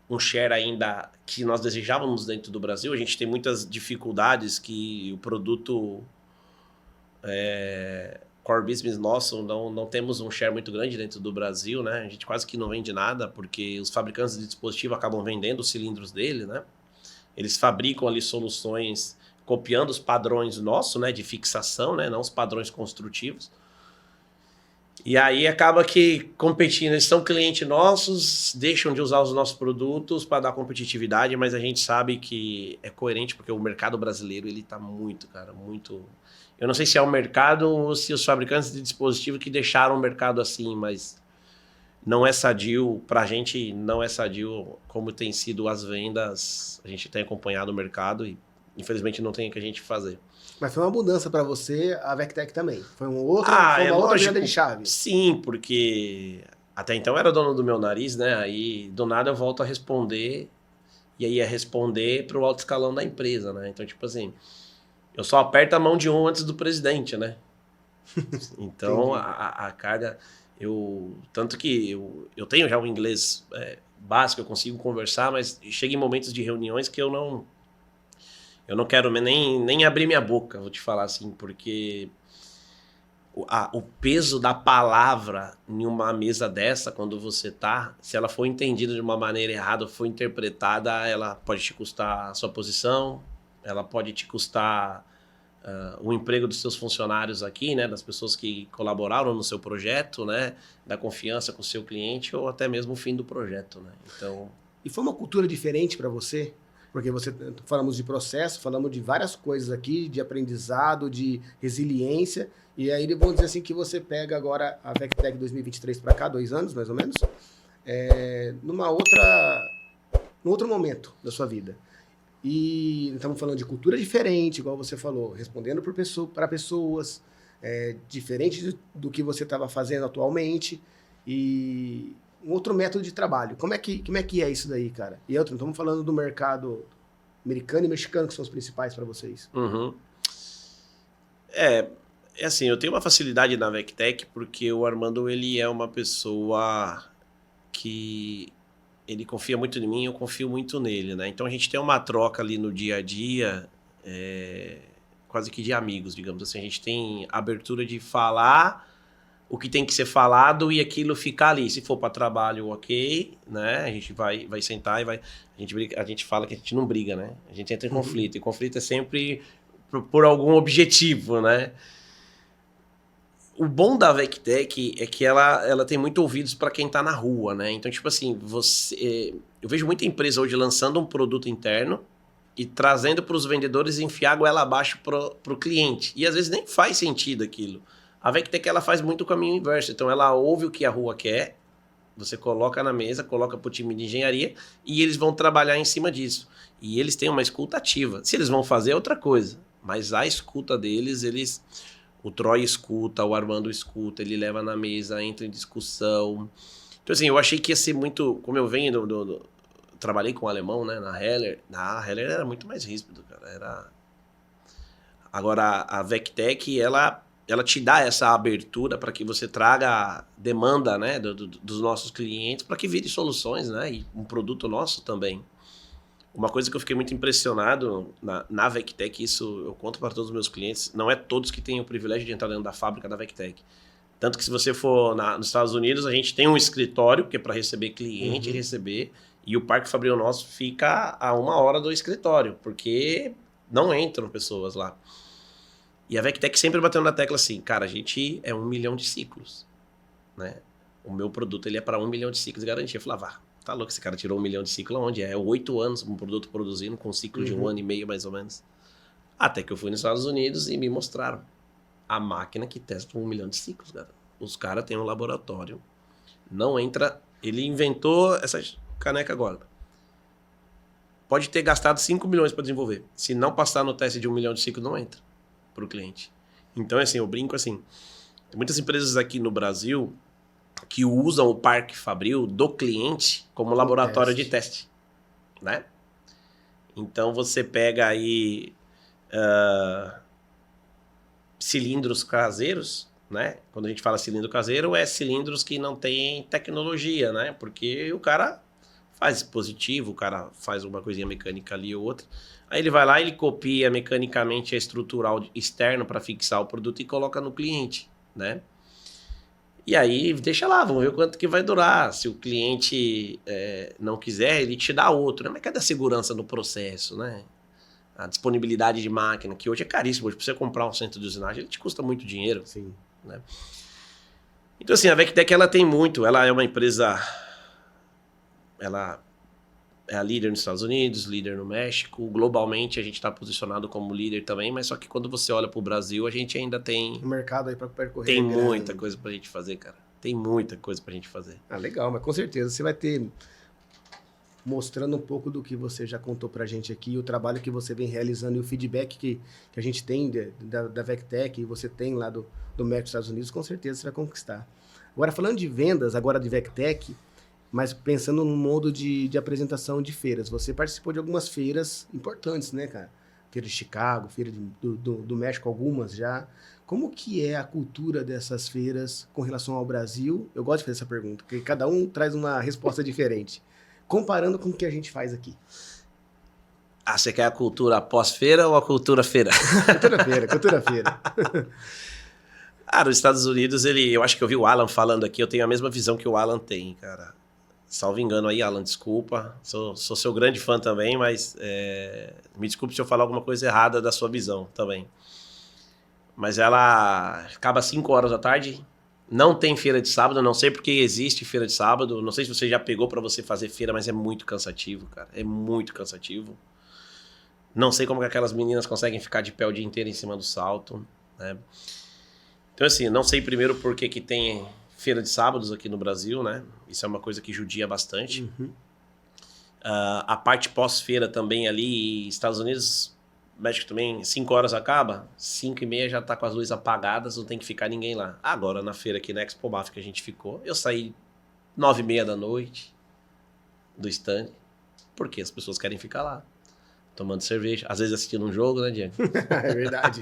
S2: um share ainda que nós desejávamos dentro do Brasil. A gente tem muitas dificuldades que o produto core business nosso, não temos um share muito grande dentro do Brasil, né? A gente quase que não vende nada, porque os fabricantes de dispositivo acabam vendendo os cilindros dele, né? Eles fabricam ali soluções copiando os padrões nossos, né? De fixação, né? Não os padrões construtivos. E aí acaba que competindo, eles são clientes nossos, deixam de usar os nossos produtos para dar competitividade, mas a gente sabe que é coerente porque o mercado brasileiro ele tá muito, cara, muito... Eu não sei se é o mercado ou se os fabricantes de dispositivo que deixaram o mercado assim, mas não é sadio, pra gente não é sadio como tem sido as vendas, a gente tem acompanhado o mercado e infelizmente não tem o que a gente fazer.
S1: Mas foi uma mudança para você, a VecTech também. Foi uma outra virada de chave.
S2: Sim, porque até então eu era dono do meu nariz, né? Aí do nada eu volto a responder e aí é responder para o alto escalão da empresa, né? Então, tipo assim, eu só aperto a mão de um antes do presidente, né? Então, a carga... tanto que eu tenho já o inglês básico, eu consigo conversar, mas chega em momentos de reuniões que eu não quero nem abrir minha boca, vou te falar assim, porque o peso da palavra em uma mesa dessa, quando você tá, se ela for entendida de uma maneira errada, for interpretada, ela pode te custar a sua posição, ela pode te custar o emprego dos seus funcionários aqui, né, das pessoas que colaboraram no seu projeto, né, da confiança com o seu cliente ou até mesmo o fim do projeto, né? Então...
S1: E foi uma cultura diferente para você? Porque falamos de processo, falamos de várias coisas aqui, de aprendizado, de resiliência, e aí vamos dizer assim que você pega agora a VecTech 2023 para cá, 2 anos mais ou menos, num outro momento da sua vida. E estamos falando de cultura diferente, igual você falou, respondendo para pessoas, diferente do que você estava fazendo atualmente, e... um outro método de trabalho. Como é que é isso daí, cara? E outro, estamos falando do mercado americano e mexicano, que são os principais para vocês.
S2: Uhum. Assim, eu tenho uma facilidade na VecTech porque o Armando, ele é uma pessoa que ele confia muito em mim, eu confio muito nele, né? Então a gente tem uma troca ali no dia a dia, quase que de amigos, digamos assim. A gente tem abertura de falar o que tem que ser falado e aquilo ficar ali. Se for para trabalho, ok, né? A gente vai sentar e vai... A gente fala que a gente não briga, né? A gente entra em conflito. E conflito é sempre por algum objetivo, né? O bom da VecTech é que ela tem muito ouvidos para quem tá na rua, né? Então, tipo assim, eu vejo muita empresa hoje lançando um produto interno e trazendo para os vendedores e enfiar a goela abaixo pro cliente. E às vezes nem faz sentido aquilo. A VecTech, ela faz muito o caminho inverso. Então, ela ouve o que a rua quer, Você coloca na mesa, coloca para o time de engenharia e eles vão trabalhar em cima disso. E eles têm uma escuta ativa. Se eles vão fazer é outra coisa, mas a escuta deles, o Troy escuta, o Armando escuta, ele leva na mesa, entra em discussão. Então, assim, eu achei que ia ser muito... Como eu venho trabalhei com o alemão, né, na Heller. A Heller era muito mais ríspido, cara. Agora, a VecTech, ela te dá essa abertura para que você traga demanda, né, dos nossos clientes para que vire soluções, né, e um produto nosso também. Uma coisa que eu fiquei muito impressionado na VecTech, isso eu conto para todos os meus clientes, não é todos que têm o privilégio de entrar dentro da fábrica da VecTech. Tanto que se você for nos Estados Unidos, a gente tem um escritório que é para receber cliente, e o Parque Fabril nosso fica a 1 hora do escritório, porque não entram pessoas lá. E a VecTech sempre bateu na tecla assim, cara, a gente é 1 milhão de ciclos, né? O meu produto ele é para 1 milhão de ciclos de garantia. Eu falava, tá louco, esse cara tirou 1 milhão de ciclos aonde? É 8 anos um produto produzindo com um ciclo de 1 ano e meio mais ou menos. Até que eu fui nos Estados Unidos e me mostraram a máquina que testa 1 milhão de ciclos, cara. Os caras têm um laboratório, não entra... Ele inventou essa caneca agora. Pode ter gastado 5 milhões para desenvolver. Se não passar no teste de 1 milhão de ciclos, não entra para o cliente. Então, assim, eu brinco assim, tem muitas empresas aqui no Brasil que usam o Parque Fabril do cliente como laboratório de teste, né? Então, você pega aí cilindros caseiros, né? Quando a gente fala cilindro caseiro, é cilindros que não tem tecnologia, né? Porque o cara faz dispositivo, o cara faz uma coisinha mecânica ali ou outra. Aí ele vai lá e ele copia mecanicamente a estrutural externa para fixar o produto e coloca no cliente, né? E aí deixa lá, vamos ver quanto que vai durar. Se o cliente não quiser, ele te dá outro, né? Mas cadê a segurança no processo, né? A disponibilidade de máquina, que hoje é caríssimo. Hoje, para você comprar um centro de usinagem, ele te custa muito dinheiro.
S1: Sim.
S2: Né? Então, assim, a VecTech, ela tem muito. Ela é uma empresa... Ela é a líder nos Estados Unidos, líder no México. Globalmente, a gente está posicionado como líder também, mas só que quando você olha para o Brasil, a gente ainda tem...
S1: O mercado aí para percorrer.
S2: Tem muita coisa para a gente fazer, cara. Tem muita coisa para a gente fazer.
S1: Ah, legal, mas com certeza você vai ter... mostrando um pouco do que você já contou pra gente aqui, o trabalho que você vem realizando e o feedback que a gente tem da VecTech e você tem lá do México dos Estados Unidos, com certeza você vai conquistar. Agora, falando de vendas, agora de VecTech, mas pensando no modo de apresentação de feiras, você participou de algumas feiras importantes, né, cara? Feira de Chicago, feira do México, algumas já. Como que é a cultura dessas feiras com relação ao Brasil? Eu gosto de fazer essa pergunta, porque cada um traz uma resposta diferente. Comparando com o que a gente faz aqui.
S2: Ah, você quer a cultura pós-feira ou a cultura feira?
S1: Cultura feira.
S2: Ah, nos Estados Unidos, eu acho que eu vi o Alan falando aqui, eu tenho a mesma visão que o Alan tem, cara. Salvo engano aí, Alan, desculpa. Sou seu grande fã também, mas me desculpe se eu falar alguma coisa errada da sua visão também. Mas ela acaba às 5 horas da tarde. Não tem feira de sábado, não sei porque existe feira de sábado. Não sei se você já pegou para você fazer feira, mas é muito cansativo, cara. É muito cansativo. Não sei como que aquelas meninas conseguem ficar de pé o dia inteiro em cima do salto, né? Então, assim, não sei primeiro por que tem feira de sábados aqui no Brasil, né? Isso é uma coisa que judia bastante.
S1: Uhum.
S2: A parte pós-feira também ali, Estados Unidos, México também, 5 horas acaba, 5h30 já tá com as luzes apagadas, não tem que ficar ninguém lá. Agora, na feira aqui na Expo Baf que a gente ficou, eu saí 9h30 da noite do stand, porque as pessoas querem ficar lá, tomando cerveja, às vezes assistindo um jogo, né, Diego?
S1: É verdade.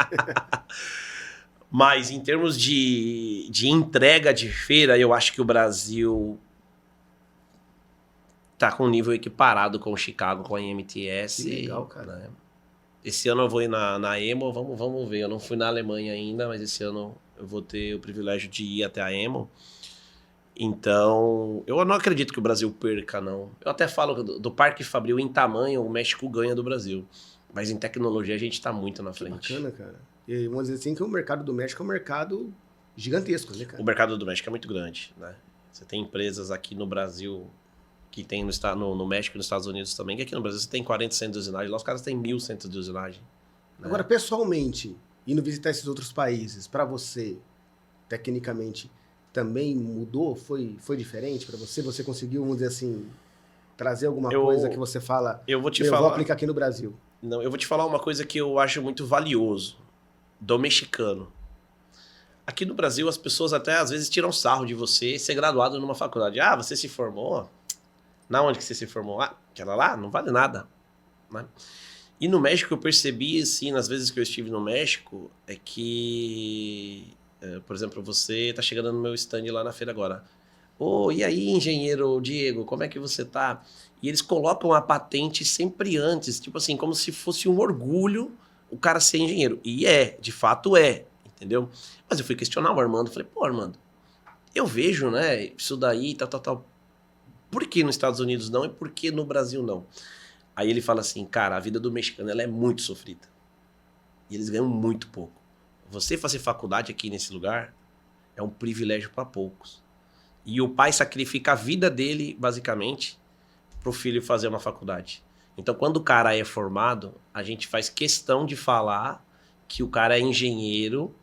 S2: Mas em termos de entrega de feira, eu acho que o Brasil tá com um nível equiparado com o Chicago, com a IMTS.
S1: Que legal, cara.
S2: Né? Esse ano eu vou ir na EMO, vamos ver. Eu não fui na Alemanha ainda, mas esse ano eu vou ter o privilégio de ir até a EMO. Então, eu não acredito que o Brasil perca, não. Eu até falo do Parque Fabril em tamanho, o México ganha do Brasil. Mas em tecnologia a gente está muito na frente.
S1: Bacana, cara. E vamos dizer assim que o mercado do México é um mercado gigantesco, né, cara?
S2: O mercado do México é muito grande, né? Você tem empresas aqui no Brasil que tem no México e nos Estados Unidos também, que aqui no Brasil você tem 40 centros de usinagem, lá os caras têm 1.000 centros de usinagem. Né?
S1: Agora, pessoalmente, indo visitar esses outros países, para você, tecnicamente, também mudou? Foi diferente para você? Você conseguiu, vamos dizer assim, trazer alguma coisa que você fala,
S2: eu vou te
S1: eu
S2: falar,
S1: vou aplicar aqui no Brasil?
S2: Não, eu vou te falar uma coisa que eu acho muito valioso, do mexicano. Aqui no Brasil, as pessoas até às vezes tiram sarro de você ser graduado numa faculdade. Ah, você se formou? Na onde que você se formou? Ah, aquela lá não vale nada. Né? E no México eu percebi, assim, nas vezes que eu estive no México, é que, por exemplo, você tá chegando no meu stand lá na feira agora. Ô, e aí, engenheiro Diego, como é que você tá? E eles colocam a patente sempre antes, tipo assim, como se fosse um orgulho o cara ser engenheiro. E de fato é, entendeu? Mas eu fui questionar o Armando, falei, pô, Armando, eu vejo, né, isso daí, tal. Por que nos Estados Unidos não e por que no Brasil não? Aí ele fala assim, cara, a vida do mexicano ela é muito sofrida. E eles ganham muito pouco. Você fazer faculdade aqui nesse lugar é um privilégio para poucos. E o pai sacrifica a vida dele, basicamente, para o filho fazer uma faculdade. Então, quando o cara é formado, a gente faz questão de falar que o cara é engenheiro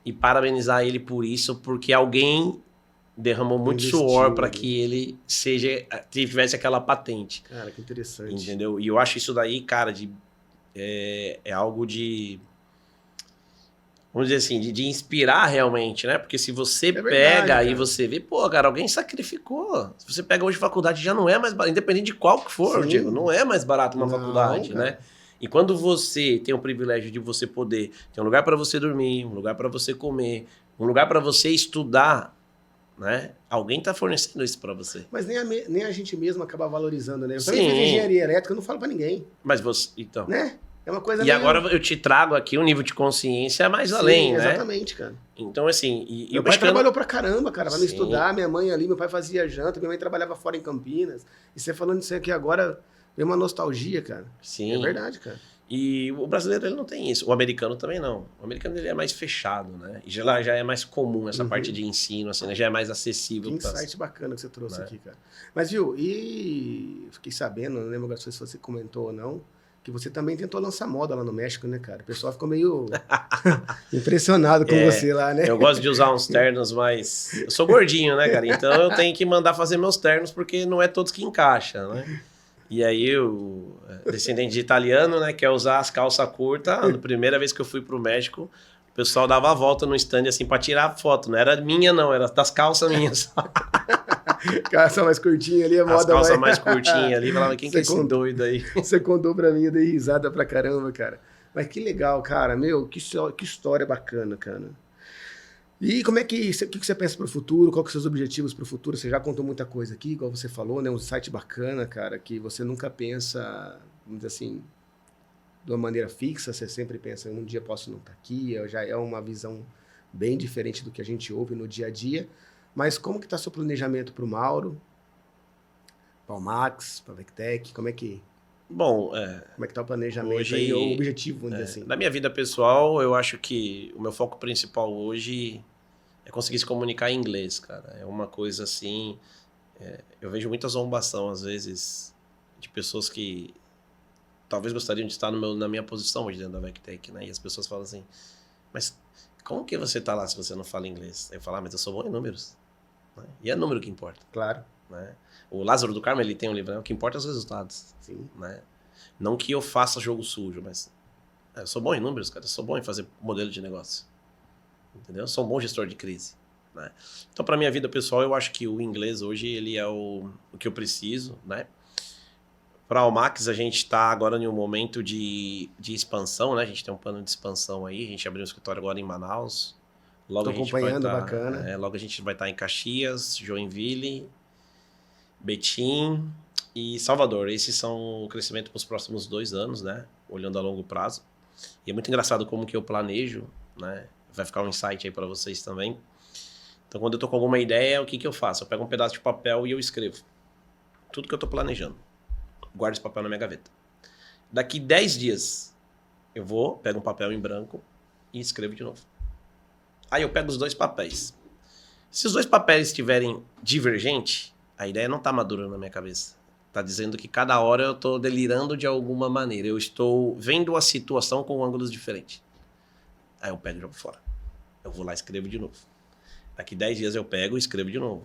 S2: e parabenizar ele por isso, porque alguém derramou muito suor para que ele tivesse aquela patente.
S1: Cara, que interessante.
S2: Entendeu? E eu acho isso daí, cara, é algo de... Vamos dizer assim, de inspirar realmente, né? Porque se você pega e você vê, pô, cara, alguém sacrificou. Se você pega hoje faculdade, já não é mais barato, independente de qual que for, Diego, não é mais barato uma faculdade, cara, né? E quando você tem o privilégio de você poder ter um lugar para você dormir, um lugar para você comer, um lugar para você estudar, né? Alguém tá fornecendo isso para você.
S1: Mas nem a gente mesmo acaba valorizando, né? Eu também fiz engenharia elétrica, eu não falo para ninguém.
S2: Mas você, então...
S1: Né? É uma coisa
S2: e agora eu te trago aqui um nível de consciência mais além, né?
S1: Exatamente, cara.
S2: Então, assim...
S1: meu pai trabalhou pra caramba, cara. Vai me estudar, minha mãe ali, meu pai fazia janta, minha mãe trabalhava fora em Campinas. E você falando isso aqui agora, vem uma nostalgia, cara.
S2: Sim.
S1: É verdade, cara.
S2: E o brasileiro, ele não tem isso. O americano também não. O americano, ele é mais fechado, né? E já é mais comum essa parte de ensino, assim, né? Já é mais acessível.
S1: Que insight bacana que você trouxe aqui, cara. Mas, viu, e fiquei sabendo, não lembro agora se você comentou ou não, que você também tentou lançar moda lá no México, né, cara? O pessoal ficou meio impressionado com você lá, né?
S2: Eu gosto de usar uns ternos, mas... Eu sou gordinho, né, cara? Então eu tenho que mandar fazer meus ternos, porque não é todos que encaixam, né? E aí o descendente de italiano, né, quer usar as calças curtas. A primeira vez que eu fui pro México, o pessoal dava a volta no stand, assim, pra tirar foto. Não era minha, não. Era das calças minhas.
S1: Calça mais curtinha ali, a moda.
S2: As calças mais curtinhas ali, falava, quem que é esse doido aí?
S1: Você contou pra mim, eu dei risada pra caramba, cara. Mas que legal, cara. Meu, que história bacana, cara. E como é que o que você pensa pro futuro? Qual que são os seus objetivos pro futuro? Você já contou muita coisa aqui, igual você falou, né? Um site bacana, cara, que você nunca pensa, vamos dizer assim, de uma maneira fixa. Você sempre pensa, um dia posso não estar aqui. Já é uma visão bem diferente do que a gente ouve no dia a dia. Mas como que está seu planejamento para o Mauro, para o Max, para a Vectec? Como é que está o planejamento
S2: hoje,
S1: aí, o objetivo, vamos dizer assim?
S2: Na minha vida pessoal, eu acho que o meu foco principal hoje é conseguir se comunicar em inglês, cara. É uma coisa assim... eu vejo muita zombação, às vezes, de pessoas que talvez gostariam de estar na minha posição hoje dentro da Vectec, né? E as pessoas falam assim, mas como que você está lá se você não fala inglês? Aí eu falo, mas eu sou bom em números. Né? E é número que importa.
S1: Claro.
S2: Né? O Lázaro do Carmo, ele tem um livro, né? O que importa é os resultados.
S1: Sim.
S2: Né? Não que eu faça jogo sujo, mas eu sou bom em números, cara. Eu sou bom em fazer modelo de negócio. Entendeu? Eu sou um bom gestor de crise. Né? Então, para minha vida pessoal, eu acho que o inglês hoje, ele é o que eu preciso, né? Para o Max, a gente está agora em um momento de expansão, né? A gente tem um plano de expansão aí. A gente abriu um escritório agora em Manaus.
S1: Logo acompanhando, bacana.
S2: Logo a gente vai estar em Caxias, Joinville, Betim e Salvador. Esses são o crescimento para os próximos 2 anos, né? Olhando a longo prazo. E é muito engraçado como que eu planejo, né? Vai ficar um insight aí para vocês também. Então, quando eu tô com alguma ideia, o que eu faço? Eu pego um pedaço de papel e eu escrevo tudo que eu tô planejando. Guardo esse papel na minha gaveta. Daqui 10 dias, eu pego um papel em branco e escrevo de novo. Aí eu pego os 2 papéis. Se os 2 papéis estiverem divergentes, a ideia não tá madura na minha cabeça. Tá dizendo que cada hora eu tô delirando de alguma maneira. Eu estou vendo a situação com ângulos diferentes. Aí eu pego e jogo fora. Eu vou lá e escrevo de novo. Daqui 10 dias eu pego e escrevo de novo.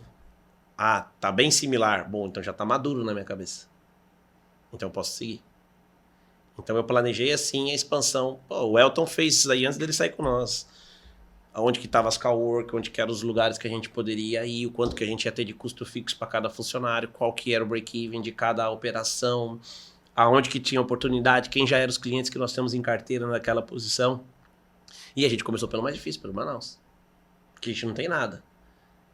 S2: Ah, tá bem similar. Bom, então já tá maduro na minha cabeça. Então eu posso seguir. Então eu planejei assim a expansão. Pô, o Elton fez isso aí antes dele sair com nós. Aonde que tava as cowork, onde que eram os lugares que a gente poderia ir, o quanto que a gente ia ter de custo fixo para cada funcionário, qual que era o break-even de cada operação, aonde que tinha oportunidade, quem já eram os clientes que nós temos em carteira naquela posição. E a gente começou pelo mais difícil, pelo Manaus. Porque a gente não tem nada.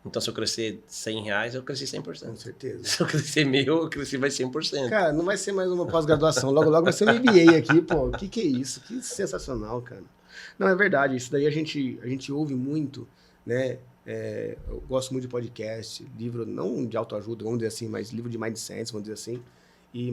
S2: Então, se eu crescer R$100, eu cresci 100%.
S1: Com certeza.
S2: Se eu crescer 1.000, eu cresci mais 100%.
S1: Cara, não vai ser mais uma pós-graduação. Logo, logo vai ser um MBA aqui, pô. O que é isso? Que sensacional, cara. Não, é verdade. Isso daí a gente ouve muito, né? Eu gosto muito de podcast, livro, não de autoajuda, vamos dizer assim, mas livro de mindset, vamos dizer assim.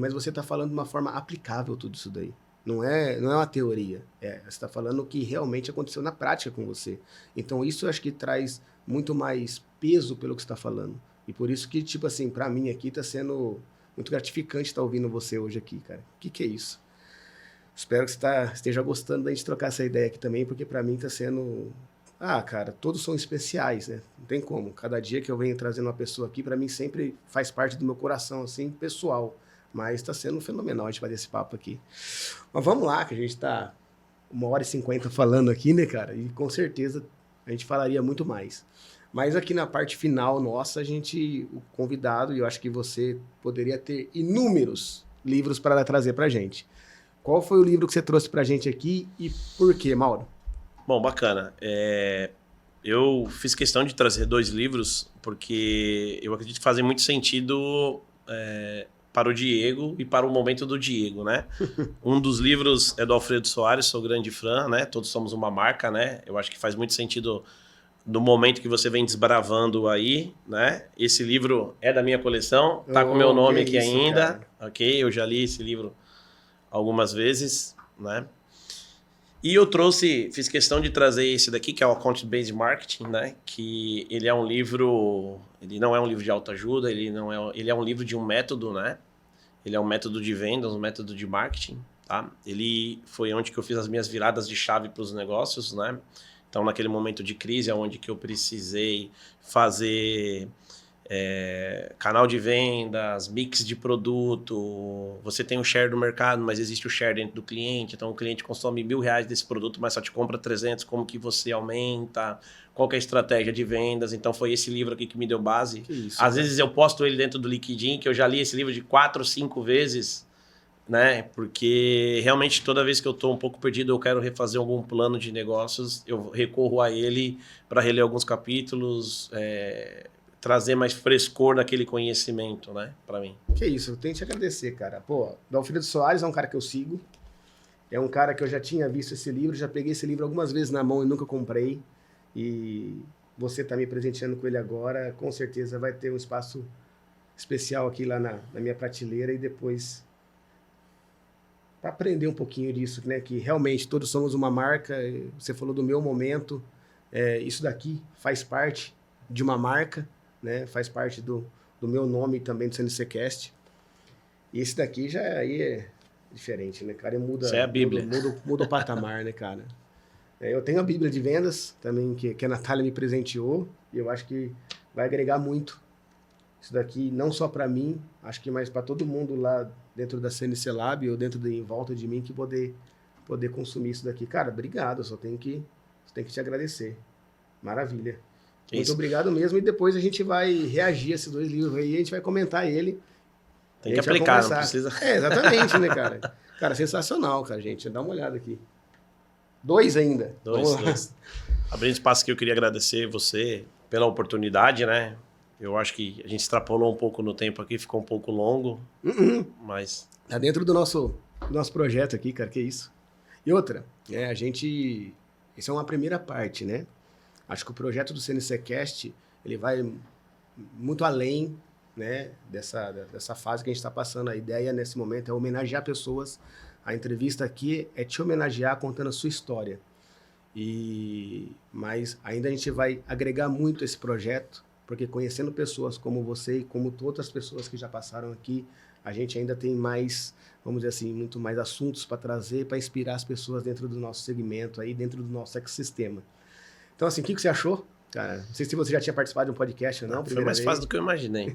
S1: Mas você está falando de uma forma aplicável tudo isso daí. Não é uma teoria. Você está falando o que realmente aconteceu na prática com você. Então, isso eu acho que traz muito mais peso pelo que você está falando. E por isso que, tipo assim, para mim aqui está sendo muito gratificante estar ouvindo você hoje aqui, cara. O que é isso? Espero que você esteja gostando da gente trocar essa ideia aqui também, porque para mim está sendo... Ah, cara, todos são especiais, né? Não tem como. Cada dia que eu venho trazendo uma pessoa aqui, para mim sempre faz parte do meu coração, assim, pessoal. Mas está sendo fenomenal a gente fazer esse papo aqui. Mas vamos lá, que a gente está 1h50 falando aqui, né, cara? E com certeza a gente falaria muito mais. Mas aqui na parte final nossa, o convidado, e eu acho que você poderia ter inúmeros livros para trazer para a gente. Qual foi o livro que você trouxe para a gente aqui e por quê, Mauro?
S2: Bom, bacana. Eu fiz questão de trazer 2 livros porque eu acredito que fazem muito sentido para o Diego e para o momento do Diego, né? Um dos livros é do Alfredo Soares, sou grande fã, né? Todos somos uma marca, né? Eu acho que faz muito sentido do momento que você vem desbravando aí, né? Esse livro é da minha coleção, tá com o meu nome aqui isso, ainda, cara. Ok? Eu já li esse livro algumas vezes, né? E eu fiz questão de trazer esse daqui, que é o Account Based Marketing, né? Que ele é um livro, ele não é um livro de autoajuda, ele é um livro de um método, né? Ele é um método de vendas, um método de marketing, tá? Ele foi onde que eu fiz as minhas viradas de chave para os negócios, né? Então, naquele momento de crise, onde que eu precisei fazer canal de vendas, mix de produto, você tem o share do mercado, mas existe o share dentro do cliente, então o cliente consome R$1.000 desse produto, mas só te compra 300, como que você aumenta, qual que é a estratégia de vendas, então foi esse livro aqui que me deu base. Às vezes eu posto ele dentro do LinkedIn, que eu já li esse livro de 4 ou 5 vezes, né? Porque realmente toda vez que eu estou um pouco perdido, eu quero refazer algum plano de negócios, eu recorro a ele para reler alguns capítulos, trazer mais frescor naquele conhecimento, né, para mim.
S1: Que isso, eu tenho que te agradecer, cara. Pô, o Alfredo Soares é um cara que eu sigo, é um cara que eu já tinha visto esse livro, já peguei esse livro algumas vezes na mão e nunca comprei, e você tá me presenteando com ele agora, com certeza vai ter um espaço especial aqui lá na minha prateleira e depois para aprender um pouquinho disso, né, que realmente todos somos uma marca, você falou do meu momento, isso daqui faz parte de uma marca, né? Faz parte do meu nome também do CNCcast. E esse daqui já é diferente, né, cara? E muda,
S2: isso é a Bíblia.
S1: Muda o patamar, né, cara? Eu tenho a Bíblia de vendas também, que a Natália me presenteou, e eu acho que vai agregar muito. Isso daqui, não só para mim, acho que mais para todo mundo lá dentro da CNC Lab ou em volta de mim que poder consumir isso daqui. Cara, obrigado, eu só tenho que te agradecer. Maravilha. Muito obrigado mesmo, e depois a gente vai reagir a esses 2 livros aí, a gente vai comentar ele.
S2: Tem que aplicar, não precisa...
S1: exatamente, né, cara? Cara, sensacional, cara, gente. Dá uma olhada aqui. 2 ainda.
S2: 2. Abrindo espaço aqui, eu queria agradecer você pela oportunidade, né? Eu acho que a gente extrapolou um pouco no tempo aqui, ficou um pouco longo, mas...
S1: Tá dentro do nosso projeto aqui, cara, que isso. E outra, isso é uma primeira parte, né? Acho que o projeto do CNCcast, ele vai muito além, né, dessa fase que a gente está passando. A ideia nesse momento é homenagear pessoas. A entrevista aqui é te homenagear contando a sua história. Mas ainda a gente vai agregar muito esse projeto, porque conhecendo pessoas como você e como outras pessoas que já passaram aqui, a gente ainda tem mais, vamos dizer assim, muito mais assuntos para trazer, para inspirar as pessoas dentro do nosso segmento, aí, dentro do nosso ecossistema. Então, assim, o que você achou? Cara, não sei se você já tinha participado de um podcast ou não.
S2: Foi mais fácil do que eu imaginei.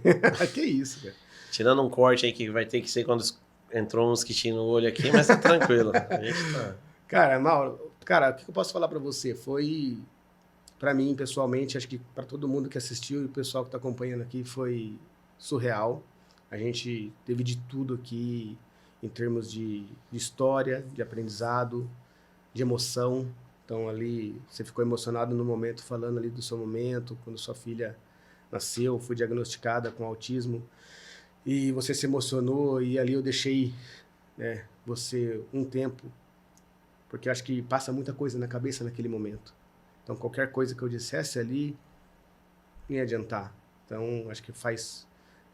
S1: Que isso, cara.
S2: Tirando um corte aí que vai ter que ser quando entrou um mosquitinho no olho aqui, mas tá tranquilo. A gente tá...
S1: Cara, Mauro, cara, o que eu posso falar pra você? Foi, pra mim, pessoalmente, acho que pra todo mundo que assistiu e o pessoal que tá acompanhando aqui, foi surreal. A gente teve de tudo aqui em termos de história, de aprendizado, de emoção. Então, ali, você ficou emocionado no momento, falando ali do seu momento, quando sua filha nasceu, foi diagnosticada com autismo. E você se emocionou e ali eu deixei, né, você um tempo, porque eu acho que passa muita coisa na cabeça naquele momento. Então, qualquer coisa que eu dissesse ali, não ia adiantar. Então, acho que é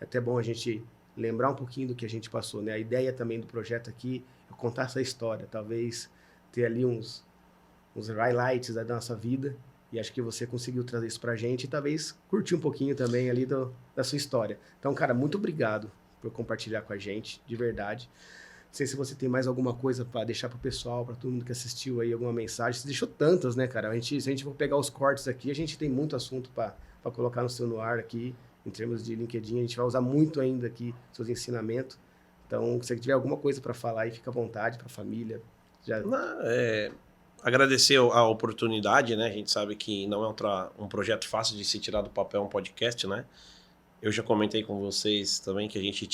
S1: até bom a gente lembrar um pouquinho do que a gente passou, né? A ideia também do projeto aqui é contar essa história, talvez ter ali uns highlights da nossa vida, e acho que você conseguiu trazer isso pra gente e talvez curtir um pouquinho também ali da sua história. Então, cara, muito obrigado por compartilhar com a gente, de verdade. Não sei se você tem mais alguma coisa para deixar pro pessoal, para todo mundo que assistiu aí, alguma mensagem. Você deixou tantas, né, cara? Se a gente for pegar os cortes aqui, a gente tem muito assunto para colocar no ar aqui, em termos de LinkedIn. A gente vai usar muito ainda aqui seus ensinamentos. Então, se você tiver alguma coisa para falar aí, fica à vontade, para a família.
S2: Agradecer a oportunidade, né? A gente sabe que não é um projeto fácil de se tirar do papel, um podcast, né? Eu já comentei com vocês também que a gente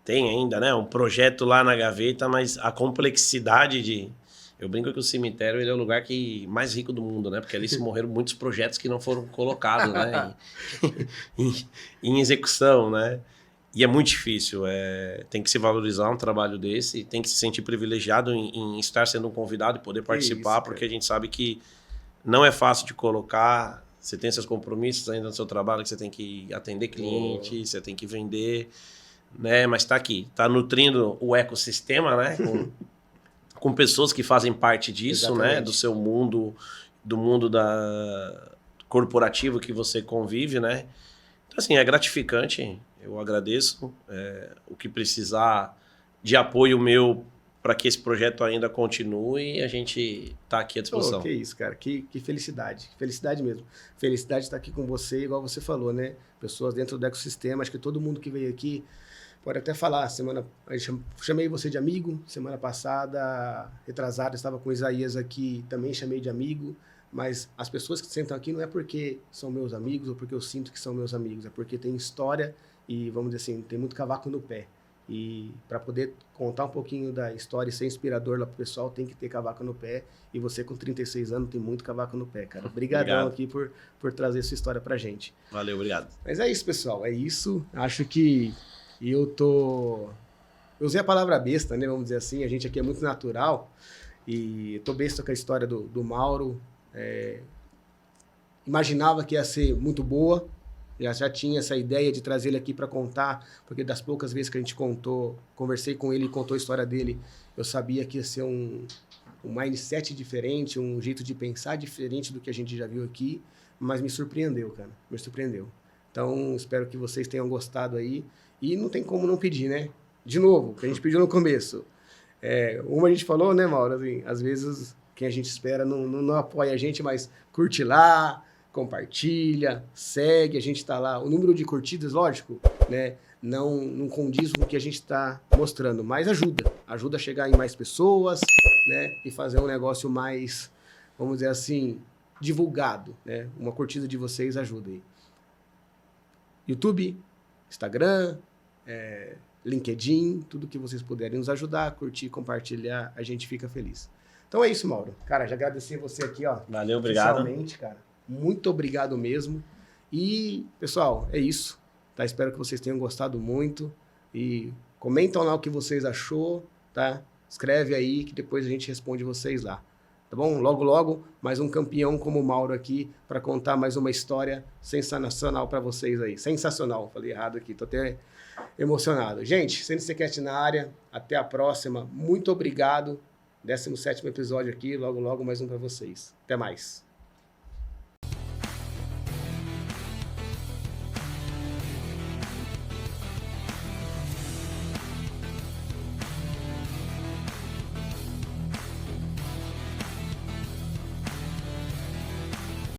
S2: tem ainda, né? Um projeto lá na gaveta, mas a complexidade eu brinco que o cemitério ele é o lugar mais rico do mundo, né? Porque ali se morreram muitos projetos que não foram colocados, né? em execução, né? E é muito difícil. Tem que se valorizar um trabalho desse, tem que se sentir privilegiado em estar sendo um convidado e poder participar, porque a gente sabe que não é fácil de colocar. Você tem seus compromissos ainda no seu trabalho, que você tem que atender cliente, você tem que vender, né? Mas está aqui, está nutrindo o ecossistema, né? Com pessoas que fazem parte disso, exatamente, né? Do seu mundo, do mundo corporativo que você convive, né? Então, assim, é gratificante. Eu agradeço. O que precisar de apoio meu para que esse projeto ainda continue, a gente está aqui à disposição.
S1: Que isso, cara. Que felicidade. Que felicidade mesmo. Felicidade de estar aqui com você, igual você falou, né? Pessoas dentro do ecossistema. Acho que todo mundo que veio aqui pode até falar. Chamei você de amigo. Semana passada, retrasada, estava com o Isaías aqui. Também chamei de amigo. Mas as pessoas que sentam aqui não é porque são meus amigos ou porque eu sinto que são meus amigos. É porque tem história e, vamos dizer assim, tem muito cavaco no pé. E para poder contar um pouquinho da história e ser inspirador lá pro pessoal, tem que ter cavaco no pé. E você com 36 anos tem muito cavaco no pé, cara. Obrigadão aqui por trazer sua história pra gente.
S2: Valeu, obrigado.
S1: Mas é isso, pessoal. É isso. Acho que eu usei a palavra besta, né? Vamos dizer assim. A gente aqui é muito natural. E eu tô besta com a história do Mauro. Imaginava que ia ser muito boa. Já tinha essa ideia de trazer ele aqui para contar, porque das poucas vezes que a gente conversei com ele e contou a história dele, eu sabia que ia ser um mindset diferente, um jeito de pensar diferente do que a gente já viu aqui, mas me surpreendeu, cara, me surpreendeu. Então, espero que vocês tenham gostado aí, e não tem como não pedir, né? De novo, que a gente pediu no começo. Uma a gente falou, né, Mauro, assim, às vezes quem a gente espera não apoia a gente, mas curte lá, compartilha, segue, a gente está lá. O número de curtidas, lógico, né, não condiz com o que a gente está mostrando, mas ajuda a chegar em mais pessoas, né, e fazer um negócio mais, vamos dizer assim, divulgado, né? Uma curtida de vocês ajuda aí. YouTube, Instagram, LinkedIn, tudo que vocês puderem nos ajudar, curtir, compartilhar, a gente fica feliz. Então é isso, Mauro. Cara, já agradeci você aqui, ó.
S2: Valeu, obrigado.
S1: Oficialmente, cara. Muito obrigado mesmo. E, pessoal, é isso. Tá? Espero que vocês tenham gostado muito. E comentam lá o que vocês achou, tá? Escreve aí que depois a gente responde vocês lá. Tá bom? Logo, logo, mais um campeão como o Mauro aqui para contar mais uma história sensacional para vocês aí. Sensacional. Falei errado aqui. Tô até emocionado. Gente, CNCcast na área. Até a próxima. Muito obrigado. 17º episódio aqui. Logo, logo, mais um para vocês. Até mais.